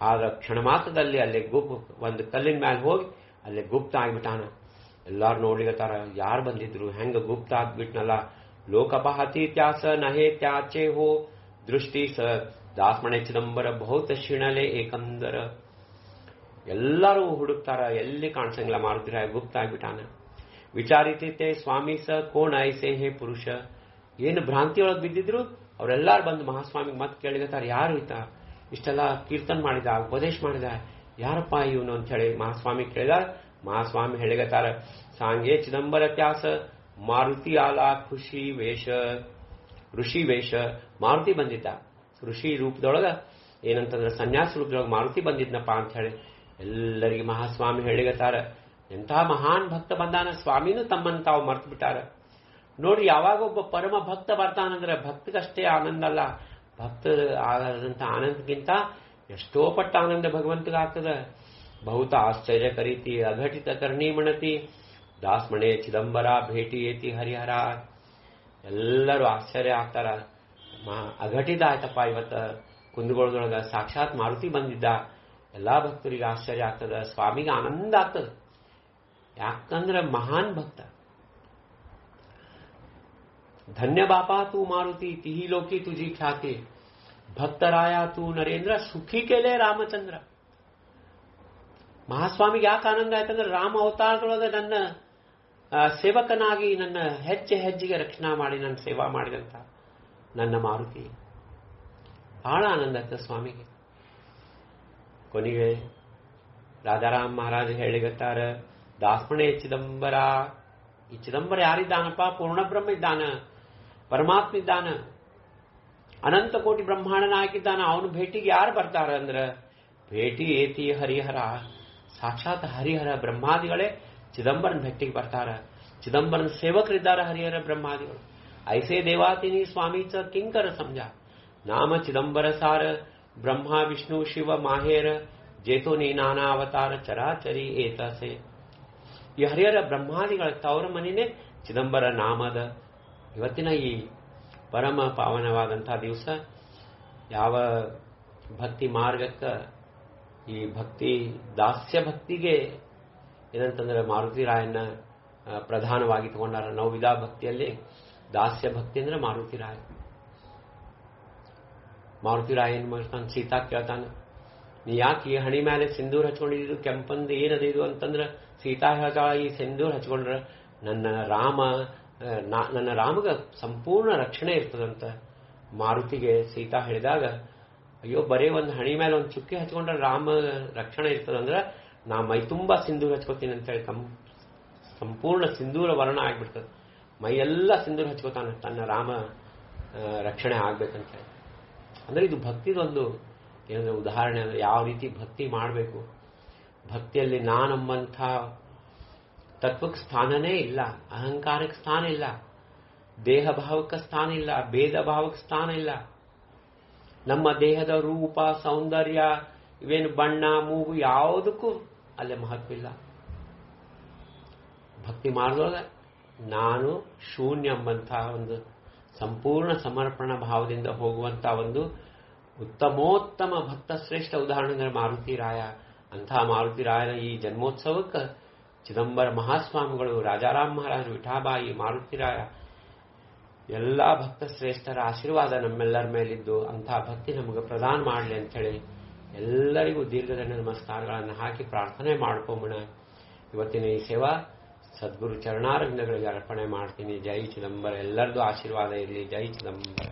ಆದ್ರೆ ಕ್ಷಣ ಮಾತ್ರದಲ್ಲಿ ಅಲ್ಲೇ ಒಂದು ಕಲ್ಲಿನ ಮ್ಯಾಲ ಹೋಗಿ ಅಲ್ಲೇ ಗುಪ್ತ ಆಗ್ಬಿಟ್ಟಾನ. ಎಲ್ಲಾರು ನೋಡ್ಲಿಗತ್ತಾರ, ಯಾರು ಬಂದಿದ್ರು, ಹೆಂಗ ಗುಪ್ತ ಆಗ್ಬಿಟ್ನಲ್ಲ. ಲೋಕಪಹತಿ ತ್ಯಾಸ ನಹೇ ತ್ಯಾಚೆ ಹೋ ದೃಷ್ಟಿ ಸ. ದಾಸಮಣೆ ಚಿದಂಬರ ಬಹುತ ಶಿಣಲೆ ಏಕಂದರ. ಎಲ್ಲರೂ ಹುಡುಕ್ತಾರ, ಎಲ್ಲಿ ಕಾಣಿಸಂಗಿಲ್ಲ. ಮಾರುತಿರಾಯ ಗುಪ್ತ ಆಗ್ಬಿಟ್ಟಾನ. ವಿಚಾರಿತೈತೆ ಸ್ವಾಮಿ ಸ ಕೋಣ ಐಸೆ ಹೇ ಪುರುಷ. ಏನು ಭ್ರಾಂತಿಯೊಳಗೆ ಬಿದ್ದಿದ್ರು ಅವರೆಲ್ಲಾರು ಬಂದು ಮಹಾಸ್ವಾಮಿಗೆ ಮತ್ತೆ ಕೇಳಿಗತ್ತಾರ, ಯಾರು ಈತ ಇಷ್ಟೆಲ್ಲ ಕೀರ್ತನ್ ಮಾಡಿದ, ಉಪದೇಶ ಮಾಡಿದ, ಯಾರಪ್ಪ ಇವನು ಅಂತ ಹೇಳಿ ಮಹಾಸ್ವಾಮಿ ಕೇಳಿದಾರ. ಮಹಾಸ್ವಾಮಿ ಹೇಳಿಗತ್ತಾರ, ಸಾಂಗೆ ಚಿದಂಬರ ತ್ಯಾಸ ಮಾರುತಿ ಆಲ ಖುಷಿ ವೇಷ ಋಷಿ ವೇಷ. ಮಾರುತಿ ಬಂದಿದ್ದ ಋಷಿ ರೂಪದೊಳಗ, ಏನಂತಂದ್ರೆ ಸನ್ಯಾಸ ರೂಪದೊಳಗೆ ಮಾರುತಿ ಬಂದಿದ್ನಪ್ಪ ಅಂತ ಹೇಳಿ ಎಲ್ಲರಿಗೆ ಮಹಾಸ್ವಾಮಿ ಹೇಳಿಗತ್ತಾರ. ಎಂಥ ಮಹಾನ್ ಭಕ್ತ ಬಂದಾನ. ಸ್ವಾಮಿನೂ ತಮ್ಮನ್ನು ತಾವು ಮರ್ತು ಬಿಟ್ಟಾರ ನೋಡ್ರಿ. ಯಾವಾಗ ಒಬ್ಬ ಪರಮ ಭಕ್ತ ಬರ್ತಾನಂದ್ರೆ ಭಕ್ತಗಷ್ಟೇ ಆನಂದ ಅಲ್ಲ, ಭಕ್ತ ಆದಂತ ಆನಂದಕ್ಕಿಂತ ಎಷ್ಟೋ ಪಟ್ಟ ಆನಂದ ಭಗವಂತಗಾಗ್ತದ. ಬಹುತ ಆಶ್ಚರ್ಯ ಕರೀತಿ ಅಘಟಿತ ಕರ್ಣಿ ಮಣತಿ. ದಾಸಮಣೆ ಚಿದಂಬರ ಭೇಟಿ ಏತಿ ಹರಿಹರ. ಎಲ್ಲರೂ ಆಶ್ಚರ್ಯ ಆಗ್ತಾರ. ಅಘಟಿತ ಆಯ್ತಪ್ಪ ಇವತ್ತ ಕುಂದಗೋಳದೊಳಗ ಸಾಕ್ಷಾತ್ ಮಾರುತಿ ಬಂದಿದ್ದ. ಎಲ್ಲಾ ಭಕ್ತರಿಗೆ ಆಶ್ಚರ್ಯ ಆಗ್ತದ, ಸ್ವಾಮಿಗೆ ಆನಂದ ಆಗ್ತದ. ಯಾಕಂದ್ರೆ ಮಹಾನ್ ಭಕ್ತ. ಧನ್ಯ ಬಾಪಾ ತೂ ಮಾರುತಿ ತಿಹಿ ಲೋಕಿ ತುಜಿ ಖ್ಯಾತಿ. ಭಕ್ತರಾಯ ತೂ ನರೇಂದ್ರ ಸುಖಿ ಕೇಲೆ ರಾಮಚಂದ್ರ. ಮಹಾಸ್ವಾಮಿಗೆ ಯಾಕೆ ಆನಂದ ಆಯ್ತಂದ್ರೆ ರಾಮ ಅವತಾರದೊಳಗೆ ನನ್ನ ಸೇವಕನಾಗಿ ನನ್ನ ಹೆಜ್ಜೆ ಹೆಜ್ಜೆಗೆ ರಕ್ಷಣಾ ಮಾಡಿ ನನ್ನ ಸೇವಾ ಮಾಡಿದಂತ ನನ್ನ ಮಾರುತಿ. ಬಹಳ ಆನಂದ ಆಯ್ತ ಸ್ವಾಮಿಗೆ. ಕೊನೆಗೆ ರಾಜಾರಾಮ್ ಮಹಾರಾಜ್ ಹೇಳಿಗತ್ತಾರ, ದಾಸಮಣೆ ಚಿದಂಬರ. ಈ ಚಿದಂಬರ ಯಾರಿದ್ದಾನಪ್ಪ? ಪೂರ್ಣ ಬ್ರಹ್ಮ ಇದ್ದಾನ, ಪರಮಾತ್ಮ ಇದ್ದಾನ, ಅನಂತ ಕೋಟಿ ಬ್ರಹ್ಮಾಂಡ ನಾಯಕಿದ್ದಾನ. ಅವನು ಭೇಟಿಗೆ ಯಾರು ಬರ್ತಾರ ಅಂದ್ರ ಭೇಟಿ ಏತಿ ಹರಿಹರ. ಸಾಕ್ಷಾತ್ ಹರಿಹರ ಬ್ರಹ್ಮಾದಿಗಳೇ ಚಿದಂಬರನ ಭೇಟಿಗೆ ಬರ್ತಾರ. ಚಿದಂಬರನ ಸೇವಕರಿದ್ದಾರೆ ಹರಿಹರ ಬ್ರಹ್ಮಾದಿಗಳು. ಐಸೆ ದೇವಾತಿನಿ ಸ್ವಾಮಿ ಚ ಕಿಂಕರ ಸಮಜ. ನಾಮ ಚಿದಂಬರ ಸಾರ ಬ್ರಹ್ಮ ವಿಷ್ಣು ಶಿವ ಮಾಹೇರ. ಜೇತೋ ನೀ ನಾನಾ ಅವತಾರ ಚರಾಚರಿ ಏತಸೆ. ಈ ಹರಿಹರ ಬ್ರಹ್ಮಾದಿಗಳ ತವರ ಮನಿನೇ ಚಿದಂಬರ ನಾಮದ. ಇವತ್ತಿನ ಈ ಪರಮ ಪಾವನವಾದಂತಹ ದಿವಸ ಯಾವ ಭಕ್ತಿ ಮಾರ್ಗಕ್ಕ, ಈ ಭಕ್ತಿ ದಾಸ್ಯ ಭಕ್ತಿಗೆ ಏನಂತಂದ್ರೆ ಮಾರುತಿ ರಾಯನ ಪ್ರಧಾನವಾಗಿ ತಗೊಂಡಾರ. ನವವಿಧಾ ಭಕ್ತಿಯಲ್ಲಿ ದಾಸ್ಯ ಭಕ್ತಿ ಅಂದ್ರೆ ಮಾರುತಿರಾಯ. ಮಾರುತಿರಾಯ ಏನ್ ಮಾಡ್ತಾನೆ, ಸೀತಾ ಕೇಳ್ತಾನೆ, ನೀ ಯಾಕೆ ಈ ಹಣಿ ಮೇಲೆ ಸಿಂಧೂರ್ ಹಚ್ಕೊಂಡಿದ್ದು, ಕೆಂಪಂದು ಏನದ ಇದು ಅಂತಂದ್ರೆ ಸೀತಾ ಹೇಳ್ತಾಳ, ಈ ಸಿಂಧೂರ್ ಹಚ್ಕೊಂಡ್ರ ನನ್ನ ರಾಮಗ ಸಂಪೂರ್ಣ ರಕ್ಷಣೆ ಇರ್ತದಂತ. ಮಾರುತಿಗೆ ಸೀತಾ ಹೇಳಿದಾಗ, ಅಯ್ಯೋ ಬರೀ ಒಂದು ಹಣಿ ಮೇಲೆ ಒಂದು ಚುಕ್ಕಿ ಹಚ್ಕೊಂಡ್ರೆ ರಾಮ ರಕ್ಷಣೆ ಇರ್ತದಂದ್ರೆ ನಾ ಮೈ ತುಂಬಾ ಸಿಂಧೂರ್ ಹಚ್ಕೋತೀನಿ ಅಂತ ಹೇಳಿ ಸಂಪೂರ್ಣ ಸಿಂಧೂರ ವರ್ಣ ಆಗ್ಬಿಡ್ತದೆ. ಮೈಯೆಲ್ಲ ಸಿಂಧೂರ್ ಹಚ್ಕೋತಾನೆ ತನ್ನ ರಾಮ ರಕ್ಷಣೆ ಆಗ್ಬೇಕಂತ ಹೇಳಿ. ಅಂದ್ರೆ ಇದು ಭಕ್ತಿದೊಂದು ಏನಂದ್ರೆ ಉದಾಹರಣೆ. ಅಂದ್ರೆ ಯಾವ ರೀತಿ ಭಕ್ತಿ ಮಾಡಬೇಕು. ಭಕ್ತಿಯಲ್ಲಿ ನಾನಂಬಂಥ ತತ್ವಕ್ಕೆ ಸ್ಥಾನನೇ ಇಲ್ಲ, ಅಹಂಕಾರಕ್ಕೆ ಸ್ಥಾನ ಇಲ್ಲ, ದೇಹ ಭಾವಕ್ಕೆ ಸ್ಥಾನ ಇಲ್ಲ, ಭೇದ ಭಾವಕ್ಕೆ ಸ್ಥಾನ ಇಲ್ಲ. ನಮ್ಮ ದೇಹದ ರೂಪ ಸೌಂದರ್ಯ ಇವೇನು ಬಣ್ಣ ಮೂಗು ಯಾವುದಕ್ಕೂ ಅಲ್ಲೇ ಮಹತ್ವ ಇಲ್ಲ. ಭಕ್ತಿ ಮಾಡಿದಾಗ ನಾನು ಶೂನ್ಯ ಎಂಬಂತಹ ಒಂದು ಸಂಪೂರ್ಣ ಸಮರ್ಪಣಾ ಭಾವದಿಂದ ಹೋಗುವಂತಹ ಒಂದು ಉತ್ತಮೋತ್ತಮ ಭಕ್ತ ಶ್ರೇಷ್ಠ ಉದಾಹರಣೆ ಅಂದರೆ ಮಾರುತಿರಾಯ. ಅಂತಹ ಮಾರುತಿರಾಯನ ಈ ಜನ್ಮೋತ್ಸವಕ್ಕೆ ಚಿದಂಬರ ಮಹಾಸ್ವಾಮಿಗಳು, ರಾಜಾರಾಮ್ ಮಹಾರಾಜರು, ವಿಠಾಬಾಯಿ, ಮಾರುತಿರಾಯ ಎಲ್ಲ ಭಕ್ತ ಶ್ರೇಷ್ಠರ ಆಶೀರ್ವಾದ ನಮ್ಮೆಲ್ಲರ ಮೇಲಿದ್ದು ಅಂತಹ ಭಕ್ತಿ ನಮಗೆ ಪ್ರದಾನ ಮಾಡಲಿ ಅಂಥೇಳಿ ಎಲ್ಲರಿಗೂ ದೀರ್ಘದಂಡ ನಮಸ್ಕಾರಗಳನ್ನು ಹಾಕಿ ಪ್ರಾರ್ಥನೆ ಮಾಡ್ಕೊಂಬಣ. ಇವತ್ತಿನ ಈ ಸೇವಾ ಸದ್ಗುರು ಚರಣಾರವಿಂದಗಳಿಗೆ ಅರ್ಪಣೆ ಮಾಡ್ತೀನಿ. ಜೈ ಚಿದಂಬರ. ಎಲ್ಲರದು ಆಶೀರ್ವಾದ ಇರಲಿ. ಜೈ ಚಿದಂಬರ.